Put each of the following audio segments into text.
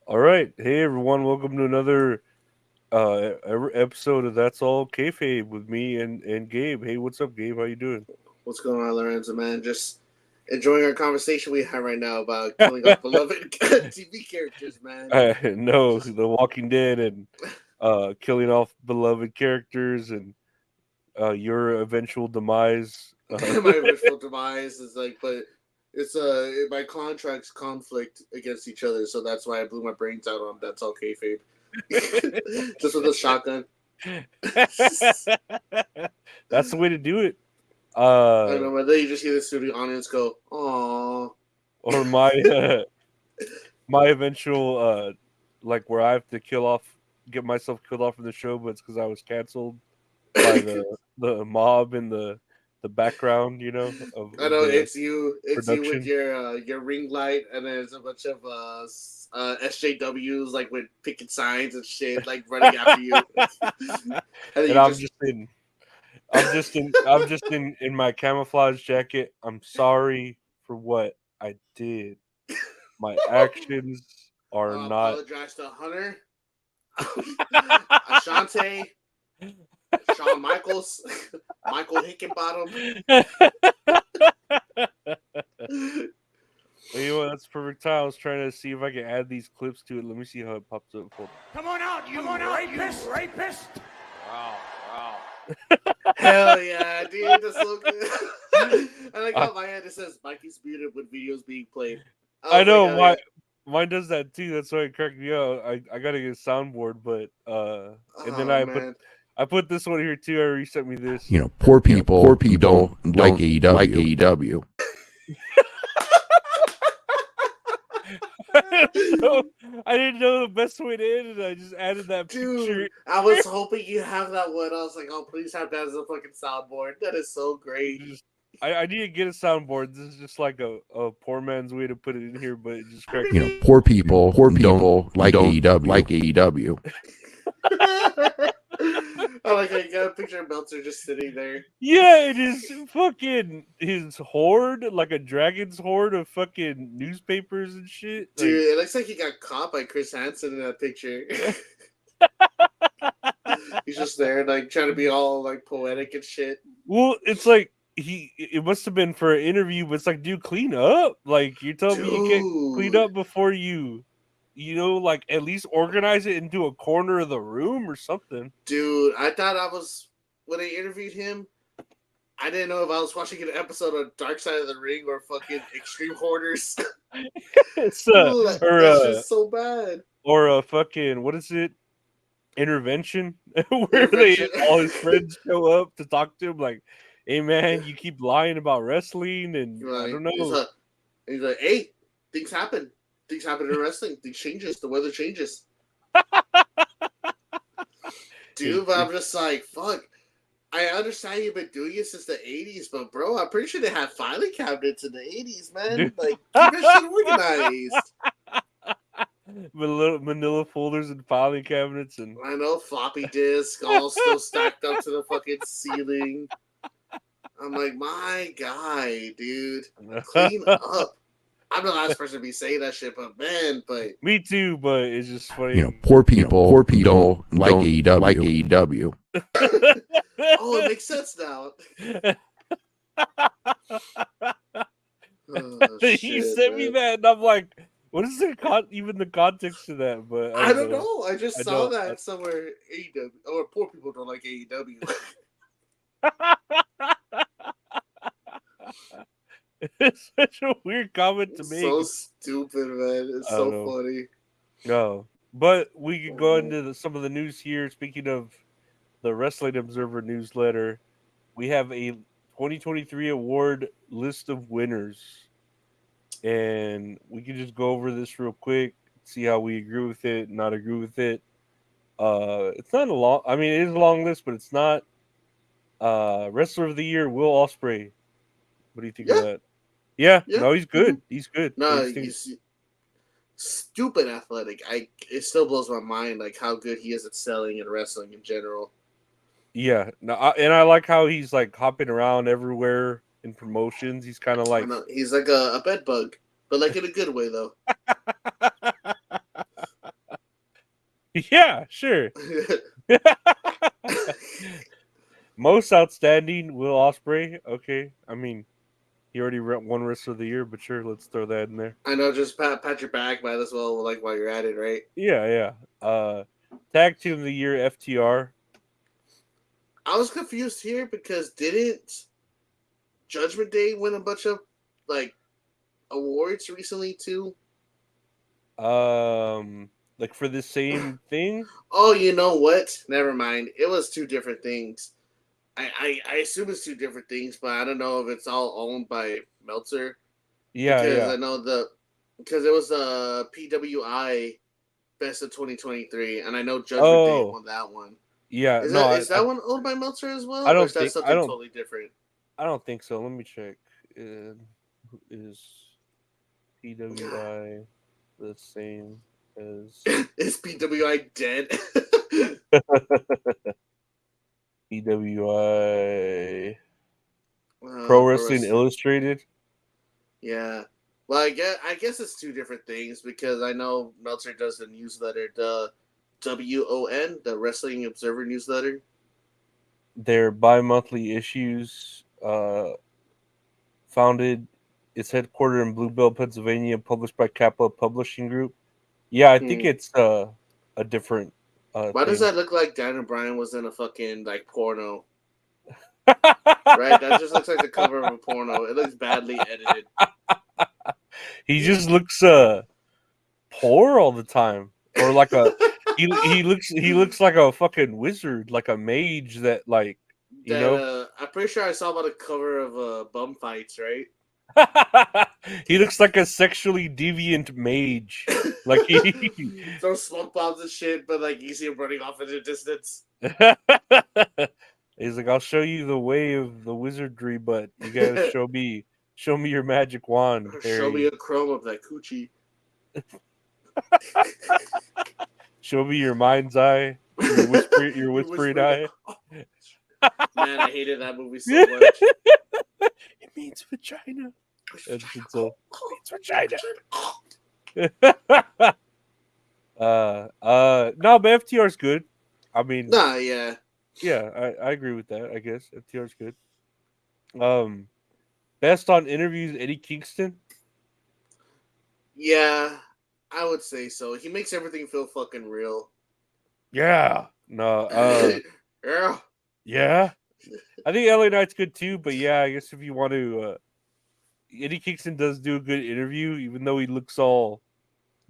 All right, hey everyone, welcome to another episode of That's All Kayfabe with me and Gabe. Hey, what's up, Gabe? How you doing? What's going on, Lorenzo, man? Just enjoying our conversation we have right now about killing off beloved TV characters, man. No, Just The Walking Dead and killing off beloved characters and your eventual demise. my eventual demise is like, but it's my contracts conflict against each other, so that's why I blew my brains out on That's All Kayfabe. Just with a shotgun. That's the way to do it. I Uh, know, but then you just hear the studio audience go, "Aww." or my eventual like where I have to get myself killed off from the show, but it's because I was canceled by the mob in the background, I of know the it's you with production. your ring light, and then there's a bunch of SJWs like with picket signs and shit, like running after you, and then And you just I'm just in my camouflage jacket. I'm sorry for what I did. My actions are not apologize to Hunter, Ashante, Shawn Michaels, Michael Hickenbottom. You know what? That's perfect time. I was trying to see if I can add these clips to it. Let me see how it pops up. Hold Rapist! on. Wow, Hell yeah, dude, that's so good. I like wow. how my head it says Mikey's muted with videos being played. I I was like, know hell yeah. mine does that too. That's why it cracked me out. I gotta get a soundboard, but and then Oh man. I put this one here too. I resent me this. Poor people don't like AEW. So I didn't know the best way to end it. I just added that Dude, picture. I was hoping you have that one. I was like, oh, please have that as a fucking soundboard. That is so great. Just I need to get a soundboard. This is just like a poor man's way to put it in here, but it just cracked me. Poor people don't like AEW. I like how you got a picture of Meltzer just sitting there. Yeah, it is fucking his horde, like a dragon's horde of fucking newspapers and shit. Like, Dude, it looks like he got caught by Chris Hansen in that picture. He's just there, like, trying to be all, like, poetic and shit. well, it's like it must have been for an interview, but it's like, dude, clean up. Like, you telling me you can't clean Dude. up before like at least organize it into a corner of the room or something. Dude, I thought I was, when I interviewed him, I didn't know if I was watching an episode of Dark Side of the Ring or fucking Extreme Hoarders. It's That's just so bad. or a fucking what is it? Intervention where Intervention. all his friends show up to talk to him like, hey man, you keep lying about wrestling and I Right. don't know. He's like, hey, things happen. Things happen in wrestling. Things changes. The weather changes. It, Dude, but it, I'm just like, fuck. I understand you've been doing it since the 80s, but bro, I'm pretty sure they had filing cabinets in the 80s, man. dude, Like, keep that shit organized. manila folders and filing cabinets and I know, floppy disk, all still stacked up to the fucking ceiling. I'm like, my guy, dude, clean up. I'm the last person to be saying that shit, but man, but me too, but it's just funny. Poor people don't like AEW. oh, it makes sense now. Oh He shit, sent me man. that, and I'm like, what is even the context to that? But I I don't don't know. know. I just I saw don't. that somewhere. AEW or poor people don't like AEW. It's such a weird comment to It's make. so stupid, man. It's I don't so know. funny. No, but we could go Oh, into some of the news here. Speaking of the Wrestling Observer newsletter, we have a 2023 award list of winners, and we can just go over this real quick, see how we agree with it, not agree with it. It's not a long. I mean, it is a long list, but it's not. Wrestler of the Year, Will Ospreay. What do you think of yeah, that? Yeah, yeah. no, he's Mm-hmm. good. He's good. I No, just think, he's stupid athletic. It still blows my mind like how good he is at selling and wrestling in general. yeah. No, and I like how he's like hopping around everywhere in promotions. He's kind of I like, know he's like a bed bug, but like in a good way though. Yeah, sure. Most outstanding, Will Ospreay. Okay, I mean, he already won Wrestler of the Year, but sure, let's throw that in there. I know, just pat your back, might as well, like, while you're at it, right? Yeah. Tag Team of the Year, FTR. I was confused here because didn't Judgment Day win a bunch of, like, awards recently, too? Like for the same thing? Oh, you know what? Never mind. It was two different things. I assume it's two different things, but I don't know if it's all owned by Meltzer. Because Yeah. I know because it was PWI Best of 2023, and I know Judgment Day Oh, won that one. yeah. Is No, that one owned by Meltzer as well, I or don't is that think something totally different? I don't think so. Let me check. Who is PWI the same as Is PWI dead? PWI Pro Wrestling Illustrated? Yeah. Well, I guess it's two different things because I know Meltzer does the newsletter, the WON, the Wrestling Observer newsletter. Their bi-monthly issues founded it's headquartered in Bluebell, Pennsylvania, published by Kappa Publishing Group. Yeah, I think it's a different Why does thing. that look like Dan O'Brien was in a fucking like porno? Right? That just looks like the cover of a porno. It looks badly edited. He just looks poor all the time. Or like a he looks like a fucking wizard, like a mage that like I'm pretty sure I saw about a cover of Bum Fights, right? he looks like a sexually deviant mage. Like he throw smoke bombs and shit, but like you see him running off in the distance. He's like, I'll show you the way of the wizardry, but you gotta show me your magic wand, Harry. Show me a chrome of that coochie. Show me your mind's eye, your whispering eye. Man, I hated that movie so much. It means vagina. It means vagina. No, but FTR's good. I mean, yeah, I agree with that. I guess FTR's good. Best on interviews, Eddie Kingston. Yeah, I would say so. He makes everything feel fucking real. Yeah. No. Yeah. Yeah. I think LA Knight's good too, but yeah, I guess if you want to, Eddie Kingston does do a good interview, even though he looks all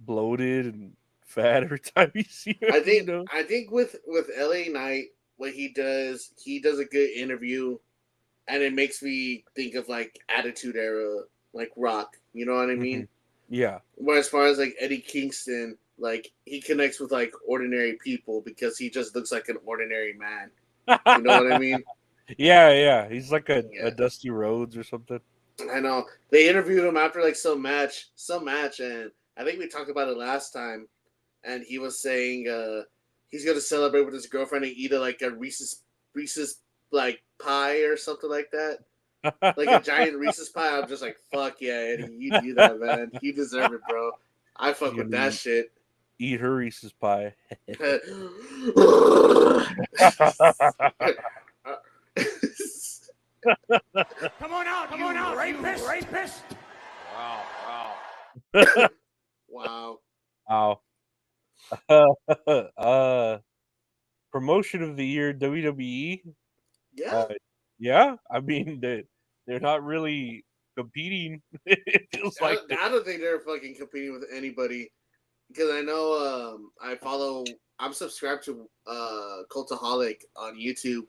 bloated and fat every time you see him. I think with LA Knight, what he does a good interview, and it makes me think of like Attitude Era, like Rock. You know what I mean? Yeah. Where as far as like Eddie Kingston, like he connects with like ordinary people because he just looks like an ordinary man. You know what I mean? Yeah. He's like a Dusty Rhodes or something. I know. They interviewed him after like some match, and I think we talked about it last time. And he was saying he's gonna celebrate with his girlfriend and eat a Reese's like pie or something like that. Like a giant Reese's pie. I'm just like, fuck yeah, Eddie, you do that, man. You deserve it, bro. I fuck with that shit. Eat her Reese's pie. Come on out, rapist. Wow. Promotion of the year, WWE. Yeah. Yeah. I mean, they're not really competing. It feels like I don't think they're fucking competing with anybody because I know I'm subscribed to Cultaholic on YouTube.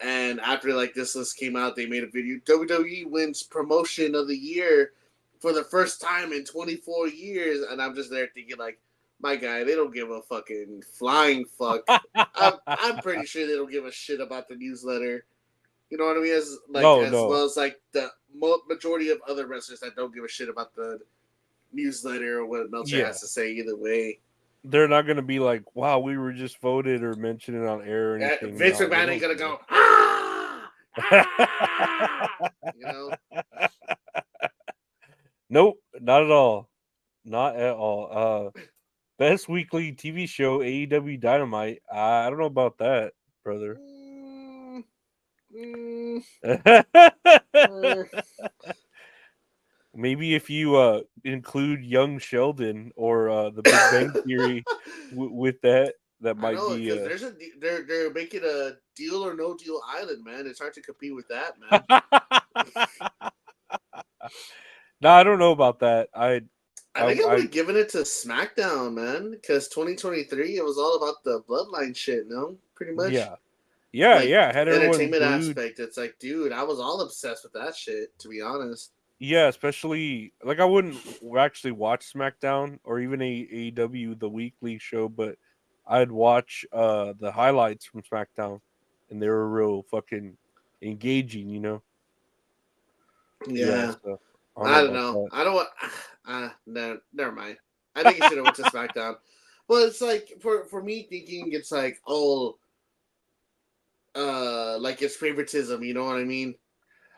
And after like this list came out, they made a video. WWE wins promotion of the year for the first time in 24 years, and I'm just there thinking like, my guy, they don't give a fucking flying fuck. I'm pretty sure they don't give a shit about the newsletter. You know what I mean? As well as like the majority of other wrestlers that don't give a shit about the newsletter or what Meltzer has to say. Either way, they're not going to be like, wow, we were just voted or mentioned it on air or anything. Vince McMahon ain't gonna go, you know? Nope, not at all. Not at all. Best weekly TV show, AEW Dynamite. I don't know about that, brother. Maybe if you include Young Sheldon or the Big Bang Theory with that I might know be. because they're making a Deal or No Deal Island, man. It's hard to compete with that, man. No, I don't know about that. I think I would have given it to SmackDown, man, because 2023 it was all about the bloodline shit, no? Pretty much. Yeah, like, had everyone entertainment glued. aspect. It's like, dude, I was all obsessed with that shit, to be honest. Yeah, especially like I wouldn't actually watch SmackDown or even AEW the weekly show, but I'd watch the highlights from SmackDown, and they were real fucking engaging, you know. Yeah. So I don't know. I don't want. No, never mind. I think it should have went to SmackDown. Well, it's like for me thinking it's like like it's favoritism. You know what I mean?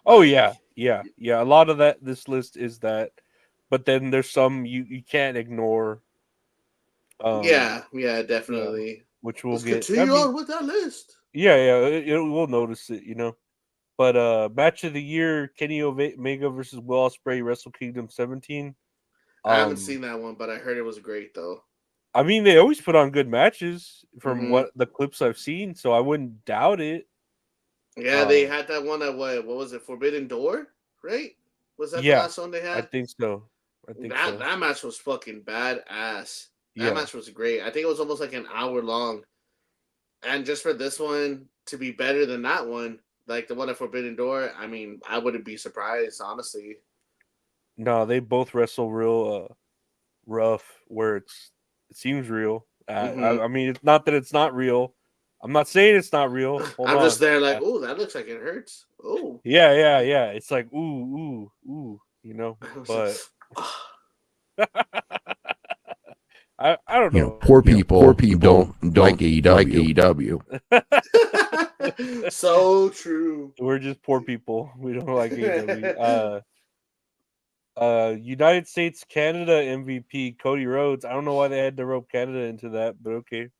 Oh Like, yeah. A lot of this list is that, but then there's some you can't ignore. yeah, Yeah, definitely. which we'll Let's get. continue on with that list. We'll notice it, you know. But match of the year: Kenny Omega versus Will Ospreay, Wrestle Kingdom 17. I haven't seen that one, but I heard it was great though. I mean, they always put on good matches from Mhm. what the clips I've seen, so I wouldn't doubt it. Yeah, they had that one at what was it? Forbidden Door, right? Was that the Yeah, last one they I had? think so. That match was fucking badass. That Yeah. match was great. I think it was almost like an hour long. And just for this one to be better than that one, like the one at Forbidden Door, I mean, I wouldn't be surprised, honestly. No, they both wrestle real rough, where it seems real. Mm-hmm. I mean, it's not that it's not real. I'm not saying it's not real. Hold I'm on. just there like, oh, that looks like it hurts. Oh. Yeah. It's like ooh, you know. But I don't know. Poor people don't like AEW. So true. We're just poor people. We don't like AEW. United States Canada MVP Cody Rhodes. I don't know why they had to rope Canada into that, but okay.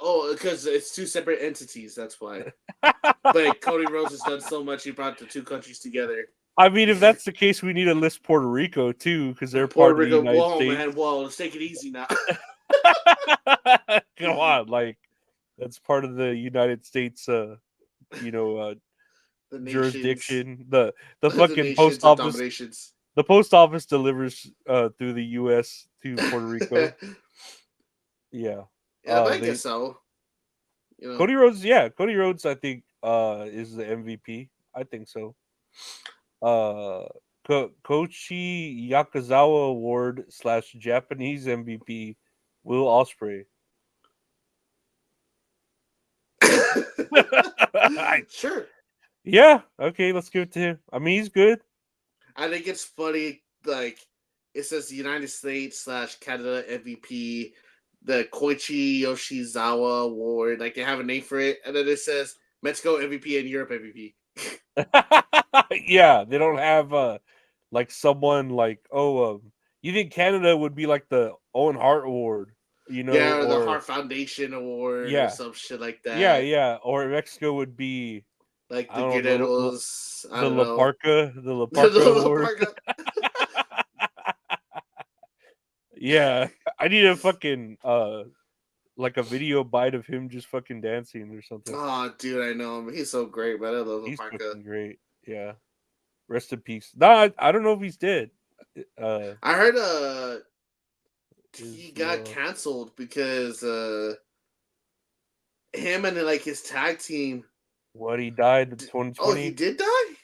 Oh, because it's two separate entities. That's why. But Cody Rhodes has done so much. He brought the two countries together. I mean, if that's the case, we need to list Puerto Rico too, because they're Puerto part of the Rico. United Whoa, States. man. Whoa, let's take it easy now. Come on, like that's part of the United States. The Jurisdiction. The the fucking post office. dominations. The post office delivers through the U.S. to Puerto Rico. Yeah. I guess so. You know. Cody Rhodes, I think, is the MVP. I think so. Kochi Yakazawa Award / Japanese MVP, Will Ospreay. Sure. Yeah. Okay. Let's give it to him. I mean, he's good. I think it's funny. Like it says United States / Canada MVP, the Koichi Yoshizawa Award. Like they have a name for it, and then it says Mexico MVP and Europe MVP. Yeah, they don't have like someone like you think Canada would be like the Owen Hart Award, you know, Yeah, or the or Hart Foundation Award, or yeah, some shit like that. yeah, or Mexico would be Like I the don't know Guerreros. I the don't La know. Parca, the La The Parca La Award. Parca. Yeah, I need a fucking like a video bite of him just fucking dancing or something. Oh, dude, I know him. He's so great, man. I love La He's Parca. fucking great. Yeah, rest in peace. No, I don't know if he's dead. I heard he got canceled because him and like his tag team. What, he died in 2020? Oh, he did die?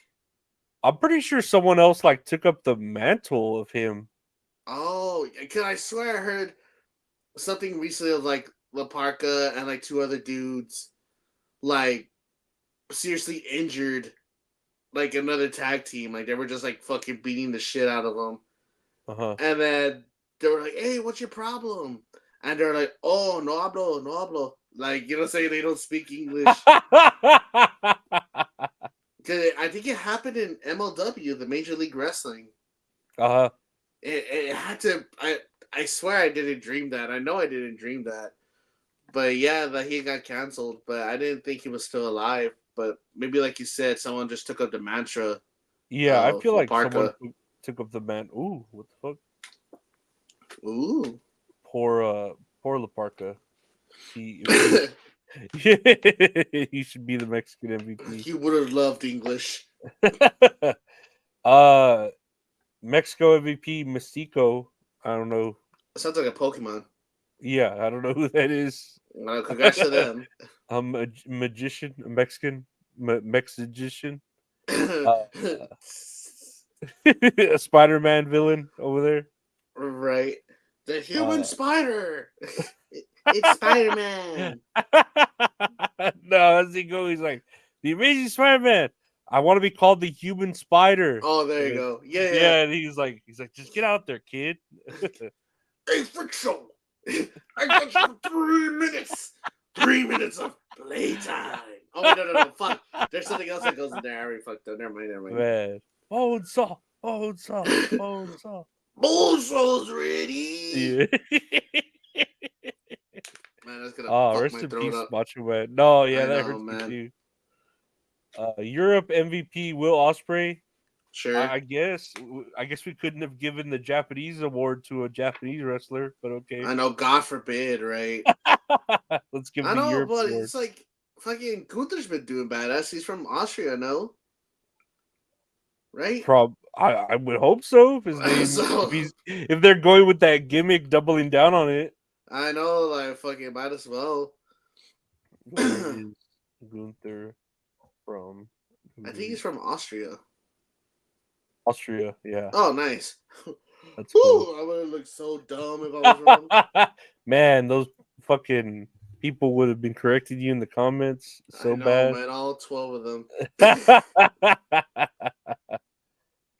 I'm pretty sure someone else like took up the mantle of him. Oh, because I swear I heard something recently of like La Parca and like two other dudes like seriously injured like another tag team. Like they were just like fucking beating the shit out of them. Uh-huh. And then they were like, "Hey, what's your problem?" And they're like, "Oh, no hablo." Like, you know, saying they don't speak English. Because I think it happened in MLW, the Major League Wrestling. Uh-huh. It had to. I swear I didn't dream that. I know I didn't dream that. But yeah, that he got canceled. But I didn't think he was still alive. But maybe, like you said, someone just took up the mantra Yeah, I of feel like someone Laparca. took up the man. Ooh, what the fuck? Ooh. Poor Laparca. He he should be the Mexican MVP. He would have loved English. Mexico MVP Mystico. I don't know. Sounds like a Pokemon. Yeah, I don't know who that is. Well, congrats to them. A magician, a Mexican, Mexigician, uh, a Spider-Man villain over there. Right. The human Uh, spider. It's Spider-Man. No, as he goes, he's like, the Amazing Spider-Man. I want to be called the Human Spider. Oh, there And you then- go. Yeah, Yeah, and he's like, just get out there, kid. Hey, Frick Show. I got you for 3 minutes. 3 minutes of playtime. Oh, wait, no. Fuck. There's something else that goes in there. I already fucked up. Never mind. Man, bone saw. Bullshow's ready. Yeah. Man, that's gonna Oh, fuck rest my in throat peace, up. Macho Man. No, yeah, I that know, hurts man. me too. Europe MVP Will Ospreay. Sure. I guess we couldn't have given the Japanese award to a Japanese wrestler, but okay. I know, God forbid, right? Let's give I the know, Europe but award. it's like fucking Gunther's been doing badass. He's from Austria, no? Right? I would hope so. If his name, So- if they're going with that gimmick, doubling down on it. I know, like fucking might as well. Where is Gunther from? I think he's from Austria. Austria. Yeah, Oh, nice. that's cool. Ooh, I would have looked so dumb if I was wrong. Man, those fucking people would have been correcting you in the comments so I know, bad. man. All 12 of them.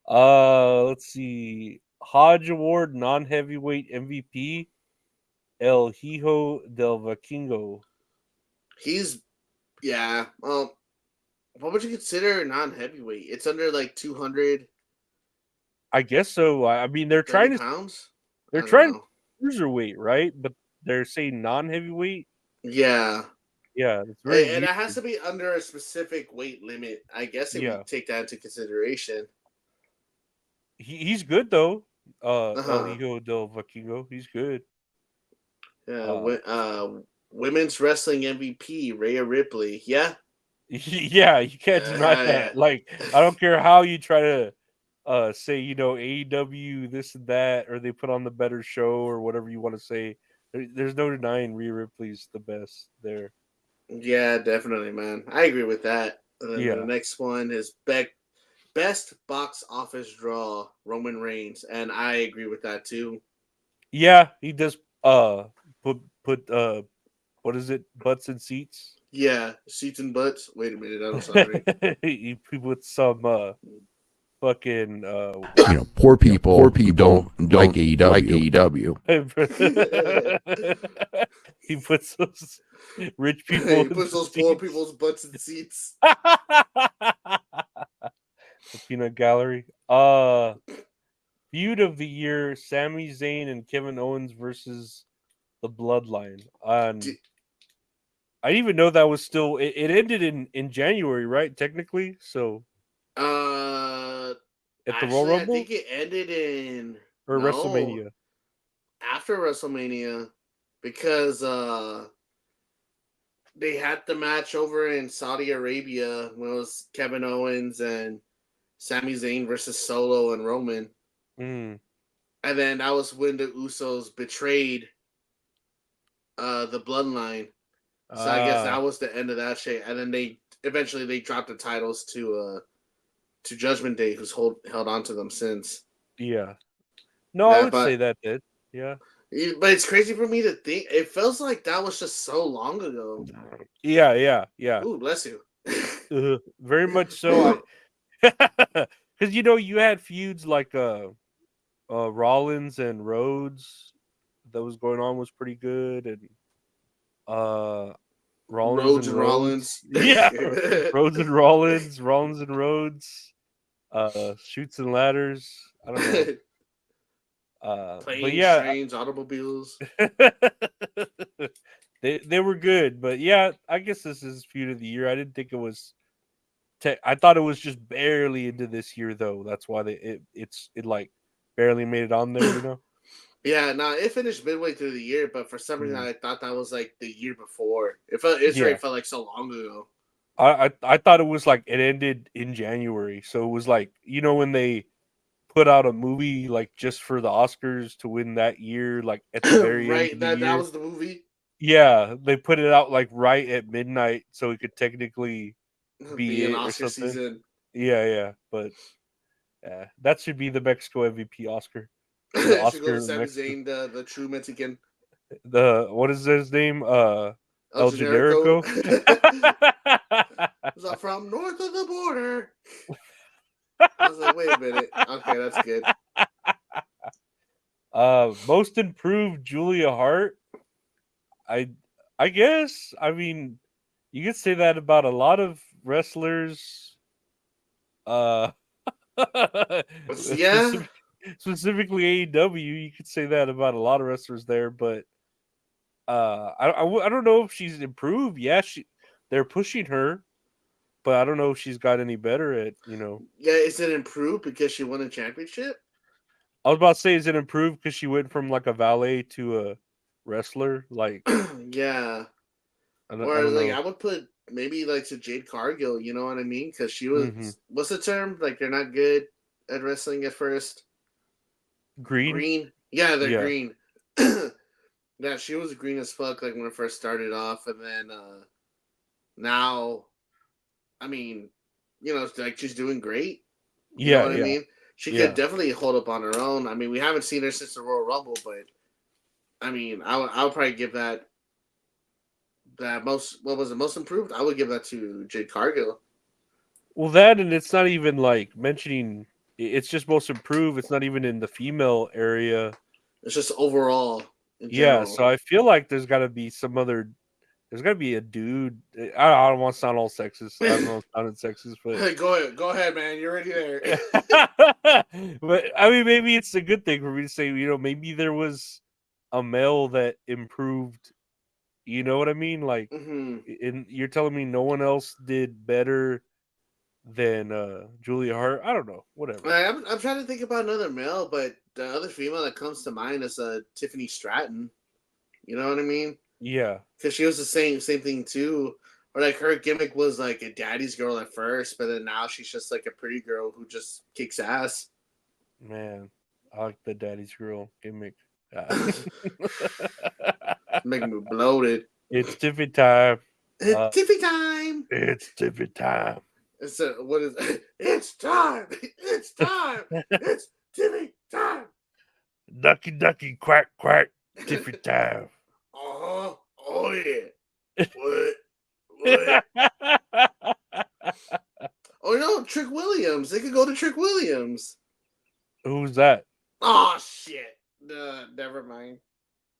Let's see. Hodge Award non-heavyweight MVP El Hijo del Vikingo. He's, yeah. What would you consider non-heavyweight? It's under like 230 I guess so. I mean, they're trying to pounds. they're I don't trying know. cruiserweight, right? But they're saying non-heavyweight. Yeah. Yeah, it's very And it weird. has to be under a specific weight limit. I guess if Yeah. we take that into consideration. He's good though. Uh-huh. El Hijo del Vikingo. He's good. Yeah. Women's wrestling MVP, Rhea Ripley. Yeah. Yeah, you can't deny Yeah. that. Like, I don't care how you try to say, AEW this and that, or they put on the better show or whatever you want to say. There's no denying Rhea Ripley's the best there. Yeah, definitely, man. I agree with that. And then Yeah. the next one is best box office draw, Roman Reigns. And I agree with that too. Yeah, he does put what is it? Butts and seats. Yeah, seats and butts. Wait a minute, I don't sound right. He put some fucking Poor people don't like AEW. He puts those rich people. He in puts the those poor seats. people's butts in seats. The peanut gallery. Feud of the year: Sami Zayn and Kevin Owens versus the Bloodline. I didn't even know that was still. It ended in January, right? Technically, so at the Royal Actually, I Rumble think it ended in or no, WrestleMania. after WrestleMania because they had the match over in Saudi Arabia when it was Kevin Owens and Sami Zayn versus Solo and Roman. Mm. And then that was when the Usos betrayed the Bloodline. So I guess that was the end of that shit. And then they eventually dropped the titles to Judgment Day, who's held on to them since. Yeah. No, I Yeah, would but- say that did. Yeah. But it's crazy for me to think. It feels like that was just so long ago. Yeah. Ooh, bless you. Very much so. Because you had feuds like Rollins and Rhodes that was going on was pretty good, and Rollins and Rhodes. Yeah, Rhodes and Rollins, Rollins and Rhodes, Shoots and Ladders. I don't know. But Planes, yeah, trains, automobiles. they were good. But yeah, I guess this is feud of the year. I didn't think it was. I thought it was just barely into this year though. That's why it like barely made it on there. You know. Yeah, now it finished midway through the year, but for some reason Mhm. I thought that was like the year before. It Yeah. felt like so long ago. I thought it was like it ended in January, so it was like when they put out a movie like just for the Oscars to win that year, like at the very end Right, of the that year. was the movie. Yeah, they put it out like right at midnight, so it could technically Be be an it or Oscar something. season. Yeah, but that should be the Mexico MVP Oscar, the It should go to Oscar Sami Mexico. Zayn, the true Mexican. The what is his name? El El Generico. Generico. So from north of the border. I was like, wait a minute. Okay, that's good. Most improved Julia Hart. I I guess. I mean, you could say that about a lot of wrestlers. Uh, Yeah. specifically AEW. You could say that about a lot of wrestlers there, but I don't know if she's improved. Yeah, they're pushing her, but I don't know if she's got any better at. Yeah, is it improved because she won a championship? I was about to say, is it improved because she went from like a valet to a wrestler? Like, Yeah. I Or don't like know. I would put maybe like to Jade Cargill, you know what I mean? Because she Hmm. was what's the term? Like they're not good at wrestling at first. Green, Green. Yeah, they're yeah, green. Yeah, she was green as fuck like when it first started off, and then now, I mean, like she's doing great. You know yeah, what I yeah, mean? She could yeah. definitely hold up on her own. I mean, we haven't seen her since the Royal Rumble, but I mean, I would probably give that most what was it most improved? I would give that to Jade Cargill. Well, that and it's not even like mentioning. It's just most improved. It's not even in the female area. It's just overall in Yeah, general. so I feel like there's got to be some other. There's got to be a dude. I don't want to sound all sexist. I don't know if it sounded sexist, but Hey, go ahead, man. You're already there. but I mean, maybe it's a good thing for me to say. Maybe there was a male that improved. You know what I mean? Like, Hmm. you're telling me no one else did better than Julia Hart? I don't know. Whatever. I'm trying to think about another male, but the other female that comes to mind is Tiffany Stratton. You know what I mean? Yeah, Because she was the same thing too. Or like her gimmick was like a daddy's girl at first, but then now she's just like a pretty girl who just kicks ass. man, I like the daddy's girl gimmick. Ah. Making me bloated. It's Tiffy time. It's Uh, Tiffy time. it's Tiffy time. It's what is it's time. It's time. It's Tiffy time. Ducky, ducky, quack, quack. Tiffy time. Uh-huh. Oh yeah. What? What? Oh no, Trick Williams. They could go to Trick Williams. Who's that? Oh shit. Never mind.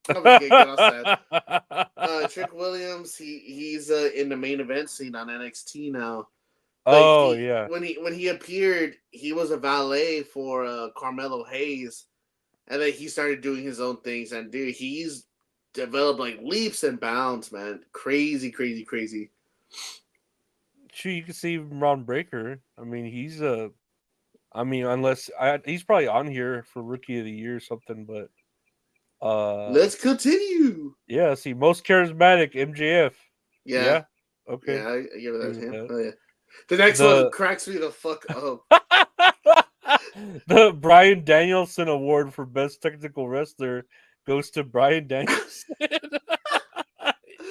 I'm gonna get off that. Trick Williams, he's in the main event scene on NXT now. Like Oh yeah, when he appeared, he was a valet for Carmelo Hayes, and then he started doing his own things. And dude, he's developed like leaps and bounds, man. Crazy, crazy, crazy. sure. You can see Ron Breaker. I mean, he's a. I mean, he's probably on here for Rookie of the Year or something, but Let's continue. yeah. See, most charismatic MJF. Yeah, Yeah, okay, yeah, I give agree that to with him. that. Oh yeah. The next one The cracks me the fuck up. the Brian Danielson Award for Best Technical Wrestler goes to Brian Danielson.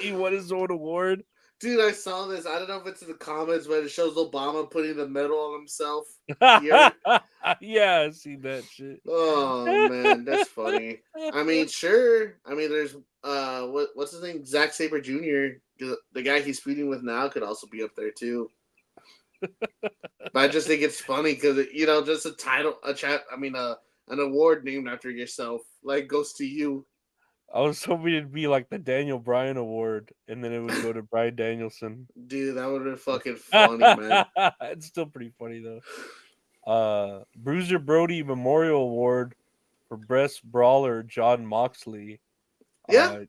He won his own award. Dude, I saw this. I don't know if it's in the comments, but it shows Obama putting the medal on himself. Here. Yeah, I seen that shit. Oh man, that's funny. I mean, sure. I mean, there's what's his name? Zack Sabre Jr. The guy he's feuding with now could also be up there too. But I just think it's funny because just a title, an award named after yourself, like goes to you. I was hoping it'd be like the Daniel Bryan Award, and then it would go to Brian Danielson. Dude, that would have been fucking funny, man. It's still pretty funny though. Bruiser Brody Memorial Award for best brawler, John Moxley. Yeah,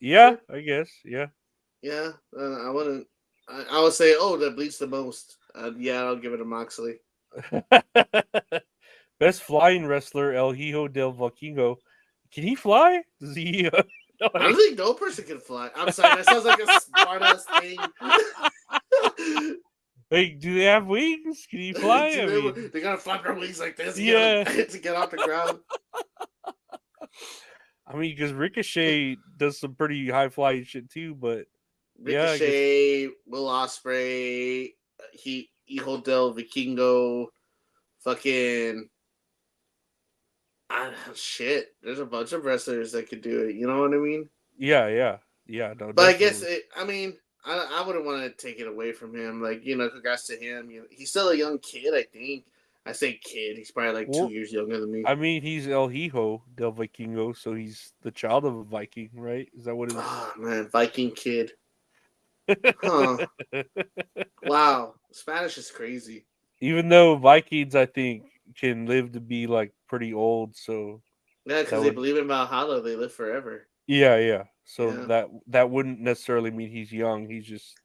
Yeah, sure. I guess. Yeah. Yeah. I wouldn't. I would say, oh, that bleeds the most. Yeah, I'll give it to Moxley. Best flying wrestler, El Hijo del Vikingo. Can he fly? Does he? I don't think no person can fly. I'm sorry, that sounds like a smart ass thing. Hey, do they have wings? Can he fly? I mean, They gotta flap their wings like this yeah. to get off the ground. I mean, because Ricochet does some pretty high flying shit too, but yeah, I guess. Ricochet, Will Ospreay, Hijo del Vikingo, fucking shit. There's a bunch of wrestlers that could do it. You know what I mean? Yeah. No, But I guess definitely. I wouldn't want to take it away from him. Like, congrats to him. He's still a young kid, I think. I say kid. He's probably like 2 Well, years younger than me. I mean, he's El Hijo del Vikingo, so he's the child of a Viking, right? Is that what it is? Oh man, Viking kid. Huh. Wow. Spanish is crazy. Even though Vikings, I think, can live to be like pretty old, so Yeah, because that they would, believe in Valhalla, they live forever. yeah. So Yeah. that wouldn't necessarily mean he's young. He's just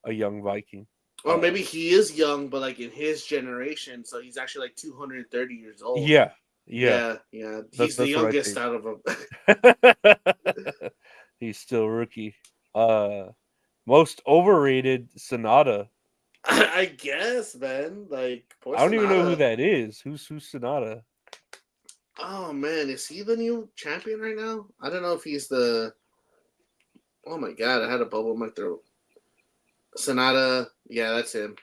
a young Viking. Or maybe he is young, but like in his generation, so he's actually like 230 years old. Yeah. Yeah. He's the That's what I youngest think. out of them. He's still rookie. Most overrated Sonata. I guess, man. Like, poor I don't even know who Sonata. that is. Who's Sonata? Oh man, is he the new champion right now? I don't know if he's the. Oh my god, I had a bubble in my throat. Sonata, yeah, that's him.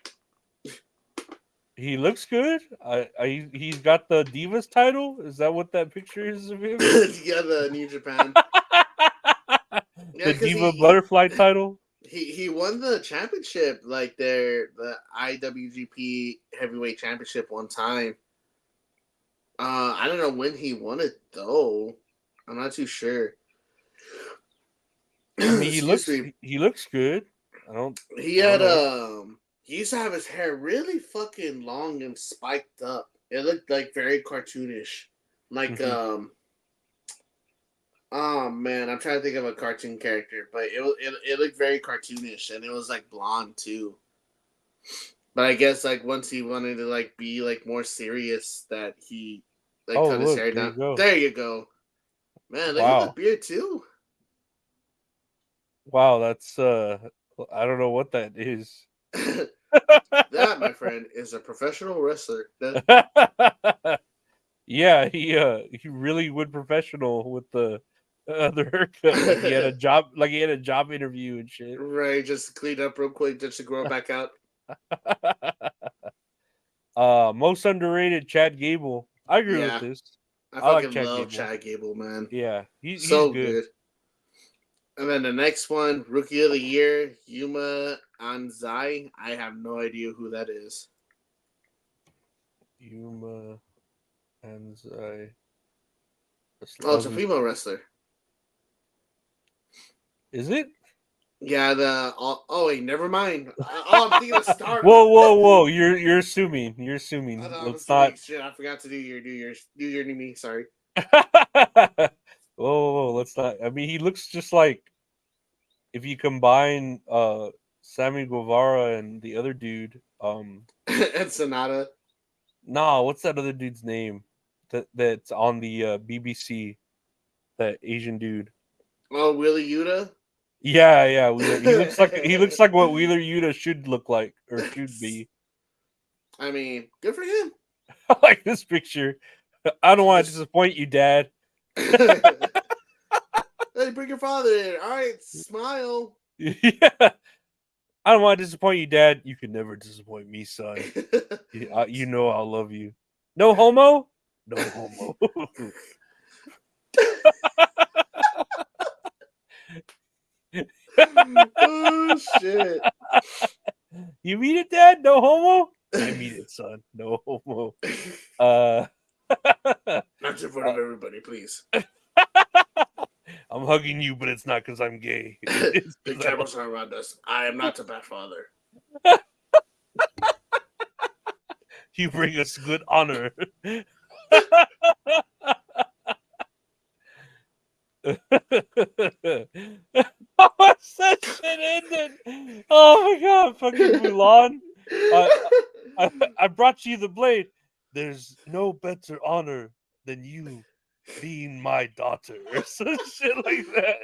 He looks good. He's got the Divas title. Is that what that picture is of him? Yeah, the New Japan. Yeah, The because Diva Butterfly title. he won the championship, like the IWGP Heavyweight Championship one time. I don't know when he won it though. I'm not too sure. I mean, Excuse me. he looks good. I don't. He I don't had know. he used to have his hair really fucking long and spiked up. It looked like very cartoonish. Like Mhm. oh man, I'm trying to think of a cartoon character, but it looked very cartoonish and it was like blonde too. But I guess like once he wanted to like be like more serious, that he like Oh, cut his look, hair there you down. go. There you go, man. Look at the Wow, beard too. wow. That's I don't know what that is. That, my friend, is a professional wrestler. Yeah, he really went professional with the haircut. Like he had a job, interview and shit. Right, just clean up real quick just to grow it back out. Most underrated, Chad Gable. I agree with Yeah, this. I I like fucking Chad love Gable. Chad Gable, man. Yeah, he's So good. good. And then the next one, Rookie of the Year, Yuma Anzai. I have no idea who that is. Yuma and Oh, it's a female wrestler. Is it? Yeah, wait, never mind. I'm thinking of Star. Whoa! You're assuming. You're assuming. I thought I was Let's doing not. shit. I forgot to do your me. Sorry. Whoa! Let's not. I mean, he looks just like if you combine Sammy Guevara and the other dude. And Sonata. Nah, what's that other dude's name? That's on the BBC. That Asian dude. Oh, Willie Yuta. Yeah. Wheeler. He looks like what Wheeler Yuta should look like or should be. I mean, good for him. I like this picture. I don't want to disappoint you, Dad. Hey, bring your father in. All right, smile. Yeah. I don't want to disappoint you, Dad. You can never disappoint me, son. You know I'll love you. No homo? No homo. Oh shit. You mean it, Dad? No homo? I mean it, son. No homo. Not in front of everybody, please. I'm hugging you, but it's not because I'm gay. It's The 'cause I cameras are around us. I am not a bad father. you bring us good honor. What's that shit ended? Oh my god, fucking Mulan. I brought you the blade. There's no better honor than you being my daughter, or some shit like that.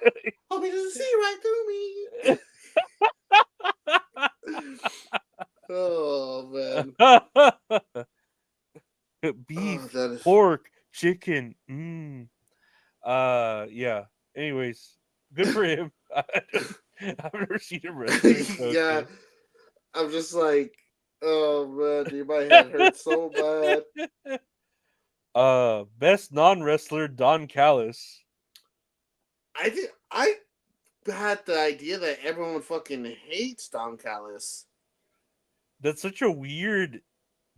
Homie doesn't see right through me. Oh man. Beef, Oh, that is... pork, chicken. Yeah. Anyways, good for him. I've never seen him wrestle. So Yeah. okay. I'm just like, oh man, dude, my head hurts so bad. Best non-wrestler Don Callis. I had the idea that everyone fucking hates Don Callis. That's such a weird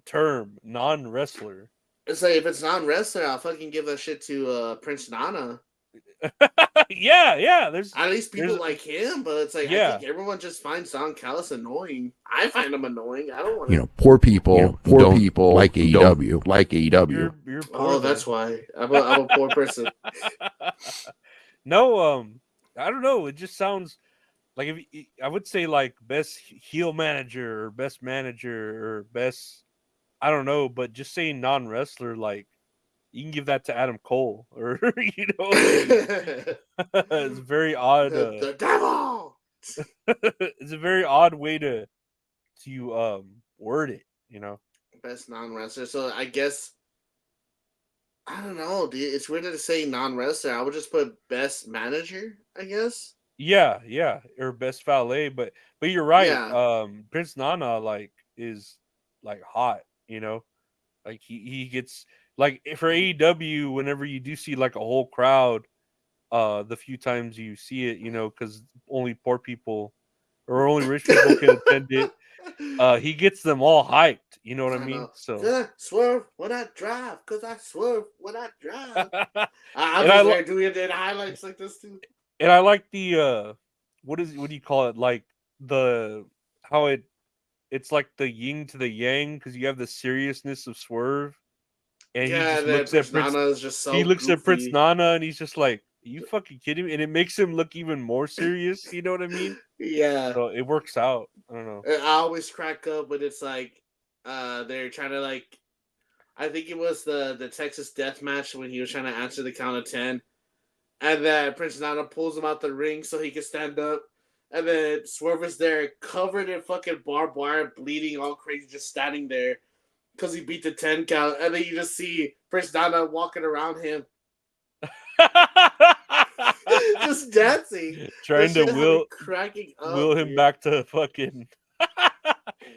term, non-wrestler. It's like, if it's non-wrestler, I'll fucking give that shit to Prince Nana. Yeah. There's At least people like him, but it's like, yeah. I think everyone just finds Don Callis annoying. I find him annoying. I don't want You know, poor people like AEW, like AEW. You're poor, oh, that's why. I'm a poor person. No, I don't know. It just sounds like I would say like best heel manager or best manager or best. I don't know, but just saying non-wrestler, like you can give that to Adam Cole or you know, like, it's very odd. The devil. It's a very odd way to word it, you know. Best non-wrestler. So I guess I don't know, dude. It's weird to say non-wrestler. I would just put best manager, I guess. Yeah, or best valet, but you're right. Yeah. Prince Nana like is like hot, you know. Like he gets like for AEW whenever you do see like a whole crowd, the few times you see it, you know, because only poor people or only rich people can attend it. He gets them all hyped. You know what I mean? Know. So Cause I swerve when I drive. Cause I swerve when I drive. I'm and just there doing it in highlights like this too. And I like the what do you call it? Like the how it's like the yin to the yang because you have the seriousness of Swerve, and he just looks at Prince. Nana is just so He looks at Prince goofy. Nana and he's just like, "Are you fucking kidding me?" And it makes him look even more serious. You know what I mean? Yeah. So it works out. I don't know. I always crack up when it's like, they're trying to like, I think it was the Texas Death Match when he was trying to answer the count of 10, and then Prince Nana pulls him out the ring so he can stand up, and then Swerve is there covered in fucking barbed wire, bleeding all crazy, just standing there because he beat the 10 count, and then you just see Prince Nana walking around him. Just dancing, trying to will him dude. back to fucking.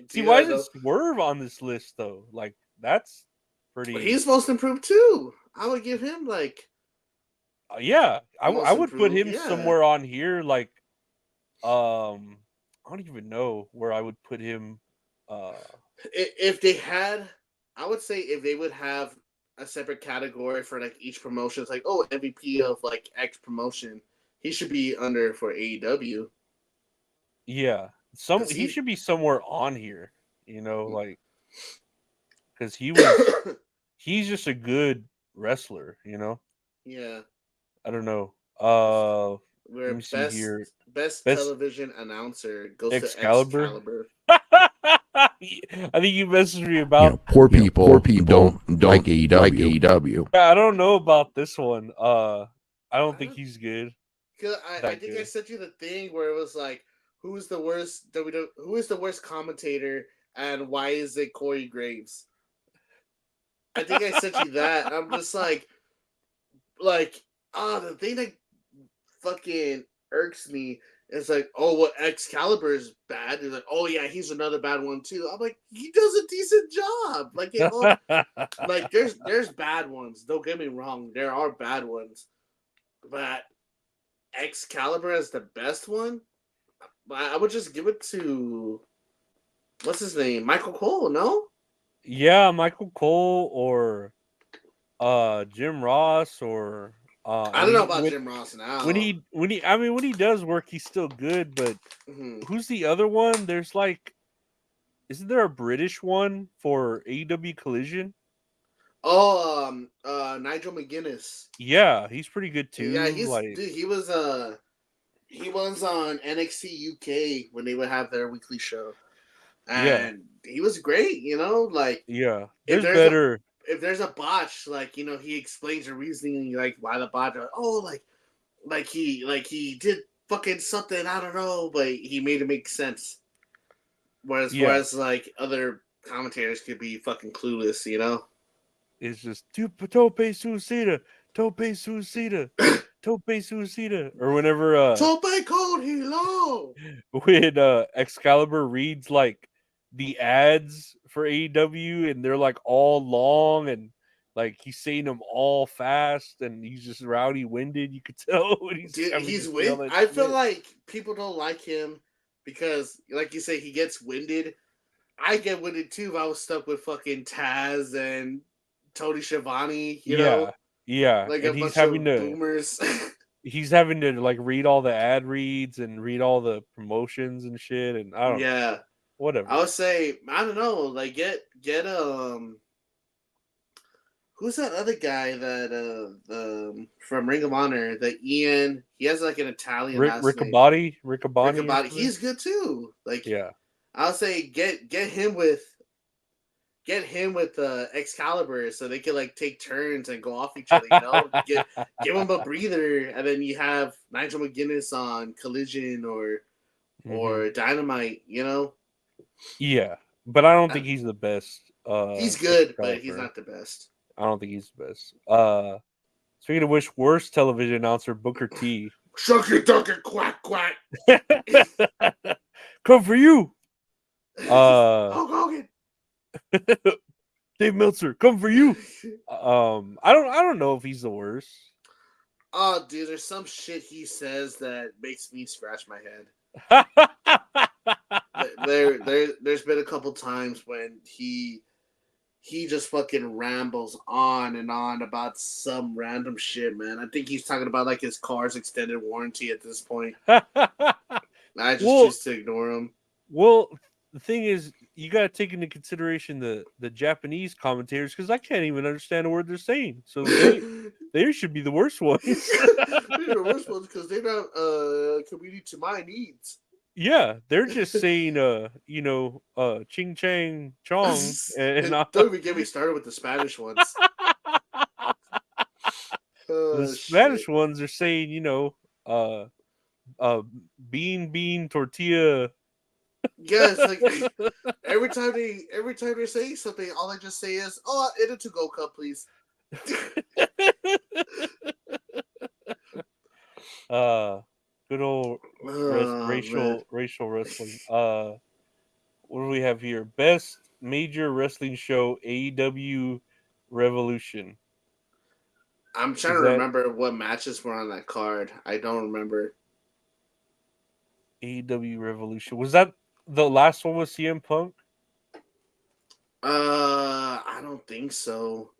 See, why is it Swerve on this list though? Like that's pretty. He's most improved too. I would give him like. Yeah, I would put him yeah. somewhere on here. Like, I don't even know where I would put him. If they had, I would say if they would have a separate category for like each promotion, it's like, oh, MVP of like X promotion, he should be under for AEW. Yeah, he should be somewhere on here, you know, like because he's just a good wrestler, you know. Yeah, I don't know. Where let me see here. Best television announcer goes Excalibur. to Excalibur. I think you messaged me about poor people don't like AEW. Yeah, I don't know about this one. I don't think he's good. I think I sent you the thing where it was like, who is the worst commentator and why is it Corey Graves? I think I sent you that. I'm just like, the thing that fucking irks me is like, oh, well, Excalibur is bad. He's like, oh yeah, he's another bad one too. I'm like, he does a decent job. Like, like there's bad ones. Don't get me wrong, there are bad ones, but Excalibur is the best one. I would just give it to what's his name, Michael Cole. No. Yeah, Michael Cole or Jim Ross or I don't know about Jim Ross now. When he does work, he's still good. But who's the other one? There's like, isn't there a British one for AEW Collision? Nigel McGuinness. Yeah, he's pretty good too. Yeah, like he was on NXT UK when they would have their weekly show, yeah, and he was great. Like yeah. if There's there's a better. if there's a botch, like he explains the reasoning, like why the botch. He did fucking something, I don't know, but he made it make sense. Yeah, Whereas like other commentators could be fucking clueless. it's just tope suicida, tope suicida, tope suicida, or whenever Tope con hilo. when Excalibur reads like the ads for AEW and they're like all long and like he's saying them all fast and he's just rowdy winded. You could tell when he's Dude, having to he's say all wind. that I feel shit. like people don't like him because, like you say, he gets winded. I get winded too if I was stuck with fucking Taz and Tony Schiavone, Yeah, yeah, like a and he's bunch having of to boomers. like read all the ad reads and read all the promotions and shit and I don't know. Yeah, I Whatever. would say I don't know. Like get who's that other guy that from Ring of Honor? That Ian. He has like an Italian last name. Riccaboni or Riccaboni. something. He's good too. Like Yeah. I'll say get him with Excalibur so they can like take turns and go off each other. Give him a breather, and then you have Nigel McGuinness on Collision or Mhm. Dynamite. Yeah, but I don't Uh, think he's the best. he's good, but he's Excalibur. not the best. I don't think he's the best. Speaking of which, worst television announcer Booker T. Shucky ducky quack quack. Come for you. Hulk Hogan. Dave Meltzer, come for you. I don't know if he's the worst. Oh, dude, there's some shit he says that makes me scratch my head. There's been a couple times when he just fucking rambles on and on about some random shit, man. I think he's talking about like his car's extended warranty at this point. I just well, choose to ignore him. well, the thing is, you got to take into consideration the Japanese commentators because I can't even understand a word they're saying. So they should be the worst ones. They're the worst ones because they're not community to my needs. Yeah, they're just saying ching chang chong and Don't even get me started with the Spanish ones. the Oh Spanish shit. ones are saying, uh bean tortilla. Yeah, it's like every time they're saying something, all I just say is, "Oh, in a to-go cup, please." Good old Oh man, racial wrestling. What do we have here? Best major wrestling show AEW Revolution. I'm trying Is to that remember what matches were on that card. I don't remember. AEW Revolution? Was that the last one with CM Punk? I don't think so.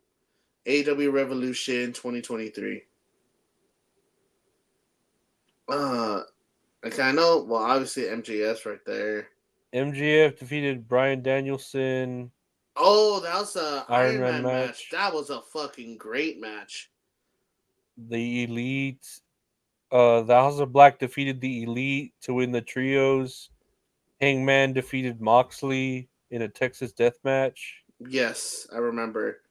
AW Revolution 2023. Okay, I know. Well, obviously MJS right there. MJF defeated Brian Danielson. Oh, that was a Iron Iron Man Man match. match. That was a fucking great match. The Elite. The House of Black defeated the Elite to win the trios. Hangman defeated Moxley in a Texas death match. Yes, I remember.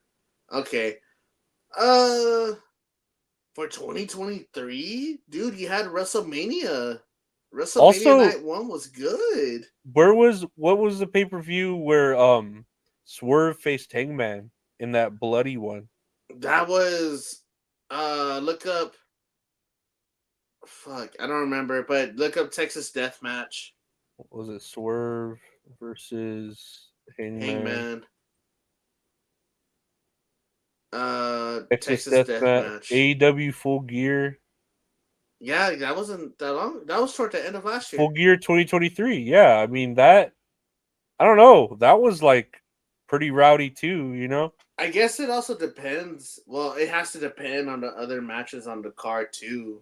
Okay. Uh, for 2023, dude, you had WrestleMania. WrestleMania Also, Night 1 was good. what was the pay-per-view where Swerve faced Hangman in that bloody one? That was look up fuck, I don't remember, but look up Texas Death Match. What was it Swerve versus Hangman? Hangman. Texas Texas death Death match. Match. AEW Full Gear. Yeah, that wasn't that long. That was toward the end of last year. Full Gear 2023. Yeah, I mean that. I don't know. That was like pretty rowdy too. I guess it also depends. Well, it has to depend on the other matches on the card too.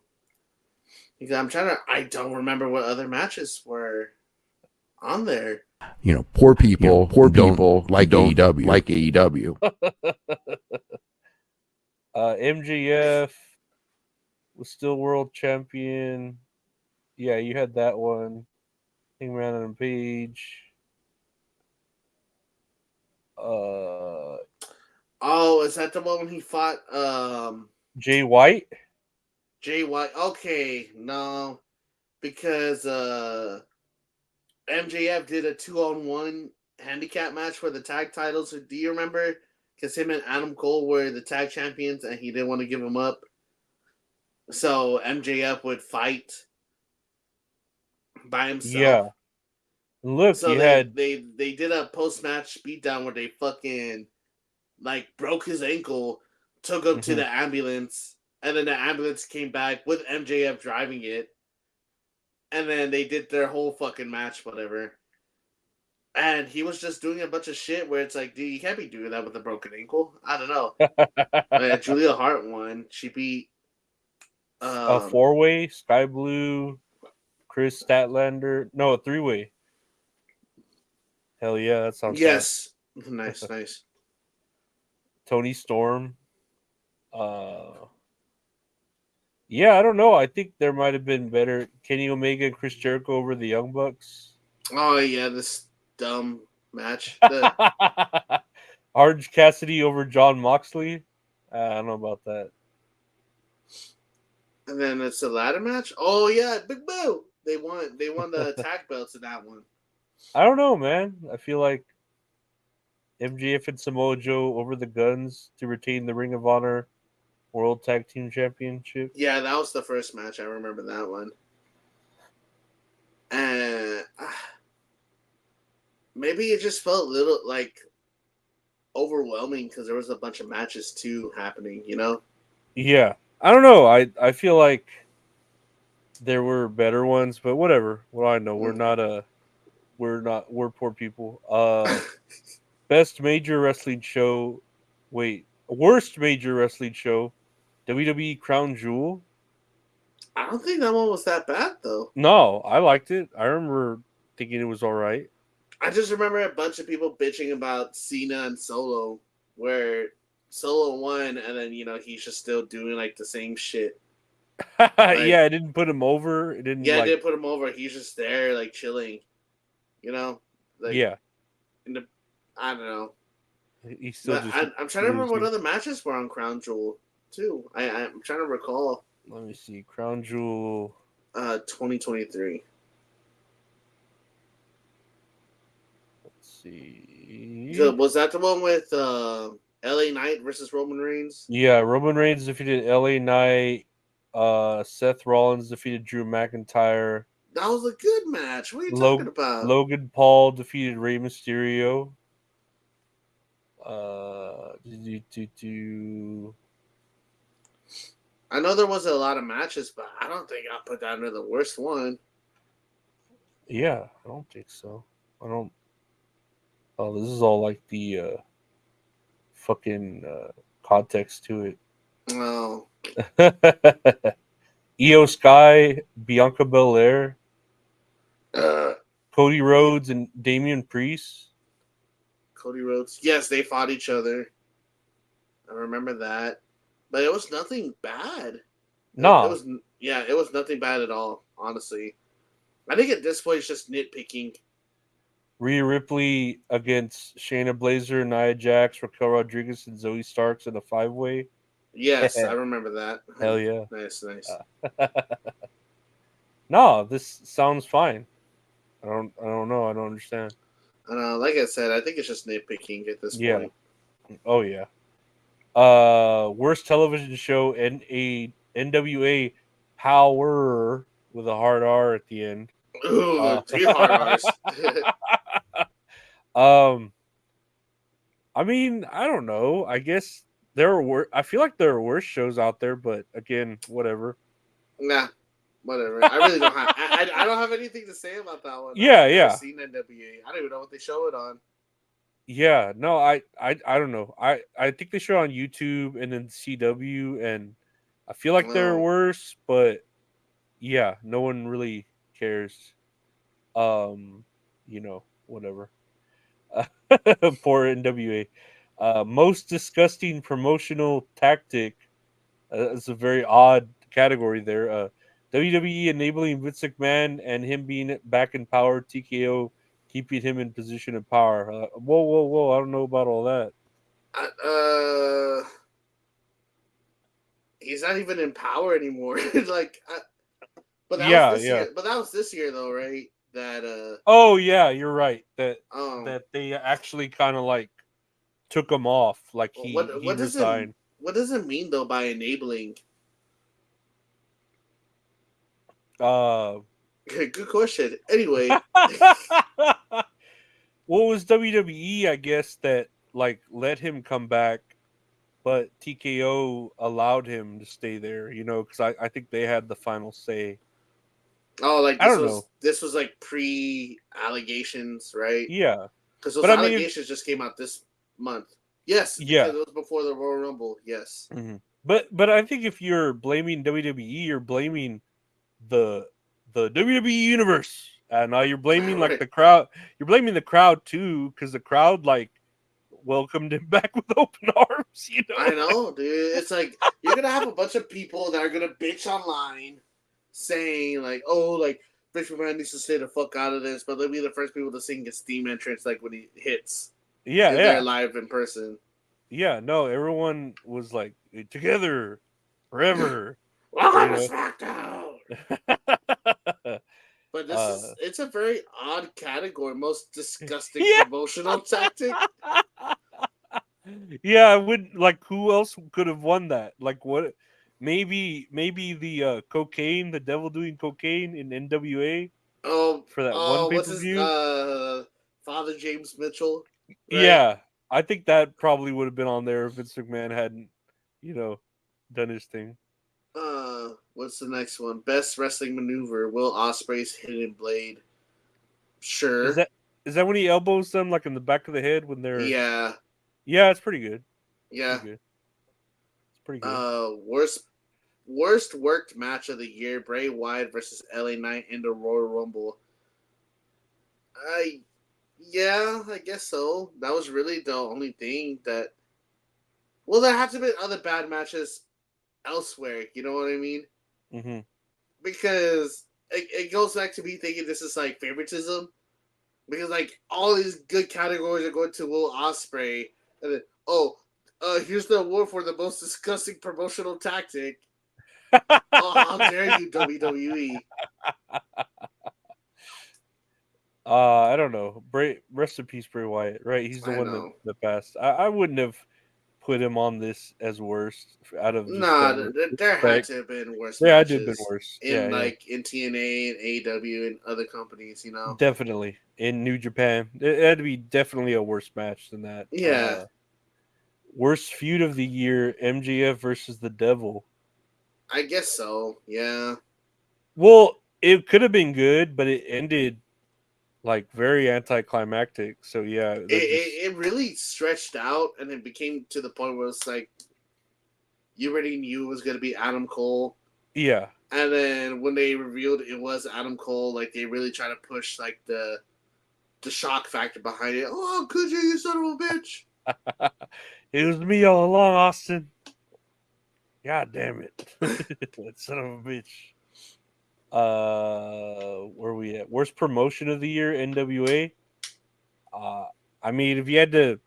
Because I don't remember what other matches were. on there. You know, poor people don't like AEW. MJF was still world champion. Yeah, you had that one. Hangman and Page. Oh, is that the one when he fought Jay White? Jay White? Okay, no, because MJF did a 2-on-1 handicap match for the tag titles. Do you remember? Because him and Adam Cole were the tag champions, and he didn't want to give them up. So MJF would fight by himself. Yeah. Look, So you they had did a post match beatdown where they fucking like broke his ankle, took him to the ambulance, and then the ambulance came back with MJF driving it, and then they did their whole fucking match, whatever. And he was just doing a bunch of shit where it's like, dude, you can't be doing that with a broken ankle. I don't know. Julia Hart won. She beat a 4-way, Sky Blue, Chris Statlander. No, a 3-way. Hell yeah, that sounds yes. Nice, nice. Tony Storm. Yeah, I don't know. I think there might have been better Kenny Omega and Chris Jericho over the Young Bucks. Oh yeah, this dumb match. Orange Cassidy over John Moxley. I don't know about that. And then it's the ladder match. Oh yeah, Big Boo. They won the tag belts in that one. I don't know, man. I feel like MJF and Samoa Joe over the Guns to retain the Ring of Honor World Tag Team Championship. Yeah, that was the first match. I remember that one. And maybe it just felt a little like overwhelming because there was a bunch of matches too happening, you know? Yeah. I don't know. I feel like there were better ones, but whatever. What do I know? We're poor people. Best major wrestling show. Wait, worst major wrestling show. WWE Crown Jewel. I don't think that one was that bad though. No, I liked it. I remember thinking it was all right. I just remember a bunch of people bitching about Cena and Solo, where Solo won, and then he's just still doing like the same shit. Yeah, it didn't put him over. It didn't. Yeah, it didn't put him over. He's just there, like chilling. Like, yeah. I don't know. He's still I'm trying to remember what other matches were on Crown Jewel too. I'm trying to recall. Let me see. Crown Jewel. 2023. Let's see. So was that the one with LA Knight versus Roman Reigns? Yeah, Roman Reigns defeated LA Knight. Seth Rollins defeated Drew McIntyre. That was a good match. What are you talking about? Logan Paul defeated Rey Mysterio. I know there was a lot of matches, but I don't think I'll put that under the worst one. Yeah, I don't think so. I don't. Oh, this is all like the fucking context to it. Oh. Io Sky, Bianca Belair, Uh, Cody Rhodes, and Damian Priest. Cody Rhodes. Yes, they fought each other. I remember that. But it was nothing bad. No. It was nothing bad at all, honestly. I think at this point it's just nitpicking. Rhea Ripley against Shayna Baszler, Nia Jax, Raquel Rodriguez, and Zoe Starks in a 5-way. Yes, I remember that. Hell yeah. Nice. No, this sounds fine. I don't know. I don't understand. Like I said, I think it's just nitpicking at this point. Oh yeah. Worst television show in a NWA Power with a hard R at the end. Ooh, 2 hard R's. I mean, I don't know. I guess I feel like there are worse shows out there, but again, whatever. Nah, whatever. I really don't have. I don't have anything to say about that one. Yeah, I've yeah. never seen NWA. I don't even know what they show it on. Yeah, no, I don't know. I think they show it on YouTube and then CW, and I feel like they're worse, but yeah, no one really cares. whatever. Poor NWA. Most disgusting promotional tactic. It's a very odd category there. WWE enabling Vince McMahon and him being back in power. TKO keeping him in position of power. Whoa, whoa, whoa! I don't know about all that. He's not even in power anymore. But that Yeah, was this yeah. year. But that was this year, though, right? That Oh yeah, you're right. That um, that they actually kind of like took him off. Like he what does it resigned. mean though by enabling? Uh, Good question. Anyway, what was WWE? I guess that like let him come back, but TKO allowed him to stay there. Because I think they had the final say. oh, like I don't know. this was like pre allegations, right? Yeah, Because those but I mean, allegations just came out this month. Yes, yeah. because it was before the Royal Rumble. Yes. Mhm. But I think if you're blaming WWE, you're blaming the WWE universe. And now you're blaming like Right. the crowd. You're blaming the crowd too, because the crowd like welcomed him back with open arms. I know, dude. It's like you're gonna have a bunch of people that are gonna bitch online, saying like, "Oh, like Vince McMahon needs to stay the fuck out of this," but they'll be the first people to sing his theme entrance like when he hits Yeah, if they're yeah, live in person. yeah. No, everyone was like together forever. Welcome You to SmackDown. know. But uh, it's a very odd category. Most disgusting yeah. promotional tactic. Yeah, I would like. Who else could have won that? Like, what? Maybe the cocaine, the devil doing cocaine in NWA for that one pay What's per his view. Father James Mitchell, right? Yeah, I think that probably would have been on there if Vince McMahon hadn't, you know, done his thing. What's the next one? Best wrestling maneuver: Will Ospreay's hidden blade. Is Sure. that is that when he elbows them like in the back of the head when they're? Yeah. Yeah, it's pretty good. Yeah. Pretty good. It's pretty good. Worst worked match of the year: Bray Wyatt versus LA Knight in the Royal Rumble. I Yeah, I guess so. That was really the only thing that. Well, there have to be other bad matches elsewhere. You know what I mean? Hmm. Because it goes back to me thinking this is like favoritism. Because like all these good categories are going to Will Ospreay, and then here's the award for the most disgusting promotional tactic. Oh, how dare you, WWE? I don't know. Rest in peace, Bray Wyatt. Right, he's the I one that know. that passed. I wouldn't have put him on this as worst out of just Nah, there had respect. to have been worse Yeah, I did been matches worse. Yeah, in yeah, in TNA and AEW and other companies. definitely in New Japan. It had to be definitely a worse match than that. Yeah, Worst feud of the year: MJF versus the Devil. I guess so. Yeah, Well, it could have been good, but it ended like very anticlimactic. So yeah, that just it really stretched out, and it became to the point where it's like you already knew it was gonna be Adam Cole. yeah. And then when they revealed it was Adam Cole, like they really try to push like the shock factor behind it. Oh, could you son of a bitch? It was me all along, Austin. God damn it. That son of a bitch. Where we at? Worst promotion of the year, NWA. Uh I mean, if you had to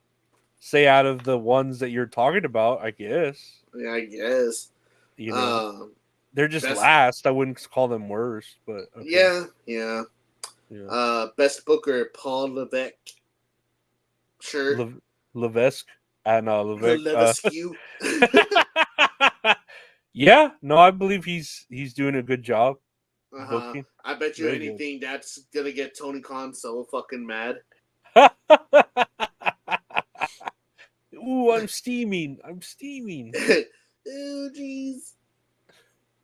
say out of the ones that you're talking about, I guess, Yeah, I guess. you know, Um, they're just best. last. I wouldn't call them worst, but okay. Yeah, yeah. Yeah. Best Booker Paul Levesque. Sure. Levesque and Levesque. Levesque. Yeah, no, I believe he's doing a good job booking. I bet you Very good. anything that's gonna get Tony Khan so fucking mad. Ooh, I'm steaming. I'm steaming. Oh, jeez.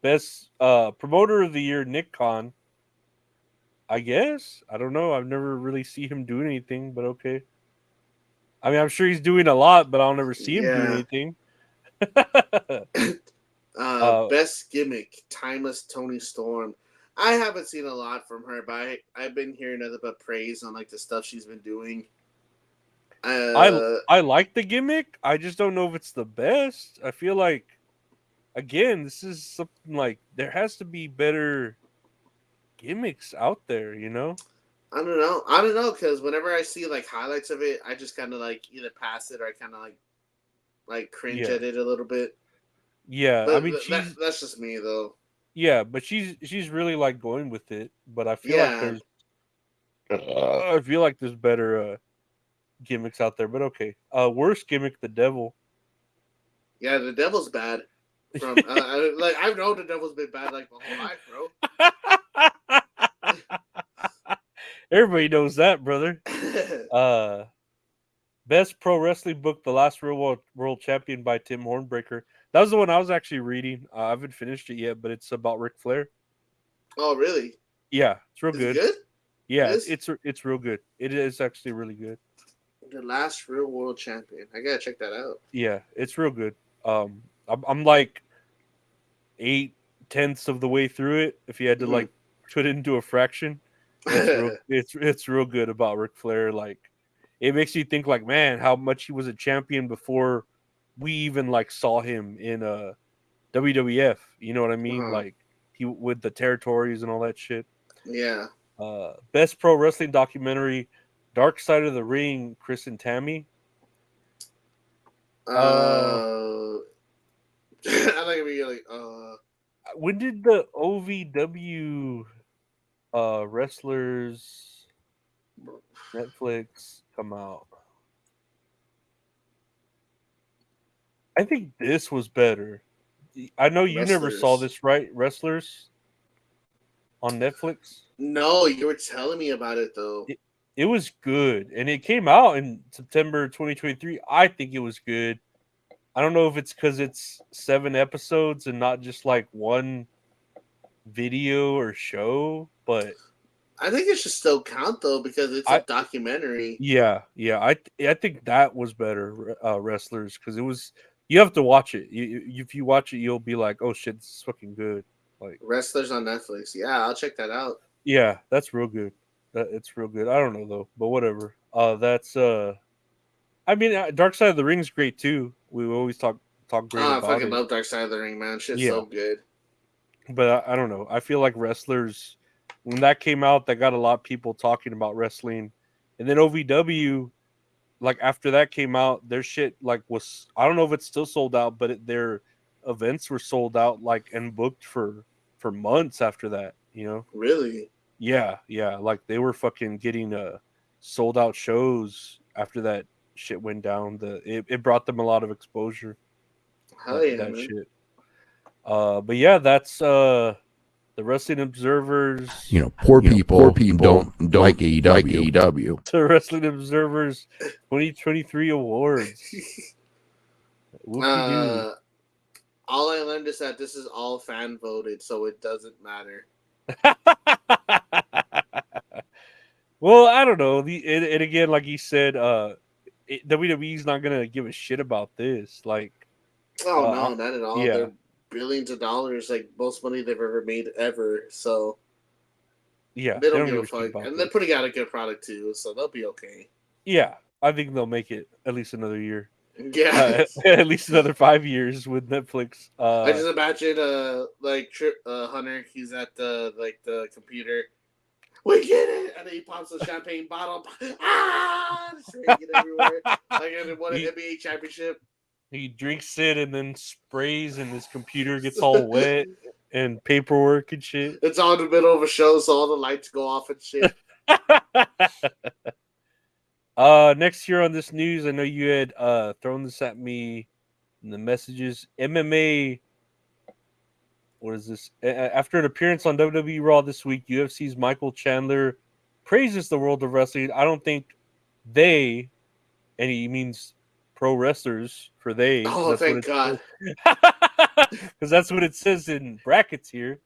Best promoter of the year, Nick Khan. I guess. I don't know. I've never really see him doing anything, but okay. I mean, I'm sure he's doing a lot, but I'll never see him doing Yeah. anything. Best gimmick, timeless Tony Storm. I haven't seen a lot from her, but I've been hearing nothing but praise on like the stuff she's been doing. I like the gimmick. I just don't know if it's the best. I feel like, again, this is something like there has to be better gimmicks out there, you know? I don't know, because whenever I see like highlights of it, I just kind of like either pass it or I kind of like cringe Yeah. at it a little bit. Yeah, But I mean that's just me though. yeah, but she's really like going with it. But I feel like Yeah, there's better gimmicks out there. But okay, worst gimmick, the devil. yeah, the devil's bad. From like I've known the devil's been bad like my whole life, bro. Everybody knows that, brother. Best pro wrestling book, The Last Real World Champion by Tim Hornbreaker. That was the one I was actually reading. I haven't finished it yet, but it's about Ric Flair. Oh, really? Yeah, it's real Is good. it good? Yeah, It is? it's real good. It is actually really good. The last real world champion. I gotta check that out. Yeah, it's real good. I'm like 8/10 of the way through it. If you had to like put it into a fraction, it's real. It's real good about Ric Flair. Like, it makes you think like, man, how much he was a champion before we even like saw him in WWF. You know what I mean? Like he with the territories and all that shit. Yeah. Best pro wrestling documentary, Dark Side of the Ring, Chris and Tammy. I like it when you're like, When did the OVW wrestlers Netflix come out? I think this was better. I know you never saw Wrestlers. this, right? Wrestlers on Netflix. No, you were telling me about it though. It was good, and it came out in September 2023. I think it was good. I don't know if it's because it's 7 episodes and not just like one video or show, but I think it should still count though because it's a documentary. yeah. I think that was better, wrestlers, because it was. You have to watch it. If you watch it, you'll be like, "Oh shit, this is fucking good." Like Wrestlers on Netflix. Yeah, I'll check that out. yeah, that's real good. It's real good. I don't know though, but whatever. That's I mean, Dark Side of the Ring's great too. We always talk great Oh, I about fucking it. love Dark Side of the Ring, man. Shit's Yeah. so good. But I don't know. I feel like wrestlers, when that came out, that got a lot of people talking about wrestling, and then OVW, like after that came out, their shit like was, I don't know if it's still sold out, but their events were sold out like and booked for months after that. You know? Really? Yeah. Like they were fucking getting sold out shows after that shit went down. It brought them a lot of exposure. Hell yeah, That man. shit. But yeah, that's the Wrestling Observers. You know, poor people don't like AEW. The Wrestling Observers 2023 awards. Whoopie-doo. All I learned is that this is all fan voted, so it doesn't matter. Well, I don't know. And again, like you said, WWE's not gonna give a shit about this. Like, Oh no, not at all. yeah. They're billions of dollars, like most money they've ever made ever. So Yeah, they don't give a fuck, and this. they're putting out a good product too, so they'll be okay. Yeah, I think they'll make it at least another year. Yeah, at least another 5 years with Netflix. I just imagine, Hunter. He's at the computer. We get it, and then he pops a champagne bottle. Spraying it everywhere, like in one NBA championship. He drinks it and then sprays, and his computer gets all wet and paperwork and shit. It's all in the middle of a show, so all the lights go off and shit. Next year on this news, I know you had thrown this at me in the messages. MMA. What is this? After an appearance on WWE Raw this week, UFC's Michael Chandler praises the world of wrestling. I don't think they, and he means pro wrestlers for they. Oh, thank God. Because that's what it says in brackets here.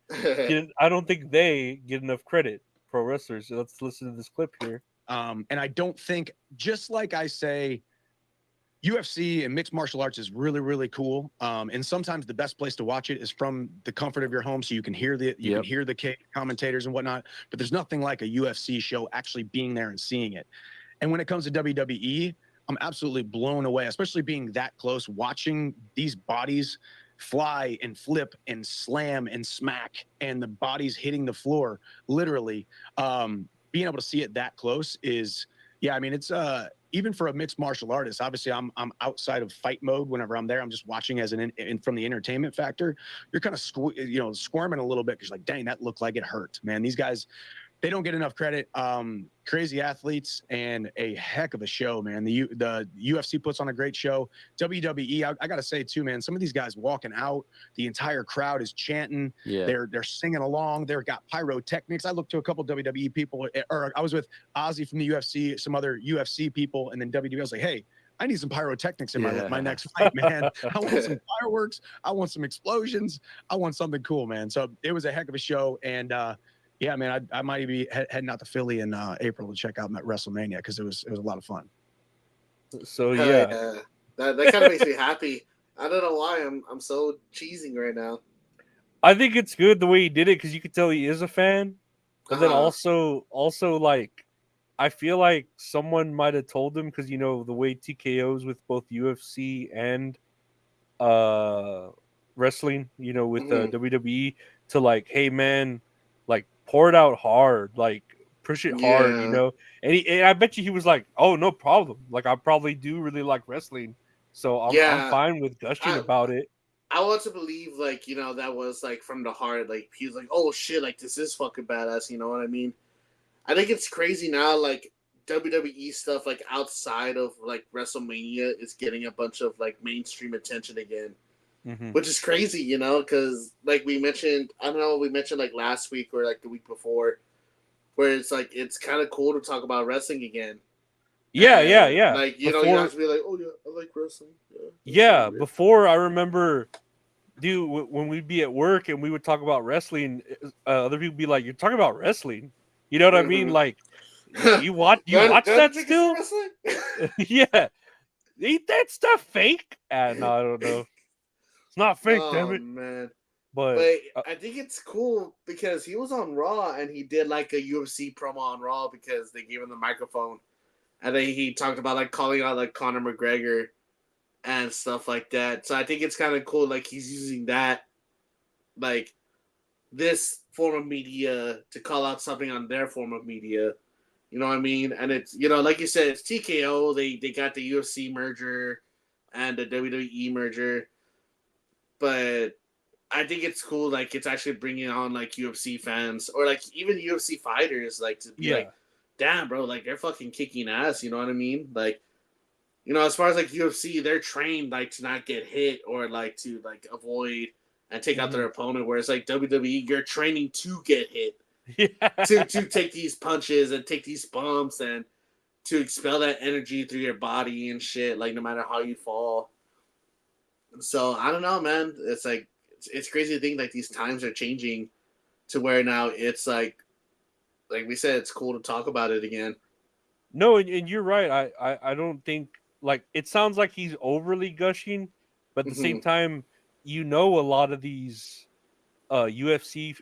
I don't think they get enough credit, pro wrestlers. So let's listen to this clip here. And I don't think, just like I say, UFC and mixed martial arts is really, really cool. And sometimes the best place to watch it is from the comfort of your home, so you can hear the commentators and whatnot. But there's nothing like a UFC show actually being there and seeing it. And when it comes to WWE, I'm absolutely blown away, especially being that close, watching these bodies fly and flip and slam and smack, and the bodies hitting the floor, literally. Being able to see it that close is, yeah, I mean, it's even for a mixed martial artist. Obviously, I'm outside of fight mode whenever I'm there. I'm just watching as from the entertainment factor. You're kind of squirming a little bit because like, dang, that looked like it hurt, man. These guys, they don't get enough credit. Crazy athletes and a heck of a show, man. The UFC puts on a great show. WWE, I gotta say too, man. Some of these guys walking out, the entire crowd is chanting. Yeah. They're singing along. They've got pyrotechnics. I looked to a couple WWE people, or I was with Ozzy from the UFC, some other UFC people, and then WWE. I was like, hey, I need some pyrotechnics in my next fight, man. I want some fireworks. I want some explosions. I want something cool, man. So it was a heck of a show, and yeah, man, I might be heading out to Philly in April to check out WrestleMania because it was a lot of fun. So yeah, that kind of makes me happy. I don't know why I'm so cheesing right now. I think it's good the way he did it because you could tell he is a fan, but then also like I feel like someone might have told him because you know the way TKOs with both UFC and wrestling, you know, with WWE to like, hey man, like pour it out hard, like push it hard, you know. And I bet you he was like, oh no problem, like I probably do really like wrestling, so I'm fine with gushing about it. I want to believe like, you know, that was like from the heart, like he was like, oh shit, like this is fucking badass, you know what I mean? I think it's crazy now, like WWE stuff like outside of like WrestleMania is getting a bunch of like mainstream attention again. Which is crazy, you know, because like we mentioned, I don't know, we mentioned like last week or like the week before, where it's like it's kind of cool to talk about wrestling again. Yeah. Like you know, you have to be like, oh yeah, I like wrestling. Yeah, before I remember, dude, when we'd be at work and we would talk about wrestling, other people would be like, "You're talking about wrestling," you know what I mean? Like, you watch that still? Yeah, ain't that stuff fake? No, I don't know. It's not fake, damn it. Man. But I think it's cool because he was on Raw and he did like a UFC promo on Raw because they gave him the microphone, and then he talked about like calling out like Conor McGregor and stuff like that. So I think it's kind of cool. Like he's using that, like this form of media to call out something on their form of media. You know what I mean? And it's, you know, like you said, it's TKO. They got the UFC merger and the WWE merger. But I think it's cool, like, it's actually bringing on, like, UFC fans or, like, even UFC fighters, like, to be like, damn, bro, like, they're fucking kicking ass, you know what I mean? Like, you know, as far as, like, UFC, they're trained, like, to not get hit or, like, to, like, avoid and take out their opponent, whereas, like, WWE, you're training to get hit. To take these punches and take these bumps and to expel that energy through your body and shit, like, no matter how you fall. So I don't know, man. It's like it's crazy to think like these times are changing to where now it's like we said, it's cool to talk about it again. No, and you're right. I don't think like it sounds like he's overly gushing, but at the same time, you know, a lot of these UFC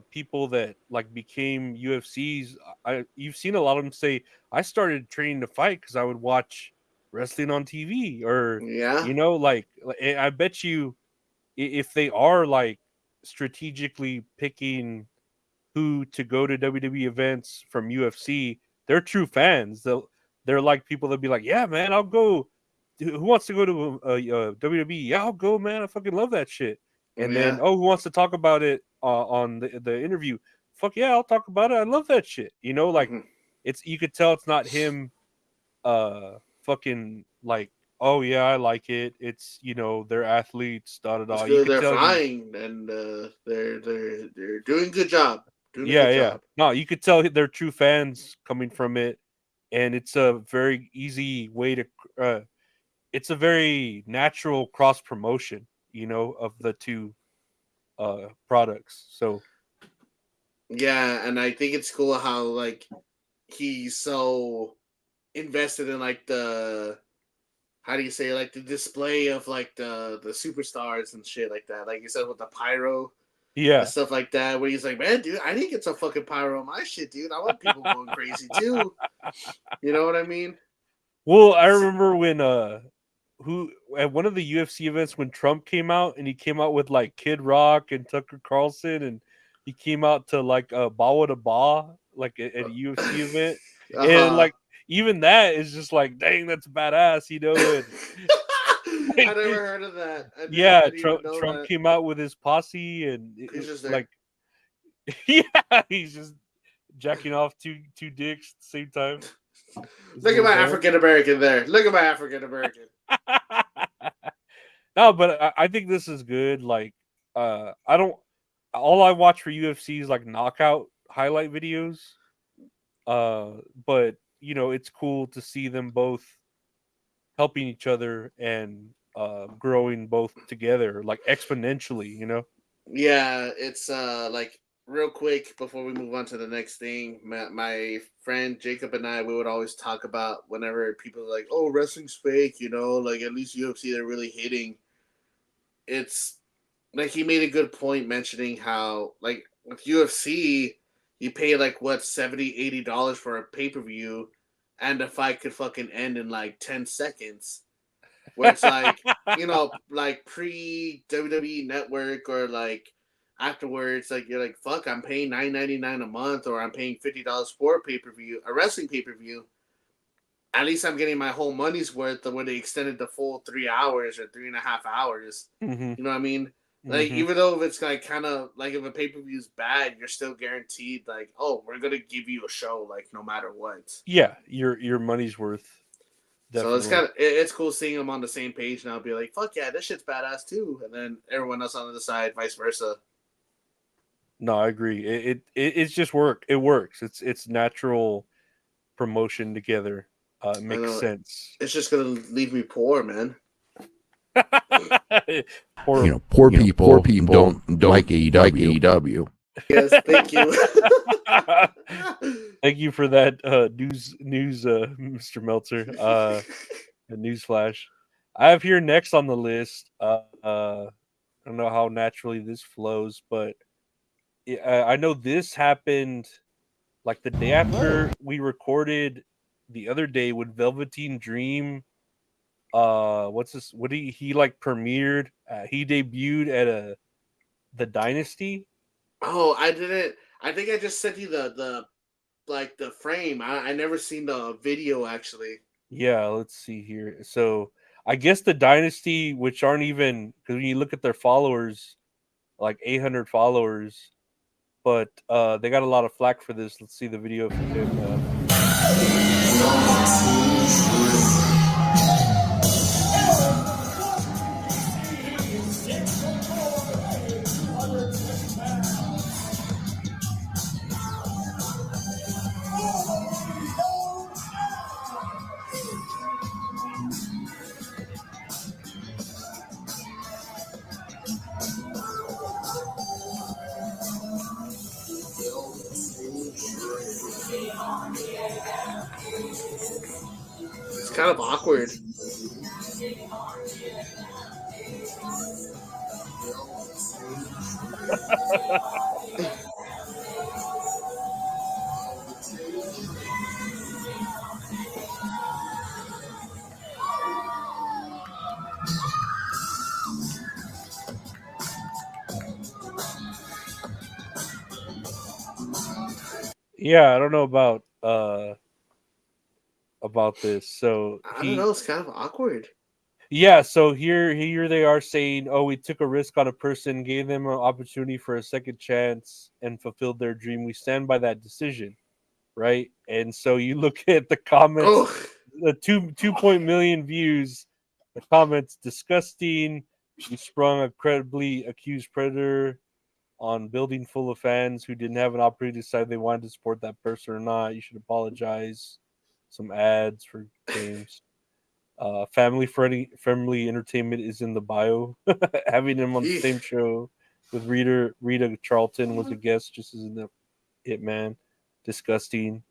people that like became UFCs. You've seen a lot of them say, I started training to fight because I would watch wrestling on TV, or you know, like I bet you if they are like strategically picking who to go to WWE events from UFC, they're true fans. They're like people that be like, yeah, man, I'll go. Who wants to go to WWE? Yeah, I'll go, man. I fucking love that shit. And then, who wants to talk about it on the interview? Fuck yeah, I'll talk about it. I love that shit. You know, like it's, you could tell it's not him fucking like, oh yeah, I like it. It's, you know, they're athletes, da da da. You could they're tell flying and they're doing a good job. Yeah. No, you could tell they're true fans coming from it, and it's a very easy way to. It's a very natural cross promotion, you know, of the two products. So yeah, and I think it's cool how like he's so invested in like how do you say, like the display of like the superstars and shit like that. Like you said with the pyro Yeah. and stuff like that, where he's like, man, dude, I didn't get some fucking pyro on my shit, dude. I want people going crazy too. You know what I mean? Well, I remember when who at one of the UFC events when Trump came out and he came out with like Kid Rock and Tucker Carlson and he came out to like Bawa to Ba like at a UFC event and like even that is just like dang that's badass, you know. And I never heard of that. I yeah, didn't know Trump that. came out with his posse and He's just there. like yeah, he's just jacking off two dicks at the same time. Look at my African American there. Look at my African American. No, but I think this is good. Like, I don't. All I watch for UFC is like knockout highlight videos. But you know, it's cool to see them both helping each other and growing both together, like exponentially. You know. Yeah, it's like real quick before we move on to the next thing. My friend Jacob and I, we would always talk about whenever people are like, "Oh, wrestling's fake," you know, like at least UFC they're really hitting. It's like he made a good point mentioning how like with UFC you pay like what $70-$80 for a pay-per-view and the fight could fucking end in like 10 seconds. Where it's like, you know, like pre WWE Network or like afterwards, like you're like, fuck, I'm paying $9.99 a month or I'm paying $50 for a pay-per-view, a wrestling pay-per-view. At least I'm getting my whole money's worth when they extended the full 3 hours or 3.5 hours. Mm-hmm. You know what I mean? Like, even though if it's like kind of like if a pay per view is bad, you're still guaranteed like, oh, we're gonna give you a show like no matter what. Yeah, your money's worth. Definitely. So it's cool seeing them on the same page now. Be like, fuck yeah, this shit's badass too, and then everyone else on the side, vice versa. No, I agree. It's just work. It works. It's natural promotion together. It makes sense. It's just gonna leave me poor, man. Poor people don't like AEW. Yes, thank you. Thank you for that news, Mr. Meltzer. A news flash. I have here next on the list. I don't know how naturally this flows, but I know this happened like the day after we recorded the other day when Velveteen Dream. What's this? What he like premiered? He debuted at the Dynasty. Oh, I didn't. I think I just sent you the frame. I never seen the video actually. Yeah, let's see here. So I guess the Dynasty, which aren't even because when you look at their followers, like 800 followers, but they got a lot of flack for this. Let's see the video if you can. It's kind of awkward. Yeah, I don't know about this. So I don't know. It's kind of awkward. yeah, so here they are saying, "Oh, we took a risk on a person, gave them an opportunity for a second chance, and fulfilled their dream. We stand by that decision." Right? And so you look at the comments, Oh, the 2 million views. The comments disgusting. You sprung a credibly accused predator on building full of fans who didn't have an opportunity to decide they wanted to support that person or not. You should apologize. Some ads for games. Family entertainment is in the bio. Having him on the same show with Rita Charlton was a guest, just as in the Hitman. Disgusting.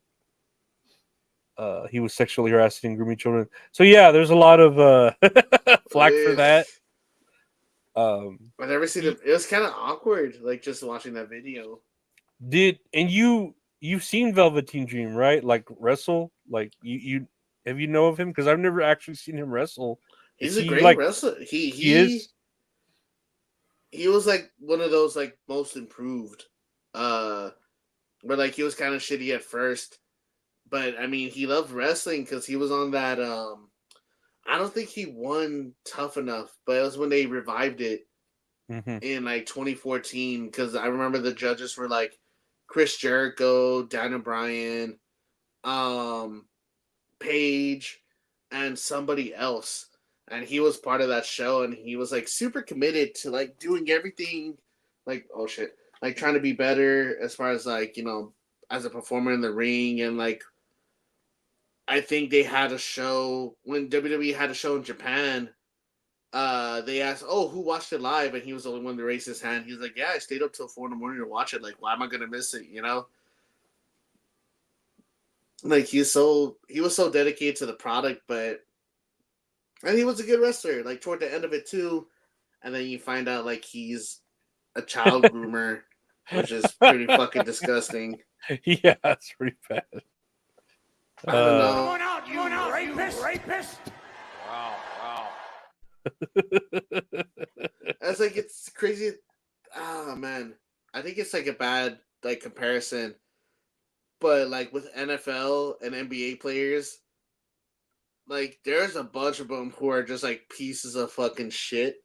he was sexually harassing and grooming children. So yeah, there's a lot of flack for that. I've never seen it. It was kind of awkward, like just watching that video. You've seen Velveteen Dream, right? Like wrestle, like you have you know of him? Because I've never actually seen him wrestle. He's Is a he great like wrestler. he is? He was like one of those like most improved, but like he was kind of shitty at first. But I mean, he loved wrestling because he was on that. I don't think he won Tough Enough, but it was when they revived it Mhm. in like 2014. Because I remember the judges were like Chris Jericho, Daniel Bryan, Paige, and somebody else. And he was part of that show, and he was like super committed to like doing everything, like oh shit, like trying to be better as far as like as a performer in the ring, and like I think they had a show when WWE had a show in Japan. They asked, "Oh, who watched it live?" And he was the only one to raise his hand. He was like, "Yeah, I stayed up till 4 in the morning to watch it. Like, why am I gonna miss it? You know?" Like he was so dedicated to the product, and he was a good wrestler. Like toward the end of it too, and then you find out like he's a child groomer, which is pretty fucking disgusting. Yeah, that's pretty bad. I don't know. Come on out, you rapist! Wow. It's like it's crazy. Ah man, I think it's like a bad like comparison, but like with NFL and NBA players, like there's a bunch of them who are just like pieces of fucking shit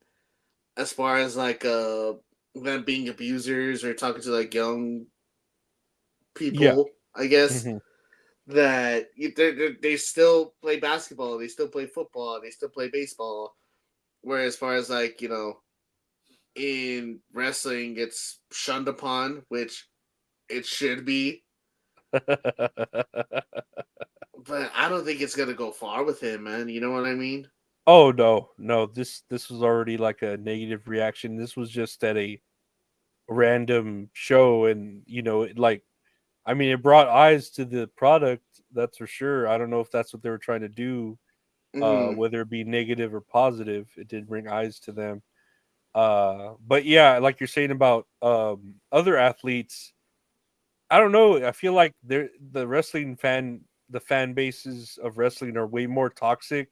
as far as like them being abusers or talking to like young people. I guess Mhm. that they still play basketball, they still play football, they still play baseball. Whereas, as far as like in wrestling, it's shunned upon, which it should be. But I don't think it's gonna go far with him, man. You know what I mean? Oh no! This was already like a negative reaction. This was just at a random show, and like I mean, it brought eyes to the product. That's for sure. I don't know if that's what they were trying to do, Mm-hmm. whether it be negative or positive. It did bring eyes to them. But yeah, like you're saying about other athletes, I don't know. I feel like the fan bases of wrestling are way more toxic,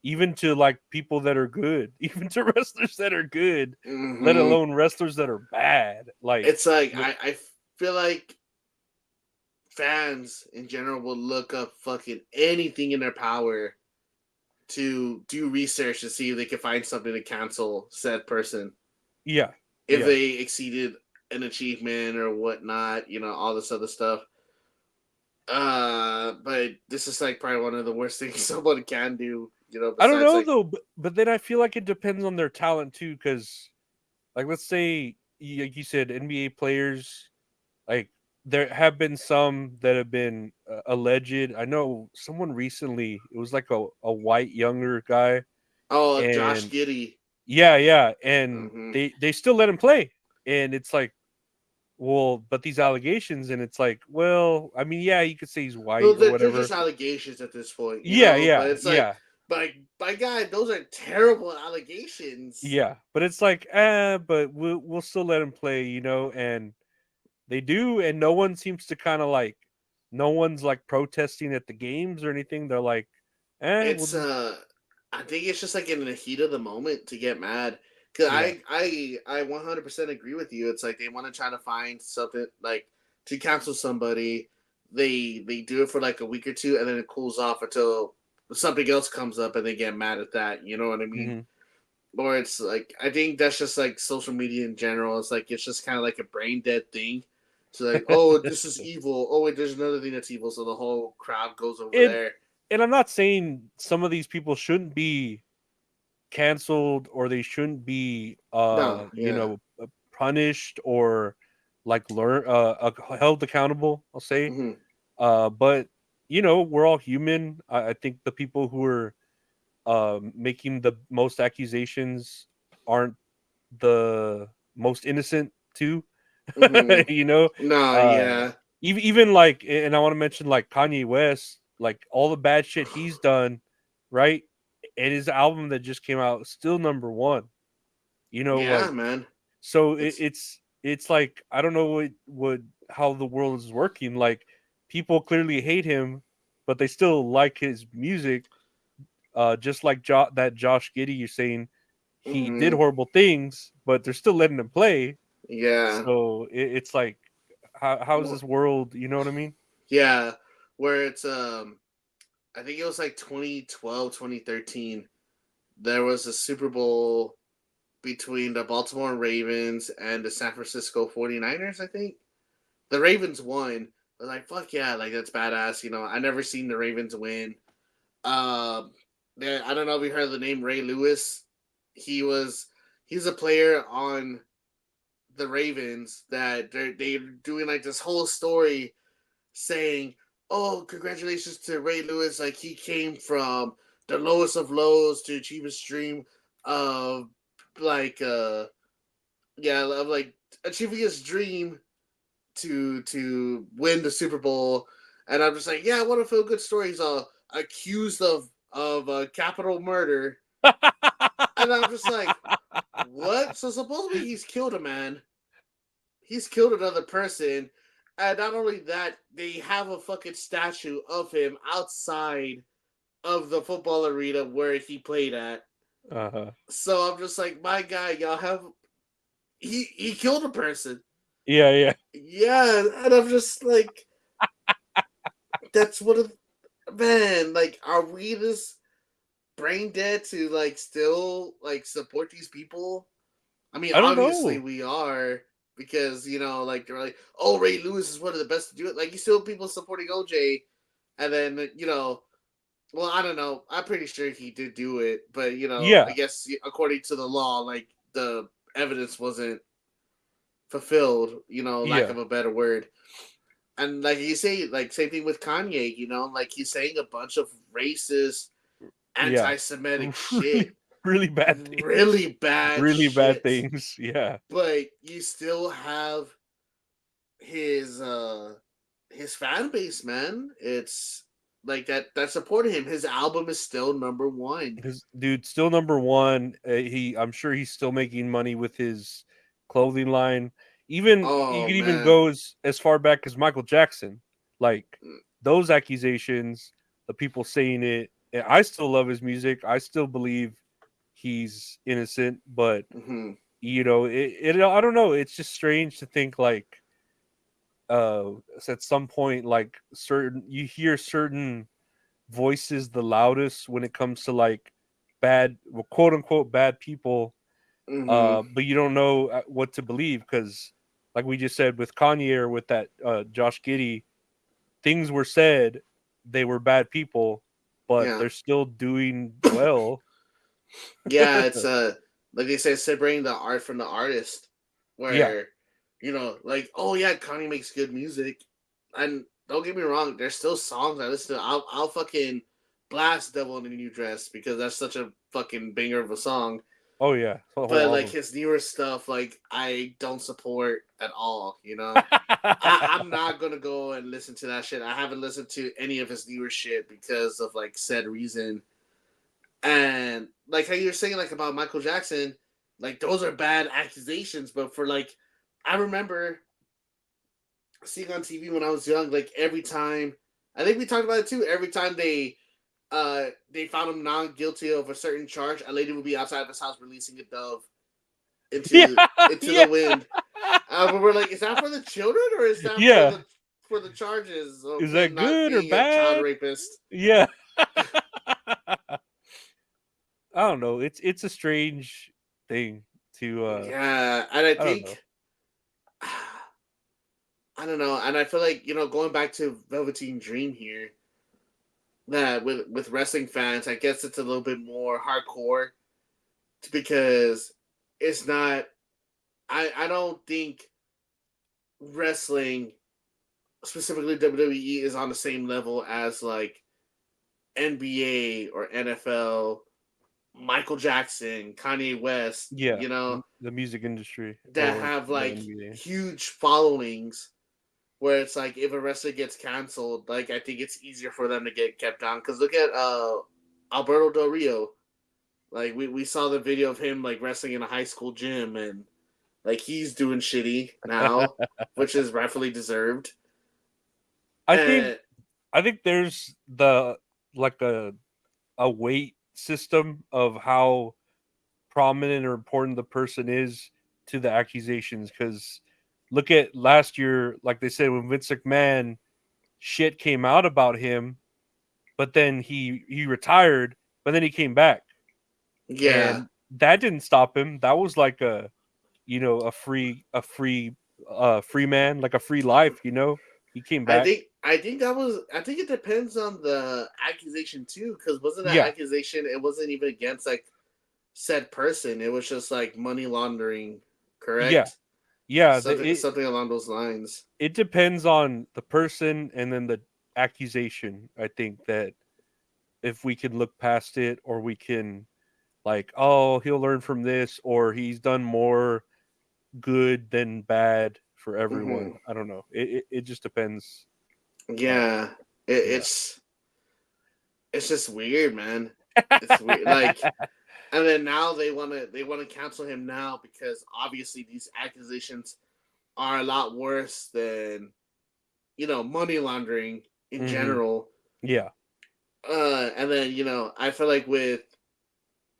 even to like people that are good, even to wrestlers that are good, let Mm-hmm. alone wrestlers that are bad. Like, It's like I feel like fans in general will look up fucking anything in their power to do research to see if they can find something to cancel said person yeah, if yeah. they exceeded an achievement or whatnot, all this other stuff. But this is like probably one of the worst things someone can do, I don't besides know like though, but then I feel like it depends on their talent too, because like let's say like you said, NBA players, like there have been some that have been alleged. I know someone recently. It was like a white younger guy, Josh and Giddey. yeah, and Mm-hmm. they still let him play, and it's like, well, but these allegations, and it's like, well, I mean, yeah, you could say he's Well, white or they're just whatever. allegations at this point, Yeah, But it's like, yeah. by God, those are terrible allegations. Yeah, but it's like, but we'll still let him play, and they do, and no one seems to kind of like, no one's like protesting at the games or anything. They're like, we'll It's just I think it's just like in the heat of the moment to get mad. Cause yeah, I 100% agree with you. It's like they want to try to find something like to cancel somebody. They do it for like a week or two, and then it cools off until something else comes up, and they get mad at that. You know what I mean? hmm Or it's like I think that's just like social media in general. It's like it's just kind of like a brain dead thing. So like, oh, this is evil. Oh wait, there's another thing that's evil. So the whole crowd goes over and there. and I'm not saying some of these people shouldn't be canceled or they shouldn't be No, yeah. punished or like held accountable, I'll say. Hmm. But we're all human. I think the people who are making the most accusations aren't the most innocent too. Hmm. you know No, uh yeah. even like, and I want to mention like Kanye West. like all the bad shit he's done, right? And his album that just came out still number one. You know, Yeah, like man. so It's it's like I don't know what how the world is working. Like people clearly hate him, but they still like his music. Just like that Josh Giddey, you're saying he did mhm. horrible things, but they're still letting him play. Yeah. So it's like, how's Well, this world? You know what I mean? yeah, where it's I think it was like 2012, 2013. There was a Super Bowl between the Baltimore Ravens and the San Francisco 49ers, I think. The Ravens won. I was like, fuck yeah, like that's badass. You know, I never seen the Ravens win. Um, I don't know if you heard the name Ray Lewis. He was he's a player on the Ravens that they're doing like this whole story saying, "Oh, congratulations to Ray Lewis! Like he came from the lowest of lows to achieve his dream of like yeah of like achieving his dream to win the Super Bowl." And I'm just like, yeah, what a feel good story. He's accused of capital murder, and I'm just like, what? So supposedly he's killed a man. He's killed another person. And not only that, they have a fucking statue of him outside of the football arena where he played at. Uh-huh. So I'm just like, my guy, y'all have he killed a person. Yeah, yeah. Yeah, and I'm just like, that's what a man, like, are we this brain dead to like still like support these people? I mean, I don't obviously know. we are because you know, like they're like, oh, Ray Lewis is one of the best to do it. Like you still people supporting OJ, and then you know, well, I don't know. I'm pretty sure he did do it, but you know, I Yeah, guess according to the law, like the evidence wasn't fulfilled. You know, lack yeah, of a better word. And like you say, like same thing with Kanye. You know, like he's saying a bunch of racist, yeah. anti-Semitic Really, shit, really bad things. really bad Really bad shit. things. Yeah. But you still have his fan base, man. It's like that supported him. His album is still number one. His dude still number one. I'm sure he's still making money with his clothing line. Even you Oh could even man. go as far back as Michael Jackson. Like those accusations, the people saying it. And I still love his music. I still believe he's innocent, but Mm-hmm. you know, it I don't know. It's just strange to think like uh at some point like certain you hear certain voices the loudest when it comes to like bad well, quote unquote bad people, Mm-hmm. but you don't know what to believe because like we just said with Kanye or with that Josh Giddey, things were said they were bad people, but Yeah. they're still doing well. Yeah, it's like they say, separating the art from the artist. Yeah, Where, you know, like, oh yeah, Kanye makes good music. And don't get me wrong, there's still songs I listen to. I'll fucking blast Devil in a New Dress because that's such a fucking banger of a song. oh yeah, the whole But like album. his newer stuff, like I don't support at all. You know, I'm not gonna go and listen to that shit. I haven't listened to any of his newer shit because of like said reason. And like how you're saying like about Michael Jackson, like those are bad accusations. But for like, I remember seeing on TV when I was young, like every time, I think we talked about it too. Every time they found him non guilty of a certain charge, a lady would be outside of his house releasing a dove Yeah, into yeah, the wind. But we're like, is that for the children or is that yeah. for the charges of Is him that not good or being a child bad? rapist? Yeah. I don't know. It's a strange thing to Yeah, and I I don't know. think I don't know, and I feel like you know going back to Velveteen Dream here, that with wrestling fans, I guess it's a little bit more hardcore because it's not. I don't think wrestling, specifically WWE, is on the same level as like NBA or NFL, Michael Jackson, Kanye West, Yeah, you know, the music industry that or have the like NBA. huge followings where it's like if a wrestler gets canceled, like I think it's easier for them to get kept on. Because look at Alberto Del Rio. Like we saw the video of him like wrestling in a high school gym, and like he's doing shitty now, which is rightfully deserved. I think there's like a weight system of how prominent or important the person is to the accusations. Because look at last year, like they said, when Vince McMahon shit came out about him, but then he retired, but then he came back. Yeah, And that didn't stop him. That was like a a free man, like a free life, He came back. I think it depends on the accusation too, because wasn't that Yeah. accusation? It wasn't even against like said person. It was just like money laundering, correct? Yeah, Something along those lines. it depends on the person and then the accusation. I think that if we can look past it, or we can like, oh, he'll learn from this, or he's done more good than bad for everyone. I don't know. It just depends. Yeah, it's just weird, man. It's weird. Like, and then now they want to cancel him now because obviously these accusations are a lot worse than money laundering in general. Yeah. And then I feel like with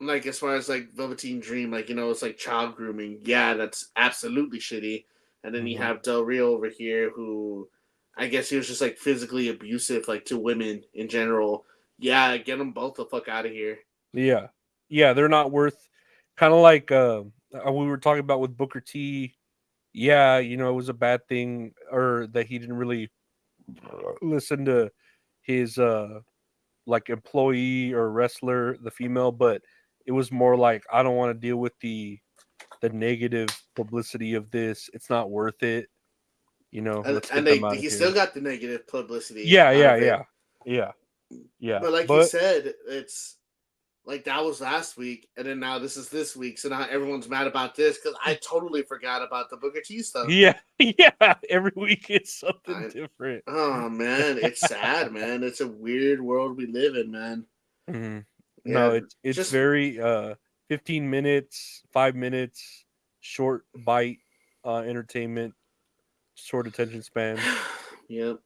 like as far as like Velveteen Dream, like it's like child grooming. Yeah, that's absolutely shitty. And then you have Del Rio over here, who I guess he was just like physically abusive, like to women in general. Yeah, get them both the fuck out of here. Yeah. Yeah, they're not worth, kind of like we were talking about with Booker T. Yeah, it was a bad thing, or that he didn't really listen to his like employee or wrestler, the female, but it was more like, I don't want to deal with the negative publicity of this. It's not worth it. Let's get them out of He here. still got the negative publicity. Yeah. But like you said, it's like that was last week, and then now this is this week. So now everyone's mad about this because I totally forgot about the Booker T stuff. Yeah. Every week it's something different. Oh man, it's sad, man. It's a weird world we live in, man. Mm-hmm. Yeah, No, it's just very 15 minutes, 5 minutes, short bite entertainment, short attention span. Yep.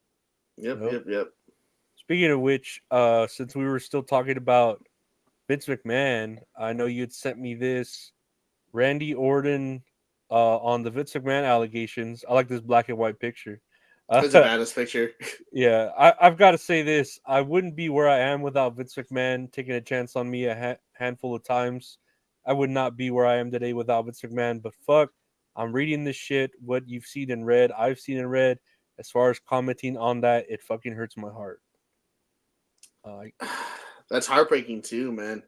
Speaking of which, since we were still talking about Vince McMahon, I know you had sent me this Randy Orton on the Vince McMahon allegations. I like this black and white picture. It's a badass picture. Yeah, I've got to say this. I wouldn't be where I am without Vince McMahon taking a chance on me a handful of times. I would not be where I am today without Vince McMahon. But fuck, I'm reading this shit. What you've seen and read, I've seen and read. As far as commenting on that, it fucking hurts my heart. That's heartbreaking too, man.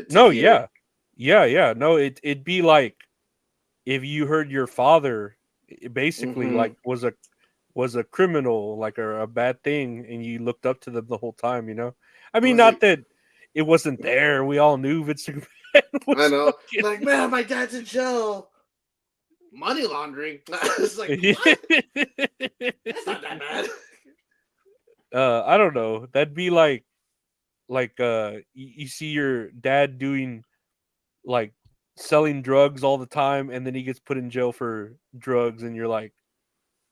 No, hear. Yeah. No, it'd be like if you heard your father basically like was a criminal, like a bad thing, and you looked up to them the whole time. I mean, not that it wasn't there. We all knew Vince McMahon was I know. Like, man, my dad's in jail. Money laundering. It's like, what? That's not that bad. I don't know. That'd be like you see your dad doing like selling drugs all the time, and then he gets put in jail for drugs, and you're like,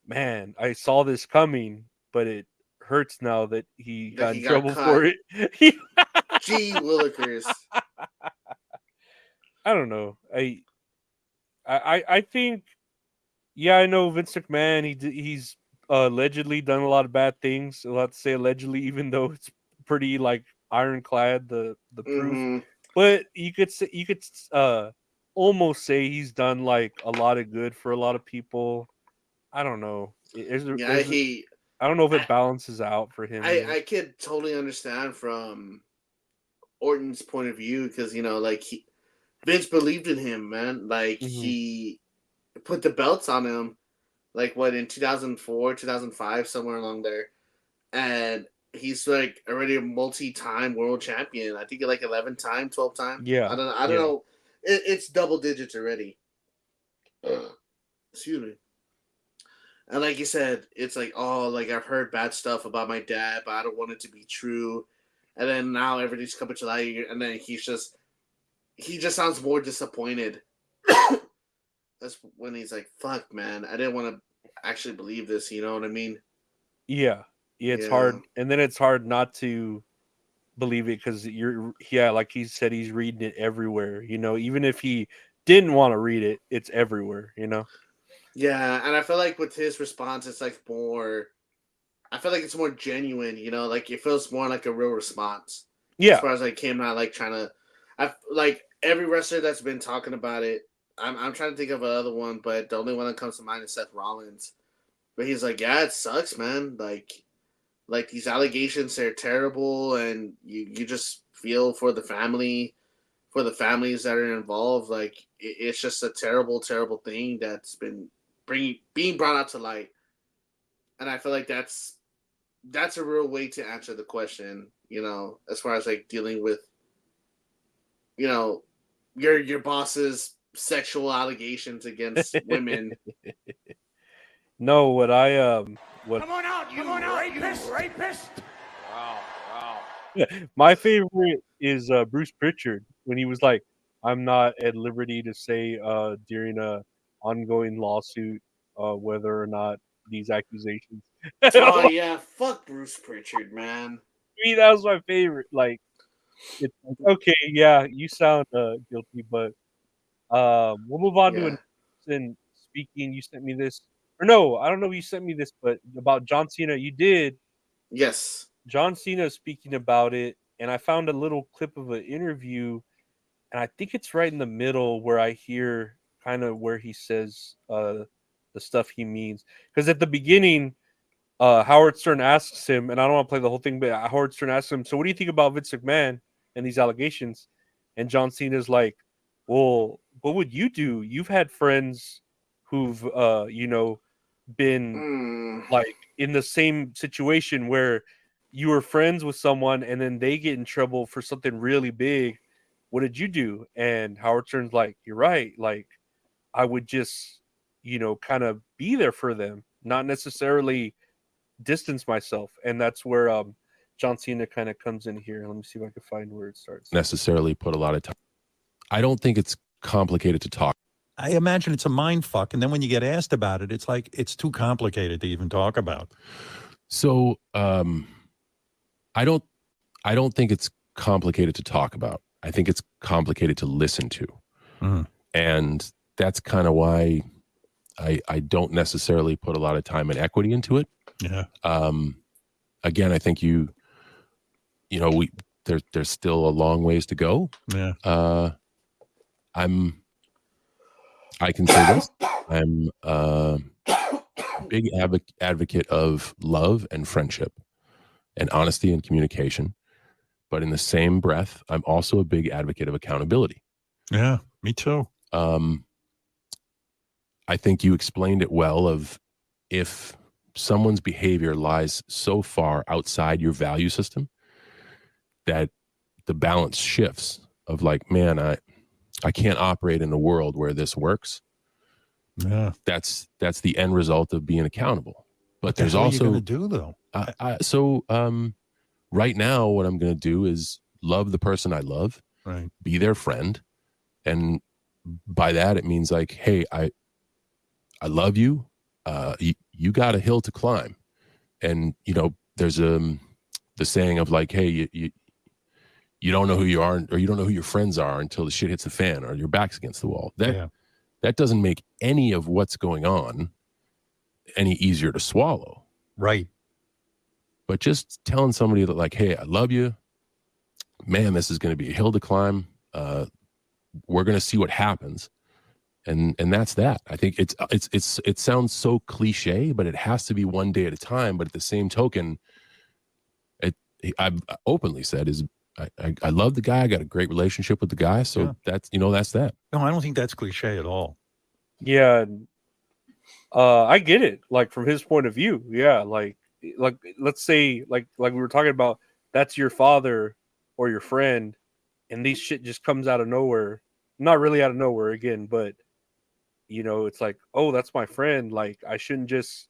man, I saw this coming, but it hurts now that he got in trouble for it. Gee willikers. I don't know. I think, yeah, I know Vince McMahon. He's allegedly done a lot of bad things. A lot to say allegedly, even though it's pretty like ironclad the proof. But you could almost say he's done like a lot of good for a lot of people. I don't know. I don't know if it balances out for him. I could totally understand from Orton's point of view because like Vince believed in him, man. Like he put the belts on him, like what in 2004, 2005, somewhere along there, and he's like already a multi-time world champion. I think like 11 time, 12 time. Yeah, I don't know. It's double digits already. Excuse me. And like you said, it's like, oh, like I've heard bad stuff about my dad, but I don't want it to be true. And then now everything's coming to light, and then he just sounds more disappointed. That's when he's like, "Fuck, man, I didn't want to actually believe this." You know what I mean? Yeah, yeah, it's Yeah. hard, and then it's hard not to believe it because like he said, he's reading it everywhere. Even if he didn't want to read it, it's everywhere. Yeah, and I feel like with his response, it's like more. I feel like it's more genuine. Like it feels more like a real response. As Yeah, far as like him not like trying to, I like every wrestler that's been talking about it. I'm trying to think of another one, but the only one that comes to mind is Seth Rollins. But he's like, yeah, it sucks, man. Like these allegations are terrible, and you just feel for the family, for the families that are involved. Like it's just a terrible, terrible thing that's been being brought out to light. And I feel like that's a real way to answer the question. As far as like dealing with you know your boss's sexual allegations against women. no, what Come on out, you rapist! my favorite is Bruce Pritchard when he was like, "I'm not at liberty to say during a ongoing lawsuit whether or not these accusations." Oh To yeah, fuck Bruce Pritchard, man. me, that was my favorite. Like, it's like, okay, yeah, you sound guilty, but we'll move on to Yeah. an person speaking. You sent me this, or no, I don't know if you sent me this, but about John Cena, you did. Yes. John Cena speaking about it, and I found a little clip of an interview, and I think it's right in the middle where I hear kind of where he says the stuff he means. Because at the beginning, Howard Stern asks him, and I don't want to play the whole thing, but Howard Stern asks him, "So what do you think about Vince McMahon and these allegations?" And John Cena's like, "Well, what would you do? You've had friends who've been Mm. like in the same situation where you were friends with someone and then they get in trouble for something really big. What did you do?" And Howard Stern's like, "You're right. Like, I would just, kind of be there for them, not necessarily distance myself." And that's where John Cena kind of comes in here. Let me see if I can find where it starts. Necessarily put a lot of time. I don't think it's complicated to talk. I imagine it's a mind fuck. And then when you get asked about it, it's like it's too complicated to even talk about. So I don't think it's complicated to talk about. I think it's complicated to listen to. Mhm. And that's kind of why I don't necessarily put a lot of time and equity into it. Yeah. Again, I think there's still a long ways to go. Yeah. I can say this. I'm a big advocate of love and friendship and honesty and communication. But in the same breath, I'm also a big advocate of accountability. Yeah, me too. I think you explained it well of if someone's behavior lies so far outside your value system that the balance shifts of like, man, I can't operate in a world where this works. Yeah. That's the end result of being accountable. But The there's hell also are you going to do though? so right now what I'm going to do is love the person I love, Right. be their friend. And by that, it means like, hey, I love you. You got a hill to climb. And, there's the saying of like, hey, you don't know who you are or you don't know who your friends are until the shit hits the fan or your back's against the wall. That doesn't make any of what's going on any easier to swallow. Right. But just telling somebody that like, hey, I love you, man, this is going to be a hill to climb. We're going to see what happens. And that's that. I think it sounds so cliche, but it has to be one day at a time. But at the same token, I've openly said is I love the guy. I got a great relationship with the guy. So that's that. No, I don't think that's cliche at all. Yeah, I get it. Like from his point of view, yeah. Like let's say like we were talking about, that's your father or your friend, and these shit just comes out of nowhere. Not really out of nowhere again, but it's like, oh, that's my friend. Like I shouldn't just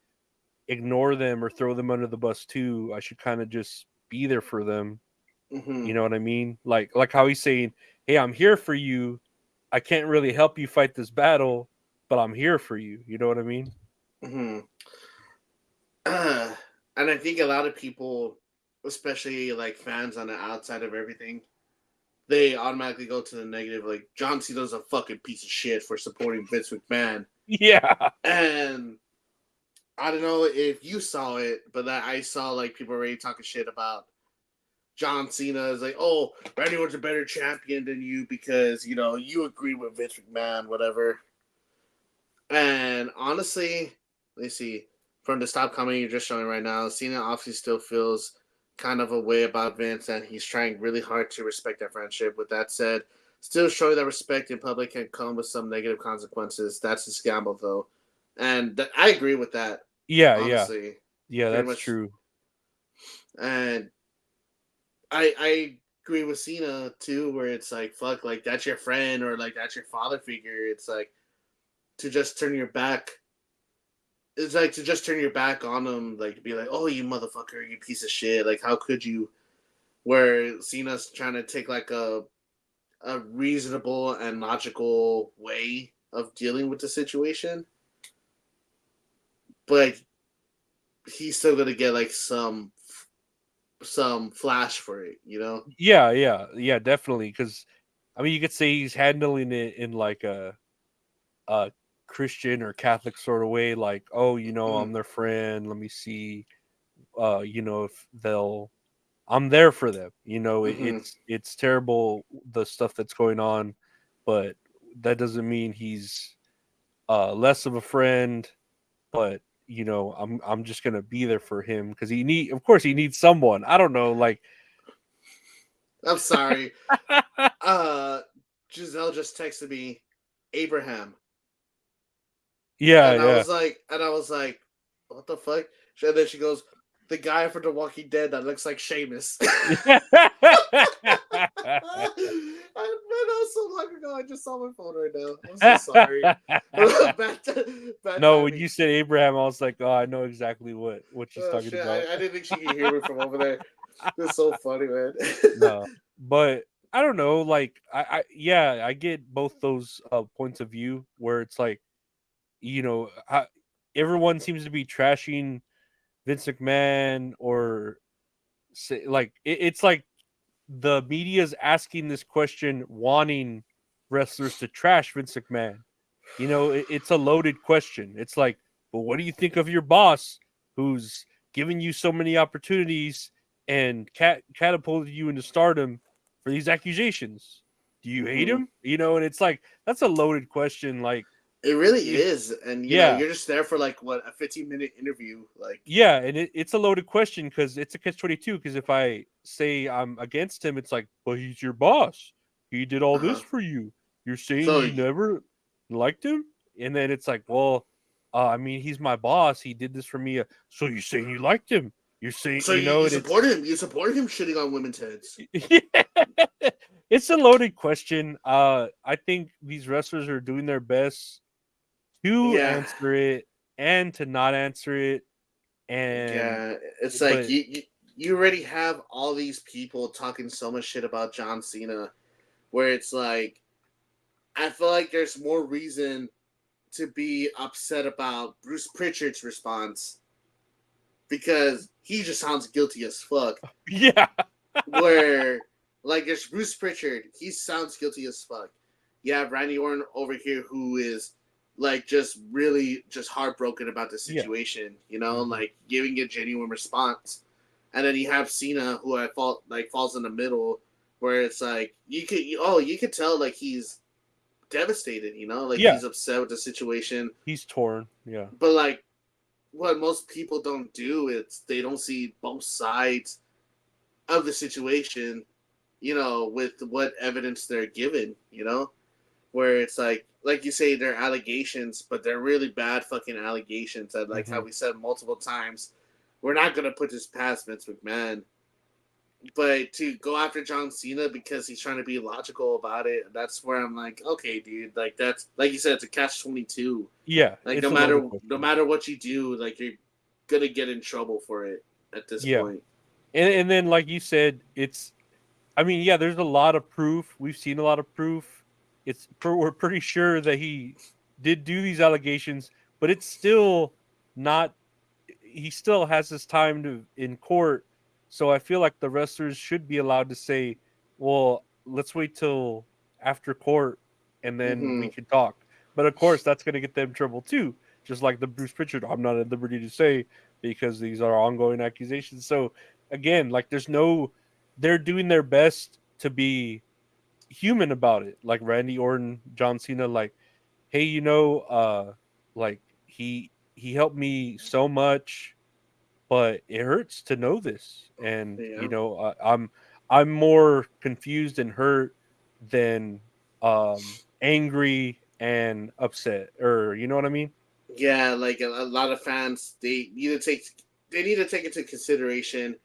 ignore them or throw them under the bus too. I should kind of just be there for them. Mm-hmm. You know what I mean? Like how he's saying, "Hey, I'm here for you. I can't really help you fight this battle, but I'm here for you." You know what I mean? Mm-hmm. And I think a lot of people, especially like fans on the outside of everything, they automatically go to the negative. Like John Cena's a fucking piece of shit for supporting Vince McMahon. Yeah. And I don't know if you saw it, but I saw like people already talking shit about John Cena. Is like, oh, Randy Orton's a better champion than you because you agree with Vince McMahon, whatever. And honestly, let me see. From the stop comment you're just showing right now, Cena obviously still feels kind of a way about Vince, and he's trying really hard to respect that friendship. With that said, still showing that respect in public can come with some negative consequences. That's his gamble, though, and I agree with that. Yeah, honestly, yeah, pretty that's much true. And I agree with Cena too, where it's like, fuck, like that's your friend or like that's your father figure. It's like to just turn your back. It's like to just turn your back on them, like to be like, oh, you motherfucker, you piece of shit. Like, how could you? Where Cena's trying to take like a reasonable and logical way of dealing with the situation, but he's still gonna get like some flash for it, Yeah, definitely. Because I mean, you could say he's handling it in like a Christian or Catholic sort of way, like, oh, I'm their friend. Let me see, if I'm there for them. It's terrible the stuff that's going on, but that doesn't mean he's less of a friend. But I'm just gonna be there for him because of course, he needs someone. I don't know, like. I'm sorry. Giselle just texted me, Abraham. Yeah, and yeah. I was like, what the fuck? And then she goes, the guy from The Walking Dead that looks like Sheamus. That was so long ago. I just saw my phone right now. I'm so sorry. Bad No, when timing. you said Abraham, I was like, oh, I know exactly what she's Oh, talking shit. about. I didn't think she could hear me from over there. It's so funny, man. No, but I don't know. Like, yeah, I get both those points of view where it's like, everyone seems to be trashing Vince McMahon, or say, like, it's like the media's asking this question, wanting wrestlers to trash Vince McMahon. It's a loaded question. It's like, well, what do you think of your boss who's giving you so many opportunities and catapulted you into stardom for these accusations? Do you hate him? And it's like, that's a loaded question. Like, it really is. And, yeah, you're just there for like, what, a 15-minute interview. Like, yeah, and it's a loaded question because it's a catch-22. Because if I say I'm against him, it's like, well, he's your boss. He did all this for you. You're saying So you never liked him, and then it's like, well, I mean, he's my boss. He did this for me. So you're saying you liked him? You're saying, you and support him. You support him shitting on women's heads. it's a loaded question. I think these wrestlers are doing their best to answer it and to not answer it. And yeah, it's like you already have all these people talking so much shit about John Cena, where it's like, I feel like there's more reason to be upset about Bruce Pritchard's response because he just sounds guilty as fuck. Yeah. Where, like, there's Bruce Pritchard, he sounds guilty as fuck. You have Randy Orton over here who is like just really just heartbroken about the situation, like giving a genuine response. And then you have Cena who falls in the middle, where it's like you could tell like he's devastated, he's upset with the situation. He's torn, yeah. But like what most people don't do is they don't see both sides of the situation, with what evidence they're given, where it's like you say, they're allegations, but they're really bad fucking allegations. And like how we said multiple times, we're not gonna put this past Vince McMahon, but to go after John Cena because he's trying to be logical about it, that's where I'm like, okay, dude, like that's like you said, it's a catch-22. Yeah, like no matter what you do, like you're gonna get in trouble for it at this point. And then, like you said, it's. I mean, yeah, there's a lot of proof. We've seen a lot of proof. We're pretty sure that he did do these allegations, but it's still not. He still has his time in court, so I feel like the wrestlers should be allowed to say, "Well, let's wait till after court, and then we can talk." But of course, that's going to get them in trouble too, just like the Bruce Pritchard. I'm not at liberty to say because these are ongoing accusations. So again, like they're doing their best to be human about it. Like Randy Orton, John Cena, like, hey, like he helped me so much, but it hurts to know this. And I'm more confused and hurt than angry and upset, or you know what I mean? Yeah, like a lot of fans, they need to take into consideration.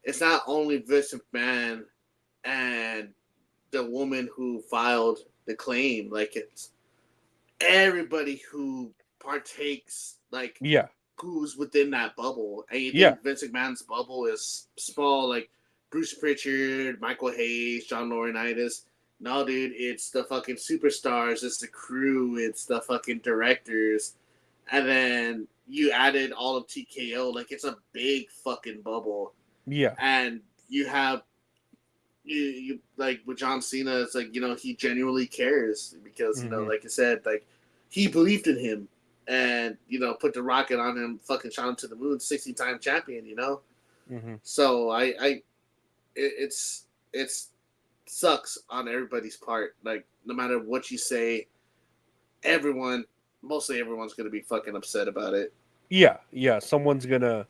It's not only Vince McMahon and the woman who filed the claim. Like, it's everybody who partakes, like, who's within that bubble. And you think Vince McMahon's bubble is small, like Bruce Pritchard, Michael Hayes, John Laurinaitis. No, dude, it's the fucking superstars, it's the crew, it's the fucking directors. And then you added all of TKO. Like, it's a big fucking bubble. Yeah. And you have you like with John Cena, it's like, he genuinely cares because, like I said, like, he believed in him and, put the rocket on him, fucking shot him to the moon, 60-time champion, So it's sucks on everybody's part. Like, no matter what you say, mostly everyone's going to be fucking upset about it. Yeah. Someone's going to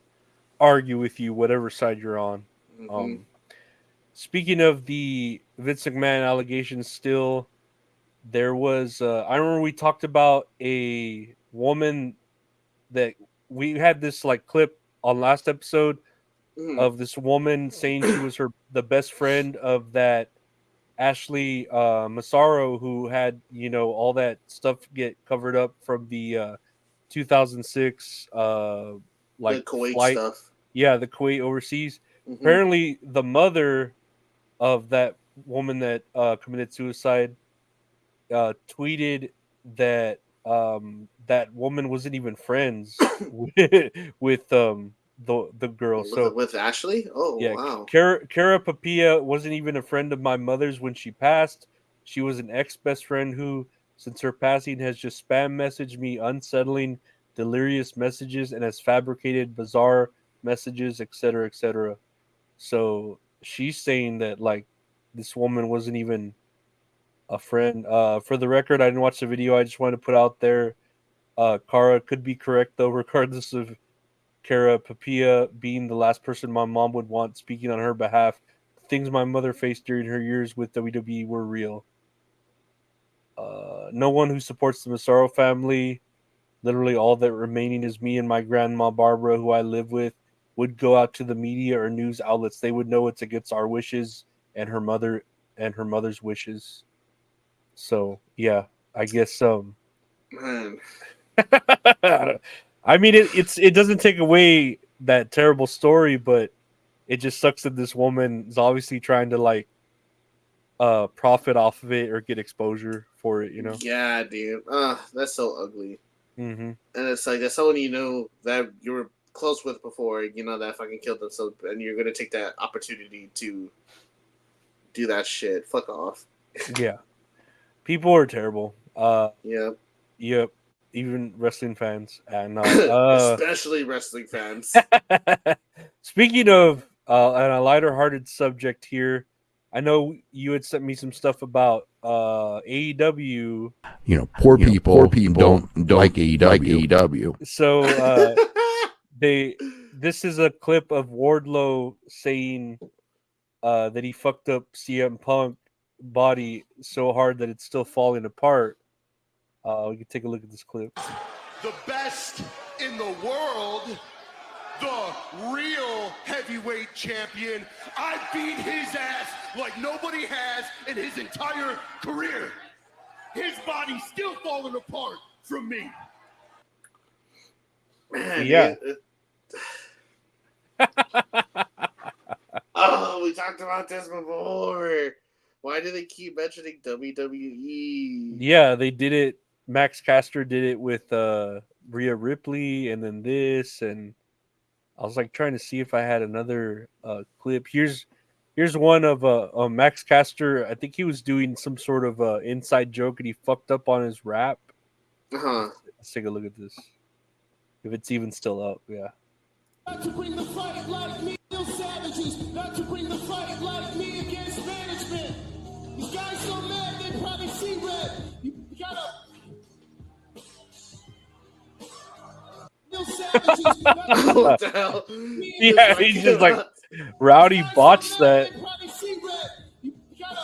argue with you, whatever side you're on. Speaking of the Vince McMahon allegations, still, there was, I remember we talked about a woman that we had this like clip on last episode of this woman saying she was the best friend of that Ashley Massaro, who had, all that stuff get covered up from the 2006 the Kuwait flight stuff. Yeah, the Kuwait overseas. Apparently the mother of that woman that committed suicide tweeted that that woman wasn't even friends with the girl. With Ashley? Oh, yeah, wow. Cara Papilla wasn't even a friend of my mother's when she passed. She was an ex-best friend who, since her passing, has just spam messaged me unsettling, delirious messages and has fabricated bizarre messages, etc., etc. So she's saying that, like, this woman wasn't even a friend. For the record, I didn't watch the video. I just wanted to put out there, Cara could be correct, though, regardless of Cara Papilla being the last person my mom would want speaking on her behalf. Things my mother faced during her years with WWE were real. No one who supports the Massaro family, literally all that remaining is me and my grandma Barbara, who I live with, would go out to the media or news outlets. They would know it's against our wishes and her mother's wishes. So yeah, I guess Man. I mean, it doesn't take away that terrible story, but it just sucks that this woman is obviously trying to, like, profit off of it or get exposure for it, Yeah, dude. That's so ugly. And it's like, that's someone that you were close with before, that fucking killed them, so, and you're gonna take that opportunity to do that shit. Fuck off. Yeah. People are terrible. Yep. Even wrestling fans, and especially wrestling fans. Speaking of on a lighter-hearted subject here, I know you had sent me some stuff about AEW. Poor people don't like AEW. So this is a clip of Wardlow saying that he fucked up CM Punk body so hard that it's still falling apart. We can take a look at this clip. The best in the world, the real heavyweight champion. I beat his ass like nobody has in his entire career. His body's still falling apart from me. Man, yeah. Oh, we talked about this before. Why do they keep mentioning WWE? Yeah, they did it. Max Caster did it with Rhea Ripley, and then this, and I was like trying to see if I had another clip. Here's one of Max Caster. I think he was doing some sort of inside joke, and he fucked up on his rap. Uh-huh. Let's take a look at this. If it's even still up, yeah. Not to bring the fight like me, still savages. Not to bring the fight like me against management. These guys so mad they probably see red. You gotta. Still savages. What the hell? Yeah, he's just like Rowdy botched that. They probably see red. You gotta.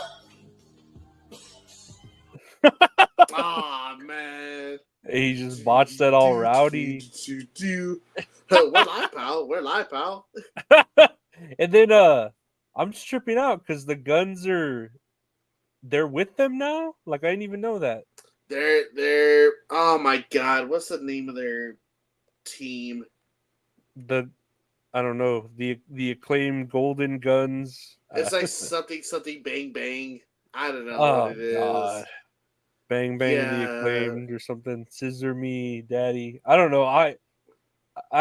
Aw, man. He just botched that all Rowdy. We're live, pal. We're live, pal. And then I'm just tripping out because the Guns they're with them now. Like I didn't even know that. They're oh my god, what's the name of their team? I don't know, the acclaimed Golden Guns. It's like something bang bang. I don't know Oh what it is. God. Bang bang the Yeah. acclaimed or something. Scissor me, daddy. I don't know. I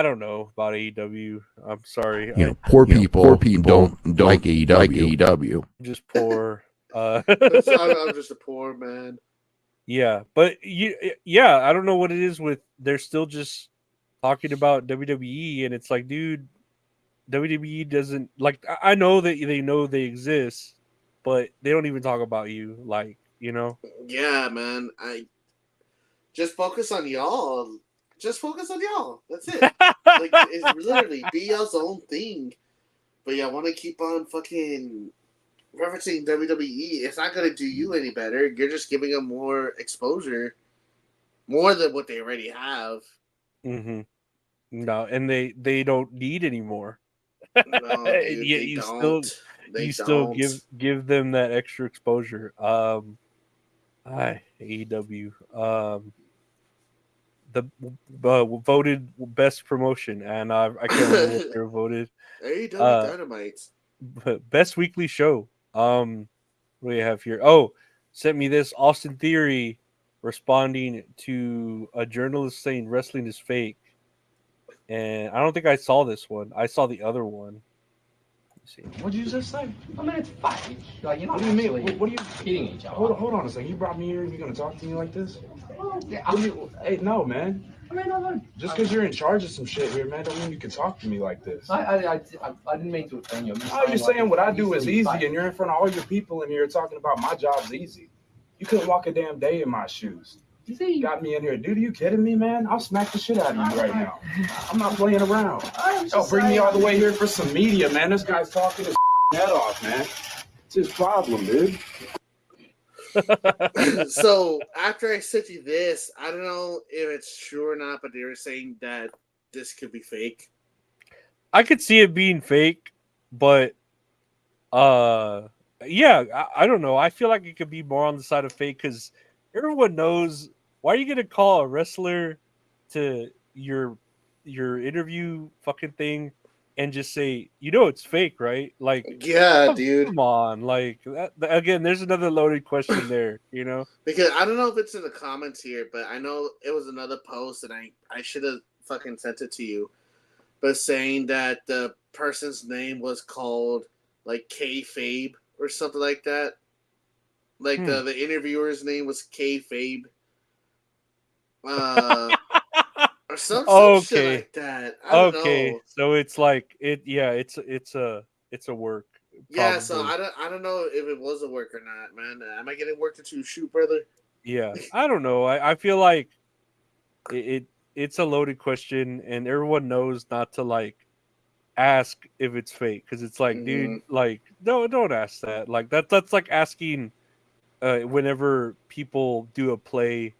don't know about AEW. I'm sorry. Poor people don't like AEW. I'm just poor. I'm just a poor man. Yeah, but I don't know what it is with. They're still just talking about WWE, and it's like, dude, WWE doesn't like. I know that they know they exist, but they don't even talk about you. Like, Yeah, man. I just focus on y'all. Just focus on y'all. That's it. Like, it's literally be y'all's own thing. But yeah, I want to keep on fucking referencing WWE. It's not gonna do you any better. You're just giving them more exposure, more than what they already have. Mm-hmm. No, and they don't need anymore. No, dude, Yet they you don't. still They still don't. give them that extra exposure. AEW. The voted best promotion, and I can't remember what they were voted. AEW Dynamite. Best weekly show. What do you have here? Oh, sent me this Austin Theory responding to a journalist saying wrestling is fake. And I don't think I saw this one. I saw the other one. Let's see. What'd you just say? I mean, it's fake. Like, you're not What do you mean? actually What are you hitting each other. Hold on a second. You brought me here and you're gonna talk to me like this? Well, yeah, Hey, no, man. I mean, I don't. Just because you're in charge of some shit here, man, don't mean you can talk to me like this. I didn't mean to offend you. Oh, you're saying what I do is easy, and you're in front of all your people in here talking about my job's easy. You couldn't walk a damn day in my shoes. You see, you got me in here. Dude, are you kidding me, man? I'll smack the shit out of you right now. I'm not playing around. Don't bring me all the way here for some media, man. This guy's talking his head off, man. It's his problem, dude. So after I sent you this, I don't know if it's true or not, but they were saying that this could be fake. I could see it being fake, but yeah, I don't know. I feel like it could be more on the side of fake because everyone knows. Why are you gonna call a wrestler to your interview fucking thing and just say, it's fake, right? Like, yeah, dude. Come on, like that, again. There's another loaded question there, Because I don't know if it's in the comments here, but I know it was another post, and I should have fucking sent it to you, but saying that the person's name was called like kayfabe or something like that. Like the interviewer's name was kayfabe. Or some shit like that. I don't know. So it's like it. Yeah, it's a work. Yeah, so I don't know if it was a work or not, man. Am I getting worked into shoot, brother? Yeah, I don't know. I feel like it's a loaded question, and everyone knows not to like ask if it's fake because it's like, dude, like no, don't ask that. Like that's like asking whenever people do a play.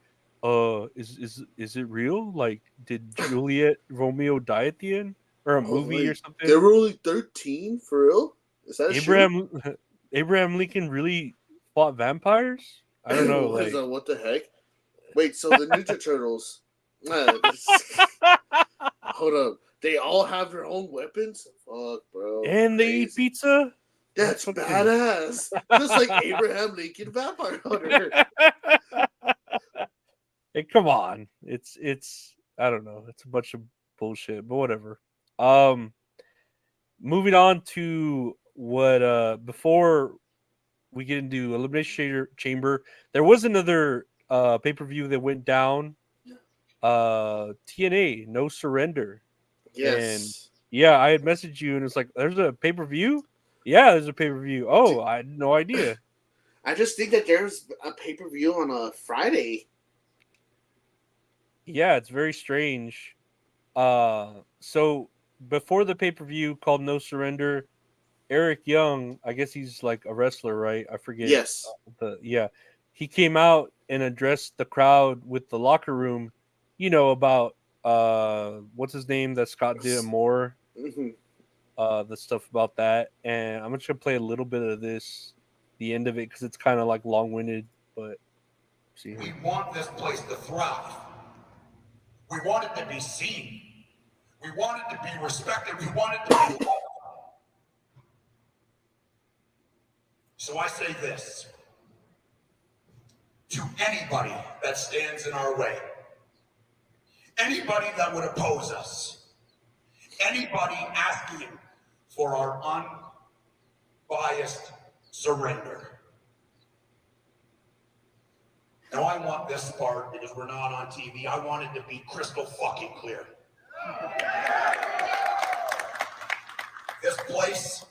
Is it real? Like, did Juliet Romeo die at the end, or a movie or something? They were only 13 for real. Is that Abraham Lincoln really fought vampires? I don't know. Like, what the heck? Wait, so the Ninja Turtles. Hold up. They all have their own weapons. Fuck, bro. And they eat Crazy. pizza. That's badass. Just like Abraham Lincoln Vampire Hunter. Hey, come on. It's I don't know. It's a bunch of bullshit, but whatever. Moving on to what before we get into Elimination Chamber, there was another pay-per-view that went down. TNA No Surrender. Yes. And yeah, I had messaged you and it's like, there's a pay-per-view? Yeah, there's a pay-per-view. Oh, I had no idea. I just think that there's a pay-per-view on a Friday. Yeah, it's very strange. So before the pay-per-view called No Surrender, Eric Young, I guess he's like a wrestler, right? I forget. Yes. He came out and addressed the crowd with the locker room, about what's his name that Scott did more. Mm-hmm. The stuff about that, and I'm just gonna play a little bit of this, the end of it, because it's kind of like long-winded. But see, we want this place to thrive. We want it to be seen. We want it to be respected. We want it to be loved. So I say this to anybody that stands in our way, anybody that would oppose us, anybody asking for our unbiased surrender. Now I want this part, because we're not on TV, I want it to be crystal fucking clear. This place,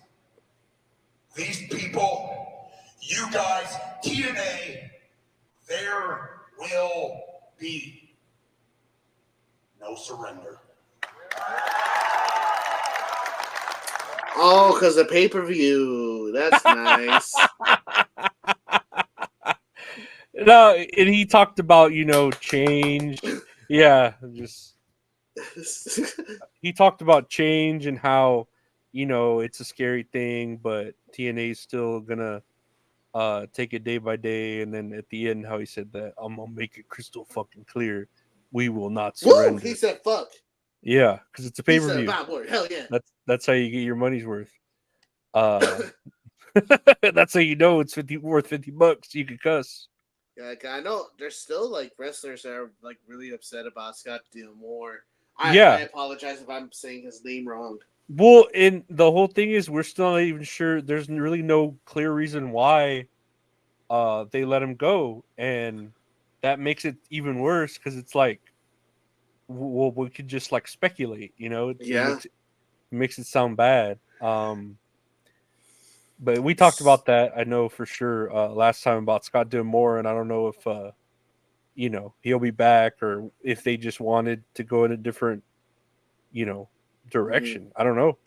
these people, you guys, TNA, there will be no surrender. Oh, because the pay-per-view. That's nice. no, and he talked about change. Yeah, just he talked about change and how it's a scary thing, but TNA is still gonna take it day by day. And then at the end, how he said that I'm gonna make it crystal fucking clear, we will not surrender. Woo! He said fuck. Yeah, because it's a pay per view. Hell yeah. That's how you get your money's worth. That's how you know it's worth $50. You can cuss. Yeah, I know there's still like wrestlers that are like really upset about Scott D'Amore. I apologize if I'm saying his name wrong. Well, and the whole thing is we're still not even sure. There's really no clear reason why they let him go, and that makes it even worse because it's like, well, we could just like speculate, It makes it sound bad. But we talked about that, I know for sure, last time about Scott D'Amore, and I don't know if he'll be back or if they just wanted to go in a different, direction. Mm-hmm. I don't know.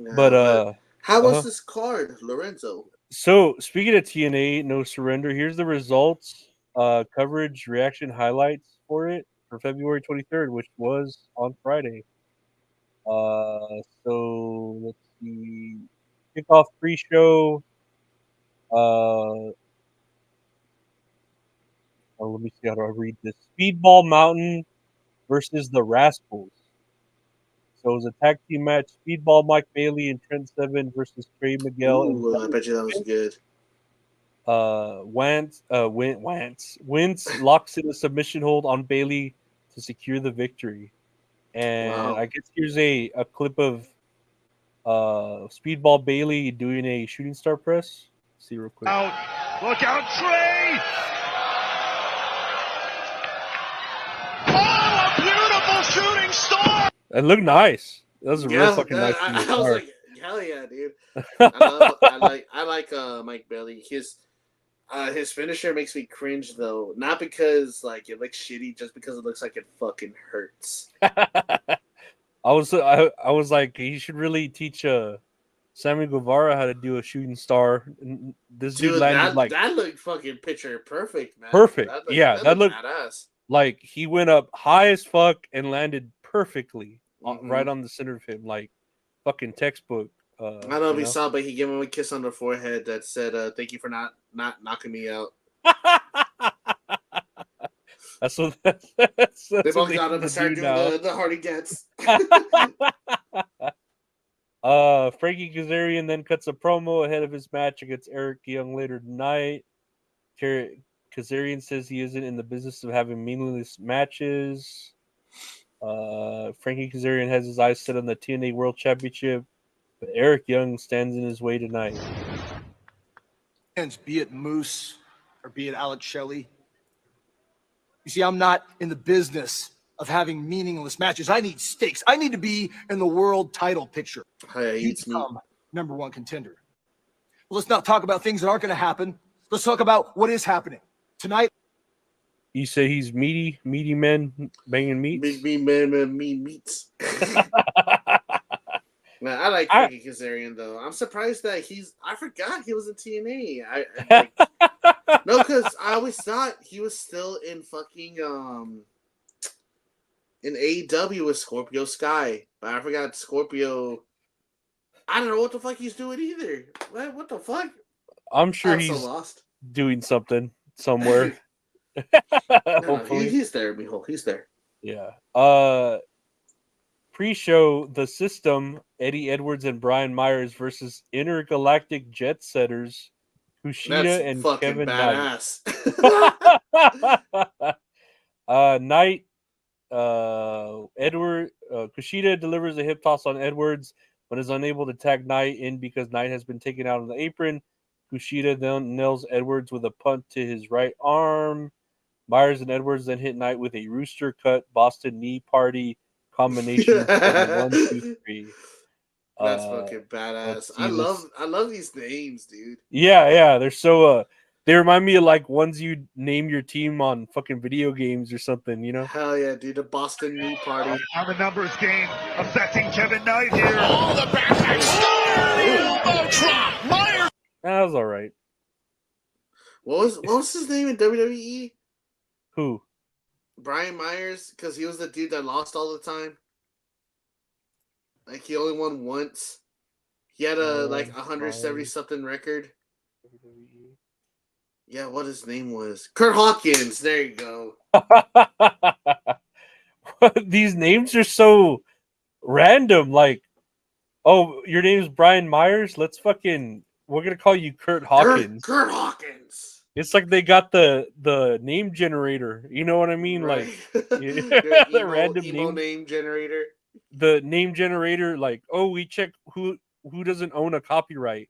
No, but how was this card, Lorenzo? So speaking of TNA No Surrender, here's the results, coverage, reaction, highlights for it for February 23rd, which was on Friday. So let's see. Kickoff pre-show. Let me see how do I read this. Speedball Mountain versus the Rascals. So it was a tag team match. Speedball Mike Bailey and Trent Seven versus Trey Miguel. Ooh, I bet you that was good. Wentz locks in a submission hold on Bailey to secure the victory. And I guess here's a clip of Speedball Bailey doing a shooting star press. Let's see real quick. Look out, Trey! Oh, a beautiful shooting star! It looked nice. That was a real fucking nice shooting I star. was like, hell yeah, dude. I like Mike Bailey. His finisher makes me cringe though, not because like it looks shitty, just because it looks like it fucking hurts. I was like, he should really teach Sammy Guevara how to do a shooting star. And this dude landed that looked fucking picture perfect, man. Perfect. That looked badass. Like he went up high as fuck and landed perfectly right on the center of him, like fucking textbook. I don't know if you saw, but he gave him a kiss on the forehead that said, "Thank you for not knocking me out." That's what they both got him to start doing the Hardy Gets. Frankie Kazarian then cuts a promo ahead of his match against Eric Young later tonight. Kazarian says he isn't in the business of having meaningless matches. Frankie Kazarian has his eyes set on the TNA World Championship, but Eric Young stands in his way tonight. Be it Moose or be it Alex Shelley. You see, I'm not in the business of having meaningless matches. I need stakes. I need to be in the world title picture. Hey, become #1 contender. Well, let's not talk about things that aren't going to happen. Let's talk about what is happening tonight. You say he's meaty men banging meats? Big man, meats. Man, I like Frankie Kazarian though. I'm surprised that I forgot he was in TNA. No, because I always thought he was still in fucking in AEW with Scorpio Sky, but I forgot Scorpio. I don't know what the fuck he's doing either. What the fuck? I'm sure he's so lost. Doing something somewhere. Hopefully. He's there, Mijo. He's there. Yeah. Pre-show, The System, Eddie Edwards and Brian Myers versus Intergalactic Jet Setters, Kushida and Kevin badass. Knight. Kushida delivers a hip toss on Edwards, but is unable to tag Knight in because Knight has been taken out on the apron. Kushida then nails Edwards with a punt to his right arm. Myers and Edwards then hit Knight with a rooster cut Boston knee party combination. 1, 2, 3. That's fucking badass. I love these names, dude. Yeah. They're so they remind me of like ones you name your team on fucking video games or something, you know? Hell yeah, dude. The Boston knee party. On the numbers game affecting Kevin Knight here. Oh, the backhand star! Drop. Myers. That was all right. What was his name in WWE? Who? Brian Myers, because he was the dude that lost all the time. Like he only won once. He had a 170 something record. Yeah, what his name was? Kurt Hawkins. There you go. These names are so random. Like, oh, your name's Brian Myers. We're gonna call you Kurt Hawkins. Kurt Hawkins. It's like they got the name generator. You know what I mean? Right. Like the random name generator. The name generator, like, oh, we check who doesn't own a copyright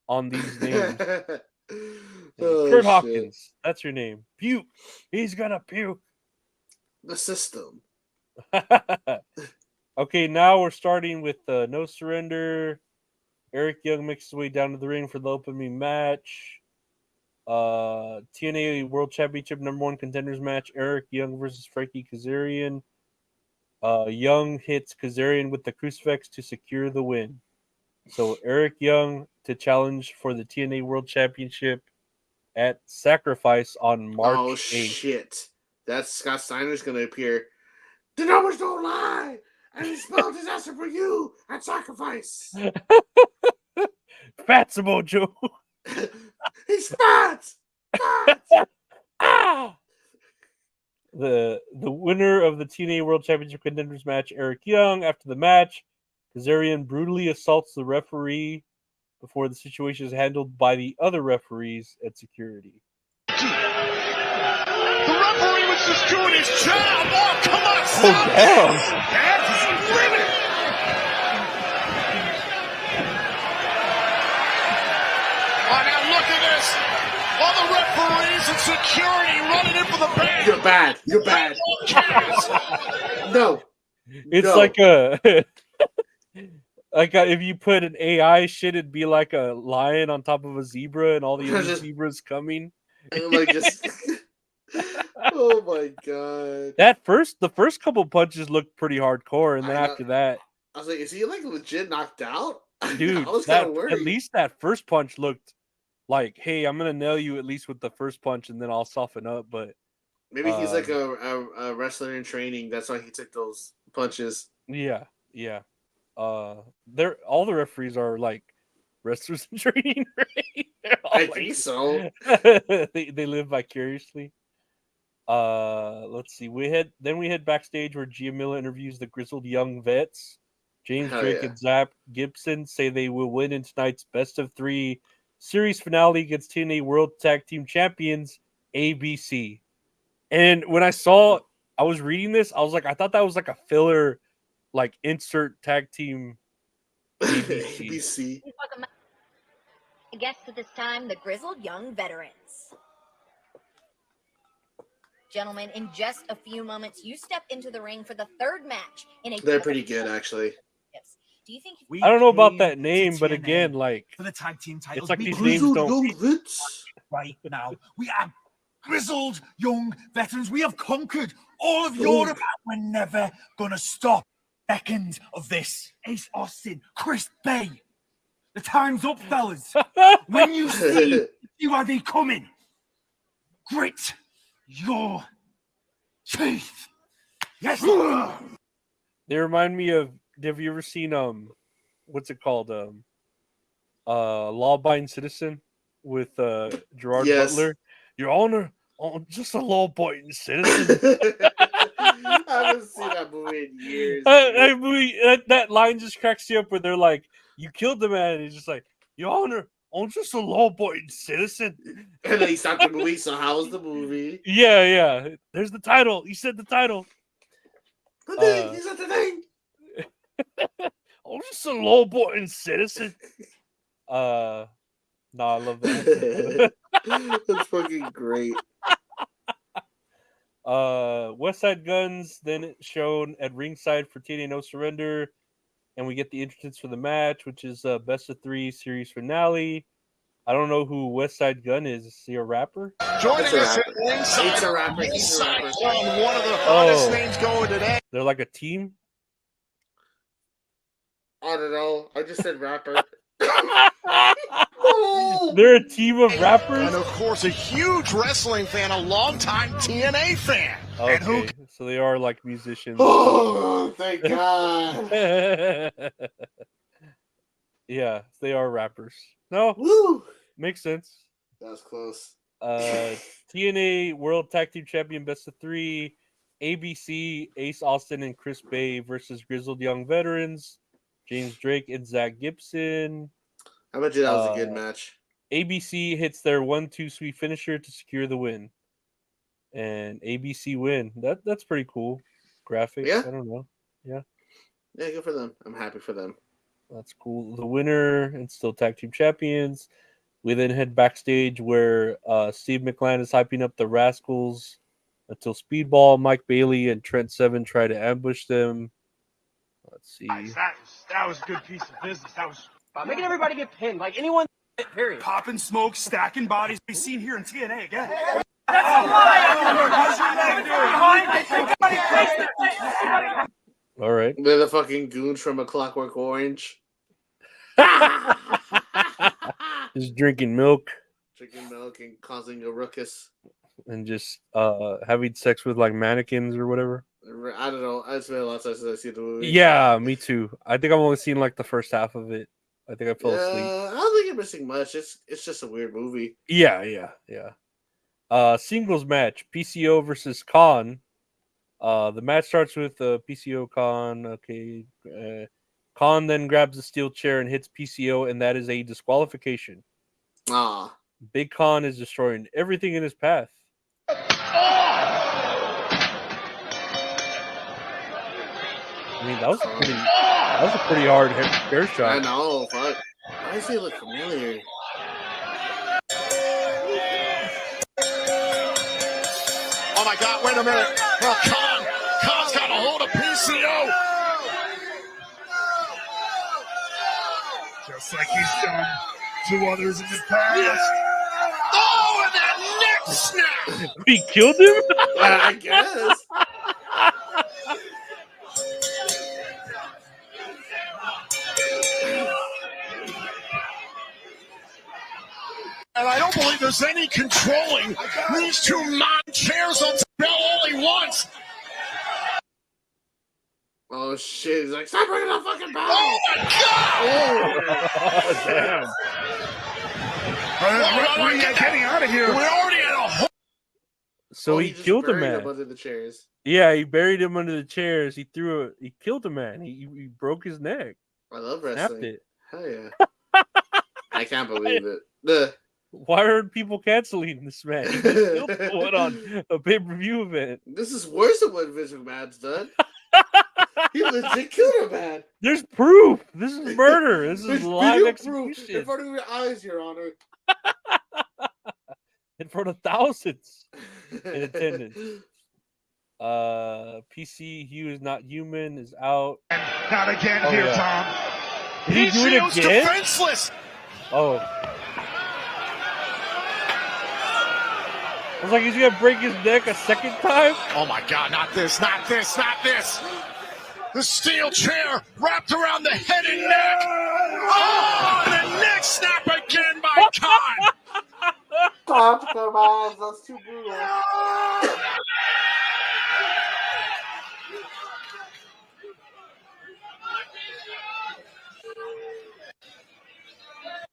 on these names. Kurt Hawkins, that's your name. Puke. He's gonna puke. The System. Okay, now we're starting with No Surrender. Eric Young makes his way down to the ring for the opening match. TNA World Championship #1 contenders match. Eric Young versus Frankie Kazarian. Young hits Kazarian with the crucifix to secure the win. So Eric Young to challenge for the TNA World Championship at Sacrifice on March 8th. Shit. That's Scott Steiner's going to appear. The numbers don't lie. And he spelled disaster for you at Sacrifice. Fat Samoa Joe. He's fat. Ah! The winner of the TNA World Championship contenders match, Eric Young. After the match, Kazarian brutally assaults the referee before the situation is handled by the other referees at security. The referee was just doing his job. Oh, come on, stop. Oh, damn. That's riveting. Oh, now look at this. All the referees and security running in for the band. You're bad. You're bad. No. It's No. like if you put an AI shit, it'd be like a lion on top of a zebra and all the other zebras coming. Oh my god. The first couple punches looked pretty hardcore, and then after that, I was like, is he like legit knocked out? dude, I was kind of worried. at least that first punch looked like, hey, I'm gonna nail you at least with the first punch, and then I'll soften up. But maybe he's like a wrestler in training. That's why he took those punches. Yeah. All the referees are like wrestlers in training, right? I think so. They live vicariously. Let's see. We head backstage where Giamilla interviews the grizzled young vets. James Hell Drake yeah. and Zach Gibson say they will win in tonight's best of 3 series finale against TNA World Tag Team Champions ABC. And when I was reading this, I was like, I thought that was like a filler, like insert tag team ABC. ABC. Guests at this time, the grizzled young veterans. Gentlemen, in just a few moments, you step into the ring for the 3rd match in a. They're pretty good, actually. Do you think? I don't know about that name, but again, like for the tag team titles, it's like these Grizzled names don't. young vets. Right now, we are grizzled young veterans. We have conquered all of Europe. We're never gonna stop. Second of this, Ace Austin, Chris Bay. The time's up, fellas. When you see you are they coming, grit your teeth. Yes. They remind me of. Have you ever seen what's it called? Law-abiding citizen with Gerard Butler. Your Honor, I'm just a law-abiding citizen. I haven't seen that movie in years. That line just cracks you up where they're like, "You killed the man," and he's just like, "Your Honor, I'm just a law-abiding citizen." And then he stopped the movie. So how was the movie? Yeah. There's the title. You said the title. The thing. He said the thing. I'm just a law-abiding citizen. No, I love that. That's fucking great. West Side Guns then shown at ringside for TNA No Surrender, and we get the entrance for the match, which is best of 3 series finale. I don't know who West Side Gun is. Is he a rapper? Joining us at ringside. It's a rapper. He's a rapper. One of the hottest names going today. They're like a team. I don't know. I just said rapper. They're a team of rappers. And of course, a huge wrestling fan, a longtime TNA fan. Okay, so they are like musicians. Oh, thank God. Yeah, they are rappers. No, Woo. Makes sense. That was close. TNA World Tag Team Champion Best of 3, ABC, Ace Austin and Chris Bay versus Grizzled Young Veterans, James Drake and Zach Gibson. I bet you that was a good match. ABC hits their 1-2 sweet finisher to secure the win. And ABC win. That's pretty cool. Graphics. Yeah. I don't know. Yeah. Yeah, good for them. I'm happy for them. That's cool. The winner and still tag team champions. We then head backstage where Steve McMahon is hyping up the Rascals until Speedball, Mike Bailey, and Trent Seven try to ambush them. Let's see. That was a good piece of business. That was Making everybody get pinned, like anyone. Period. popping smoke, stacking bodies. We've seen here in TNA again. That's a lie. All right. They're the fucking goons from A Clockwork Orange. Just drinking milk Drinking milk and causing a ruckus. and just having sex with like mannequins or whatever. I don't know. It's been a lot since I see the movie. Yeah, me too. I think I've only seen like the first half of it. I think I fell asleep. I don't think you're missing much. It's just a weird movie. Yeah. Singles match: PCO versus Khan. The match starts with PCO Khan. Okay, Khan then grabs a steel chair and hits PCO, and that is a disqualification. Ah, Big Khan is destroying everything in his path. I mean, that was a pretty hard hair shot. I know. Fuck. Why does he look familiar? Oh my God! Wait a minute. Well, Khan's got a hold of PCO. Just like he's done to others in the past. Oh, and that neck snap! He killed him? I guess. And I don't believe there's any controlling these two chairs on the bell only once. Oh shit! He's like, stop bringing that fucking bell! Oh my God! Damn. Rhea getting out of here. We already had a whole. So he just killed a buried man. him under the chairs. Yeah, he buried him under the chairs. He killed a man. He broke his neck. I love Snapped wrestling. it. Hell yeah. I can't believe it. Why are people canceling this match? He killed someone on a pay-per-view event. This is worse than what Vince McMahon's done. He legit killed a man. There's proof. This is murder. This is There's live video execution. proof in front of your eyes, Your Honor. In front of thousands in attendance. PC Hugh is not human is out. Not again here, Tom. Did he do it again? Defenseless. Oh. I was like, he's gonna break his neck a second time? Oh my God, not this, not this, not this. The steel chair wrapped around the head and neck. Oh, the neck snap again by Khan. That's too brutal.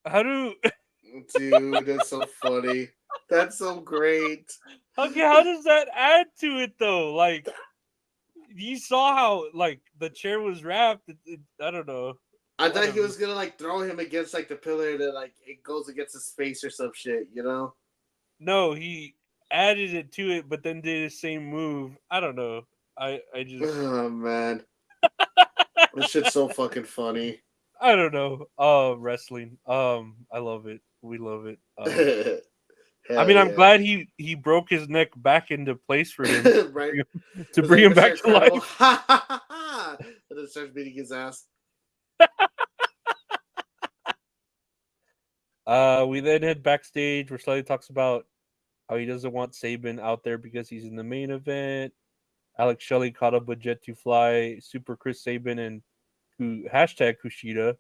How do... Dude, that's so funny. That's so great. Okay, how does that add to it, though? Like, you saw how, like, the chair was wrapped. I don't know. I thought he was gonna, like, throw him against, like, the pillar that, like, it goes against his face or some shit, you know? No, he added it to it, but then did the same move. I don't know. I just... Oh, man. This shit's so fucking funny. I don't know. Wrestling. I love it. We love it. I mean, I'm glad he broke his neck back into place for him right? to bring him back to life. And then starts beating his ass. We then head backstage where Slightly talks about how he doesn't want Saban out there because he's in the main event. Alex Shelley caught up with Jet to Fly, Super Chris Sabin, and hashtag Kushida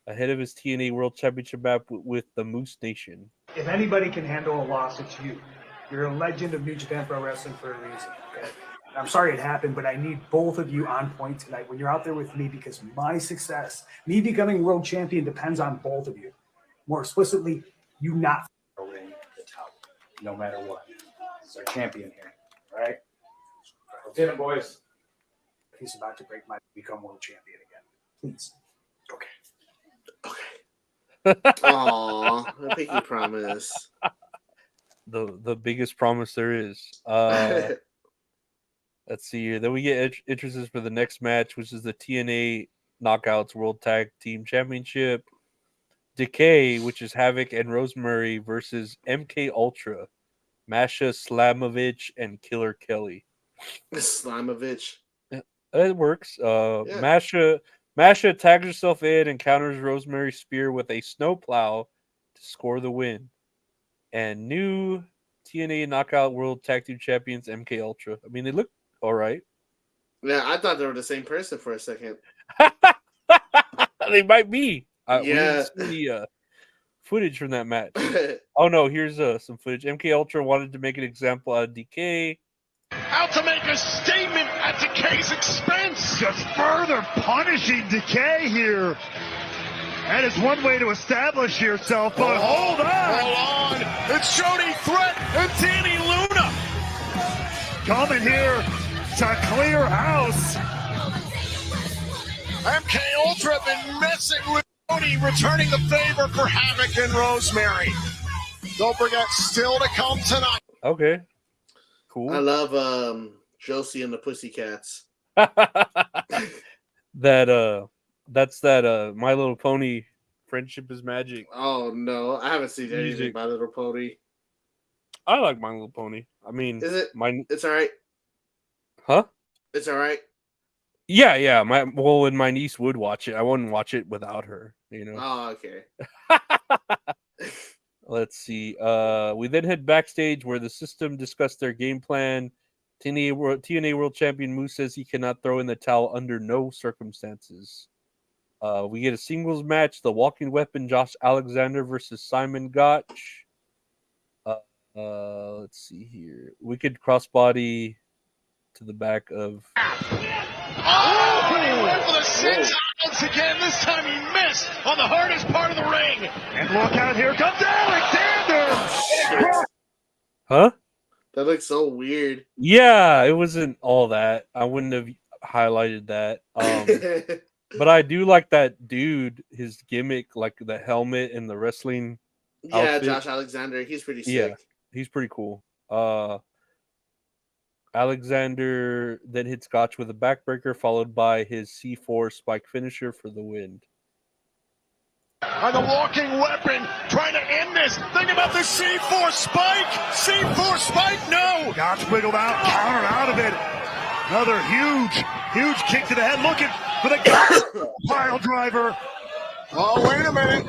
ahead of his TNA World Championship map with the Moose Nation. If anybody can handle a loss, it's you. You're a legend of New Japan Pro Wrestling for a reason. Okay? I'm sorry it happened, but I need both of you on point tonight when you're out there with me because my success, me becoming world champion, depends on both of you. More explicitly, you not ring the towel, no matter what. This is our champion here, all right? Lieutenant boys, he's about to break my become world champion again. Please. Okay. Aw, I think you promise. The biggest promise there is. Let's see here. Then we get entrances for the next match, which is the TNA Knockouts World Tag Team Championship. Decay, which is Havoc and Rosemary versus MK Ultra, Masha Slamovich, and Killer Kelly. Slamovich. It works. Masha tags herself in and counters Rosemary's spear with a snowplow to score the win. And new TNA Knockout World Tag Team Champions MK Ultra. I mean, they look all right. Yeah, I thought they were the same person for a second. They might be. Yeah. We didn't see the footage from that match. Oh no, here's some footage. MK Ultra wanted to make an example out of DK. Out to make a statement at Decay's expense. Just further punishing Decay here. That is one way to establish yourself, but hold on. Hold on. It's Jody Threat and Danny Luna. Coming here to clear house. MK Ultra been messing with Jody, returning the favor for Havoc and Rosemary. Don't forget, still to come tonight. Okay. Cool. I love Josie and the Pussycats. That's that My Little Pony Friendship is Magic. Oh no, I haven't seen anything My Little Pony. I like My Little Pony. I mean, is it? It's all right. Huh? It's all right. Yeah. And my niece would watch it. I wouldn't watch it without her. You know. Oh, okay. Let's see. We then head backstage where the system discussed their game plan. TNA World Champion Moose says he cannot throw in the towel under no circumstances. We get a singles match. The Walking Weapon, Josh Alexander versus Simon Gotch. Let's see here. Wicked crossbody to the back of. Oh, he went for the six once again. This time he missed on the hardest part of the ring. And look out, here comes Alexander. Huh? That looks so weird. Yeah, it wasn't all that. I wouldn't have highlighted that. But I do like that dude, his gimmick, like the helmet and the wrestling Yeah, outfit. Josh Alexander. He's pretty Yeah, sick. he's pretty cool. Alexander then hit Scotch with a backbreaker, followed by his C4 spike finisher for the win. On the walking weapon, trying to end this. Think about the C4 spike. C4 spike, no. Gotch wiggled out, counter out of it. Another huge kick to the head. Looking for the pile driver. Oh, wait a minute.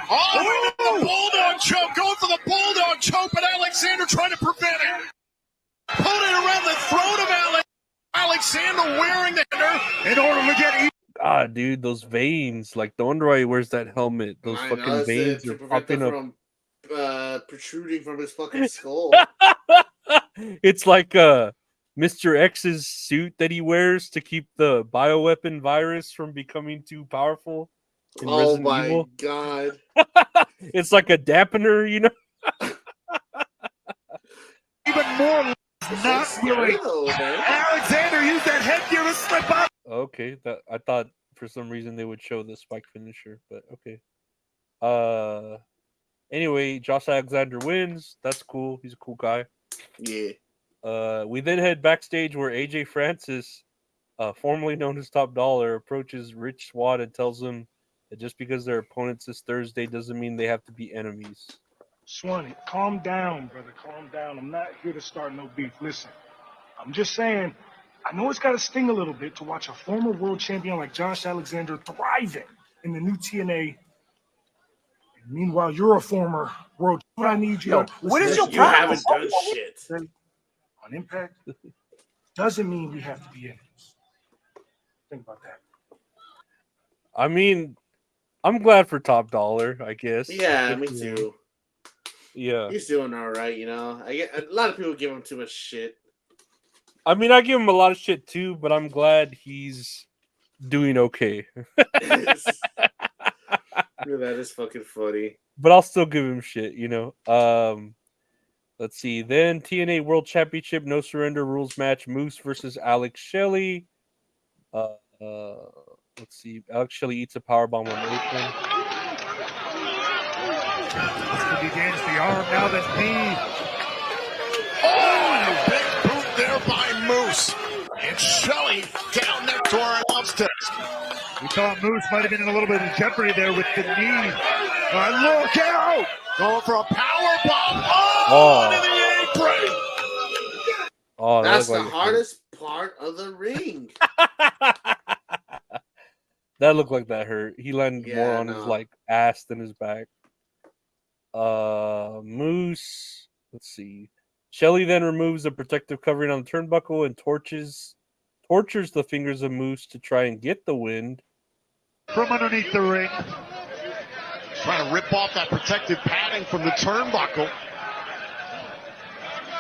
Oh, the bulldog choke. Going for the bulldog choke, but Alexander trying to prevent it. Pulling it around the throat of Alexander wearing the header in order to get. God, dude, those veins! Like, no wonder why he wears that helmet. Those fucking veins to are prevent popping them up. from protruding from his fucking skull. It's like Mr. X's suit that he wears to keep the bioweapon virus from becoming too powerful in Oh Resident my Evil. god! It's like a dampener, you know. Even more not willing. Alexander used that headgear to slip up. Okay, that I thought for some reason they would show the spike finisher, but okay. Anyway, Josh Alexander wins. That's cool. He's a cool guy. Yeah. We then head backstage where AJ Francis, formerly known as Top Dollar, approaches Rich Swann and tells him that just because they're opponents this Thursday doesn't mean they have to be enemies. Swanee, calm down, brother. Calm down. I'm not here to start no beef. Listen, I'm just saying, I know it's got to sting a little bit to watch a former world champion like Josh Alexander thriving in the new TNA. And meanwhile, you're a former world. What I need you to what is listen, your problem? You haven't done shit. On Impact doesn't mean we have to be enemies. Think about that. I mean, I'm glad for Top Dollar, I guess. Yeah, Good me for too. him. Yeah. He's doing all right, you know. I get a lot of people give him too much shit. I mean, I give him a lot of shit too, but I'm glad he's doing okay. That is fucking funny. But I'll still give him shit, you know. Let's see. Then TNA World Championship No Surrender Rules match: Moose versus Alex Shelley. Let's see. Alex Shelley eats a powerbomb on Oakland. Begins the arm, now the knee. Oh, and a big boot there by Moose. And Shelley down next to our announce desk. We thought Moose might have been in a little bit of jeopardy there with the knee. Look out! Going for a power bomb. Oh, into the apron. Oh, that's the like hardest part of the ring. That looked like that hurt. He landed more on his like ass than his back. Moose. Let's see. Shelley then removes the protective covering on the turnbuckle and tortures the fingers of Moose to try and get the win. From underneath the ring. Trying to rip off that protective padding from the turnbuckle.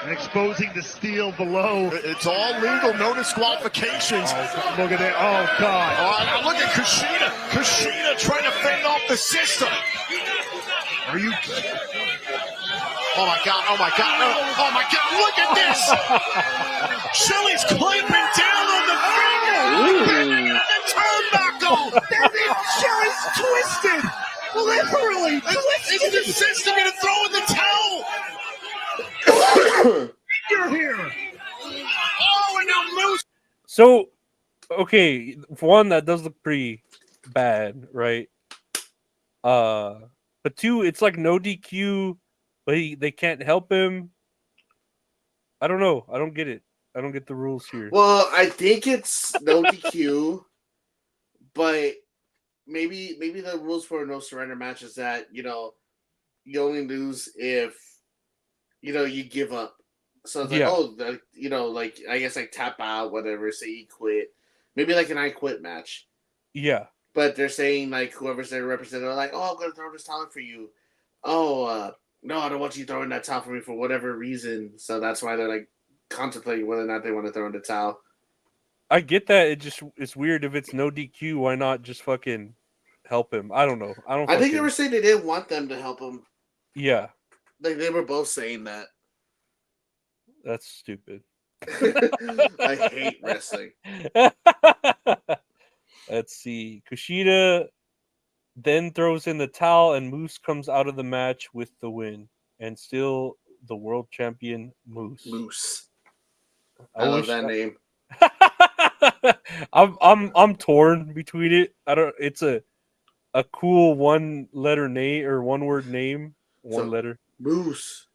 And exposing the steel below. It's all legal, no disqualifications. Oh, look at that. Oh, God. Oh, now look at Kushida. Kushida trying to fend off the system. Are you... Oh, my God. Oh, my God. Oh, my God. Look at this. Shelley's clamping down on the finger. The turnbuckle. Shelley's twisted. Literally. It's the system going to throw in the towel. You're here. Oh, and now Moose. So, okay, for one, that does look pretty bad, right? But two, it's like no DQ, but they can't help him. I don't know. I don't get it. I don't get the rules here. Well, I think it's no DQ, but maybe the rules for a no surrender match is that, you know, you only lose if, you know, you give up. So it's like, you know, like, I guess like tap out, whatever, say you quit. Maybe like an I quit match. Yeah. But they're saying, like, whoever's their representative, like, oh, I'm going to throw this towel for you. Oh, no, I don't want you throwing that towel for me for whatever reason. So that's why they're, like, contemplating whether or not they want to throw in the towel. I get that. It's weird if it's no DQ. Why not just fucking help him? I don't know. I think they were saying they didn't want them to help him. Yeah. Like, they were both saying that. That's stupid. I hate wrestling. Let's see. Kushida then throws in the towel, and Moose comes out of the match with the win, and still the world champion Moose. Moose. I love that name. I'm torn between it. I don't. It's a cool one-letter name or one-word name. One letter. Moose.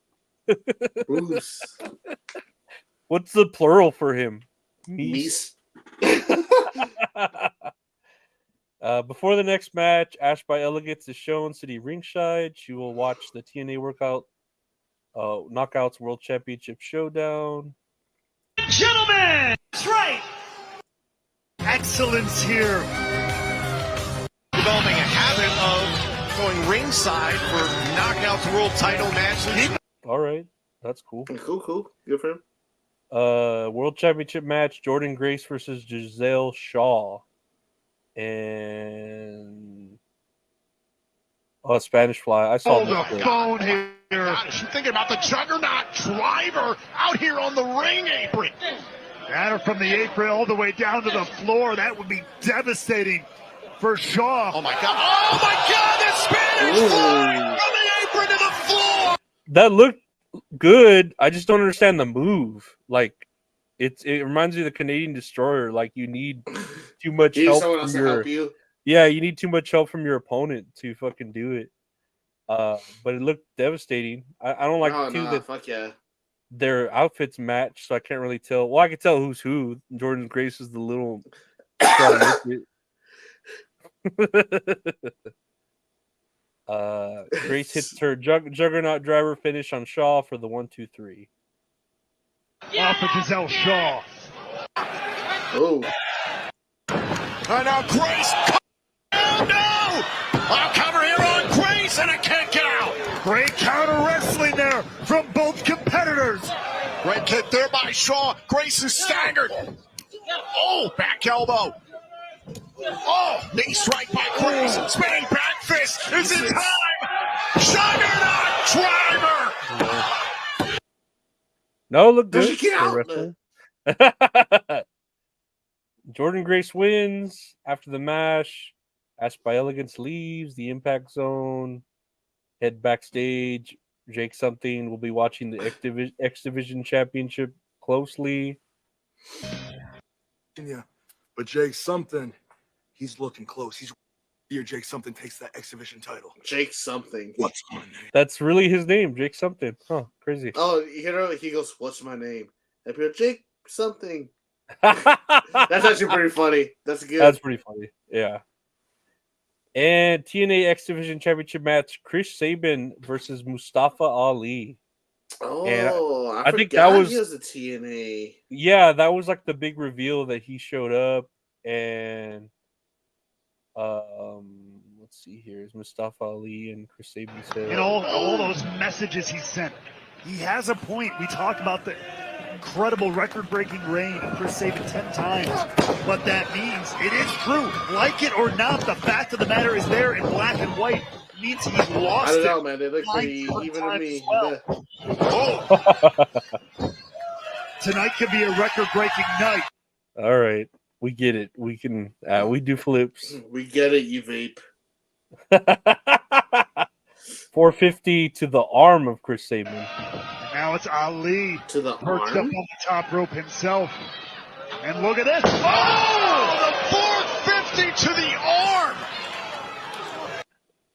Moose. What's the plural for him? Meese. Before the next match, Ash by Elegance is shown sitting ringside. She will watch the TNA workout, Knockouts World Championship Showdown. Gentlemen, that's right. Excellence here. Developing a habit of going ringside for Knockouts World title matches. All right, that's cool. Cool. Good for him. World Championship match: Jordan Grace versus Giselle Shaw. And Spanish Fly. I saw the phone here. She's thinking about the juggernaut driver out here on the ring apron. Ladder from the apron all the way down to the floor. That would be devastating for Shaw. Oh my God! Oh my God! The Spanish Fly from the apron to the floor. That looked good. I just don't understand the move. Like, it reminds me of the Canadian Destroyer. Like, you need too much help from your. Yeah, you need too much help from your opponent to fucking do it. But it looked devastating. I don't like that. Fuck yeah. Their outfits match, so I can't really tell. Well, I can tell who's who. Jordan Grace is the little. Grace hits her Juggernaut driver finish on Shaw for the 1-2-3. Off of Giselle Shaw. Oh. And now Grace. Oh no! I'll cover here on Grace, and I can't get out. Great counter wrestling there from both competitors. Great kick there by Shaw. Grace is staggered. Oh, back elbow. Oh, knee strike by Grace. Spinning back fist. Is it time? Juggernaut driver. No, look good. Get out, Jordan Grace wins after the match. Ash by Elegance leaves the Impact Zone. Head backstage. Jake Something will be watching the X Division Championship closely. Yeah, but Jake Something, he's looking close. He's here. Jake Something takes that X Division title. Jake Something. What's my name? That's really his name, Jake Something. Huh, crazy. Oh, you know, he goes, "What's my name?" And people, Jake Something. That's actually pretty funny. That's good. That's pretty funny. Yeah. And TNA X Division Championship match: Chris Sabin versus Mustafa Ali. Oh, I think that was he was a TNA. Yeah, that was like the big reveal that he showed up, and let's see here is Mustafa Ali and Chris Sabin. And all those messages he sent. He has a point. We talked about the incredible record-breaking reign of Chris Sabin 10 times. What that means, it is true. Like it or not, the fact of the matter is there in black and white. It means he's lost it. I don't know, man. They look pretty even to me. Well. Oh. Tonight could be a record-breaking night. All right. We get it. We can. We do flips. We get it, you vape. 450 to the arm of Chris Sabin. And now it's Ali to the perched arm? up on the top rope himself. And look at this. Oh, the 450 to the arm.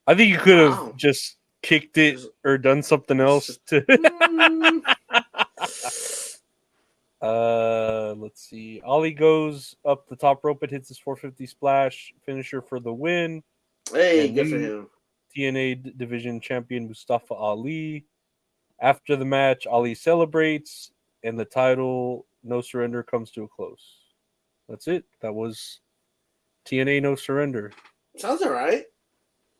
I think you could have just kicked it or done something else. Let's see. Ali goes up the top rope and hits his 450 splash finisher for the win. Hey, and good for him. TNA Division Champion Mustafa Ali. After the match, Ali celebrates, and the title No Surrender comes to a close. That's it. That was TNA No Surrender. Sounds all right.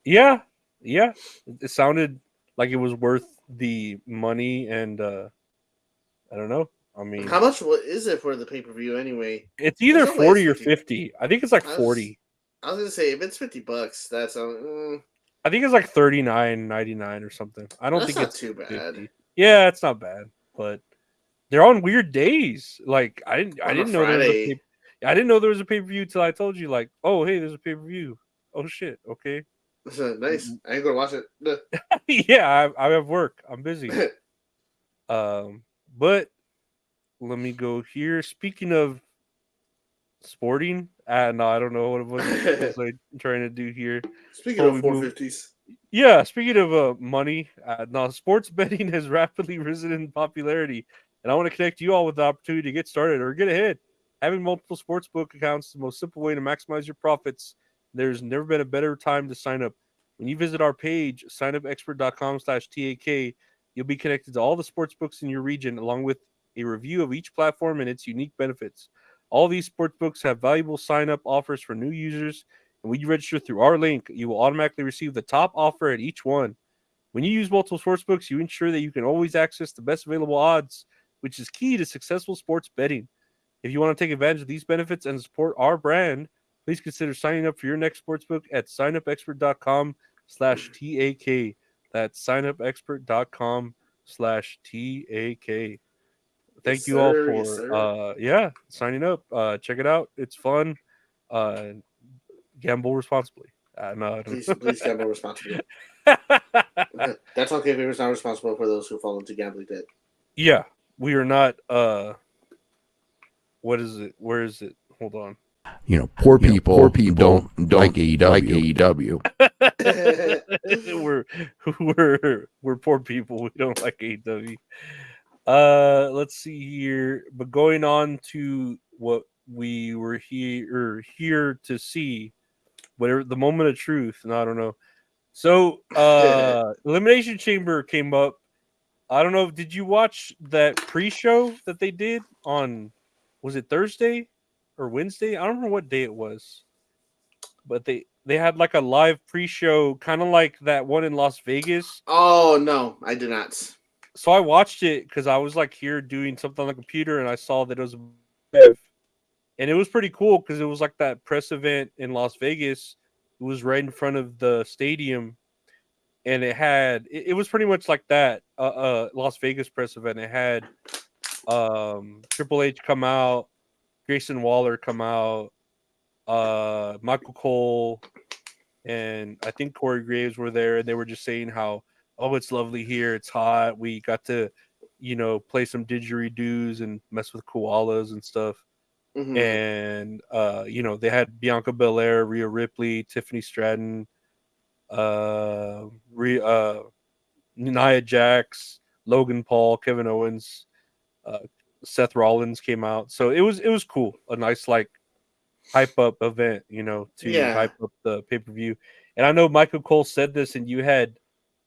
Yeah. It sounded like it was worth the money, and I don't know. I mean, how much is it for the pay-per-view anyway? It's either 40 or 50. I think it's like 40. I was gonna say if it's $50, that's I think it's like $39.99 or something. I don't think not it's too bad. 50. Yeah, it's not bad, but they're on weird days. Like I didn't On a know there was a Friday. I didn't know there was a pay-per-view till I told you, like, oh hey, there's a pay-per-view. Oh shit, okay. Nice. I ain't gonna watch it. No. Yeah, I have work. I'm busy. But let me go here. Speaking of sporting, no, I don't know what it was like trying to do here. Speaking of 450s. Yeah, speaking of money, now sports betting has rapidly risen in popularity, and I want to connect you all with the opportunity to get started or get ahead. Having multiple sportsbook accounts is the most simple way to maximize your profits. There's never been a better time to sign up. When you visit our page, signupexpert.com/TAK, you'll be connected to all the sportsbooks in your region, along with a review of each platform and its unique benefits. All these sportsbooks have valuable sign-up offers for new users, and when you register through our link, you will automatically receive the top offer at each one. When you use multiple sportsbooks, you ensure that you can always access the best available odds, which is key to successful sports betting. If you want to take advantage of these benefits and support our brand, please consider signing up for your next sportsbook at signupexpert.com/TAK. That's signupexpert.com/TAK. Thank you all for signing up. Check it out. It's fun. Gamble responsibly. No, Please gamble responsibly. That's okay if it's not responsible for those who fall into gambling debt. Yeah, we are not. What is it? Where is it? Hold on. You know, poor people don't like AEW. We're poor people. We don't like AEW. Let's see here. But going on to what we were here to see, whatever the moment of truth. And I don't know. So, Elimination Chamber came up. I don't know. Did you watch that pre-show that they did on? Was it Thursday or Wednesday? I don't remember what day it was. But they had like a live pre-show, kind of like that one in Las Vegas. Oh no, I did not. So I watched it because I was like here doing something on the computer, and I saw that it was and it was pretty cool because it was like that press event in Las Vegas. It was right in front of the stadium, and it was pretty much like that Las Vegas press event. It had Triple H come out, Grayson Waller come out, Michael Cole, and I think Corey Graves were there, and they were just saying how, oh, it's lovely here, it's hot, we got to, play some didgeridoos and mess with koalas and stuff. Mm-hmm. And they had Bianca Belair, Rhea Ripley, Tiffany Stratton, Nia Jax, Logan Paul, Kevin Owens, Seth Rollins came out. So it was cool, a nice like hype up event, to hype up the pay-per-view. And I know Michael Cole said this, and you had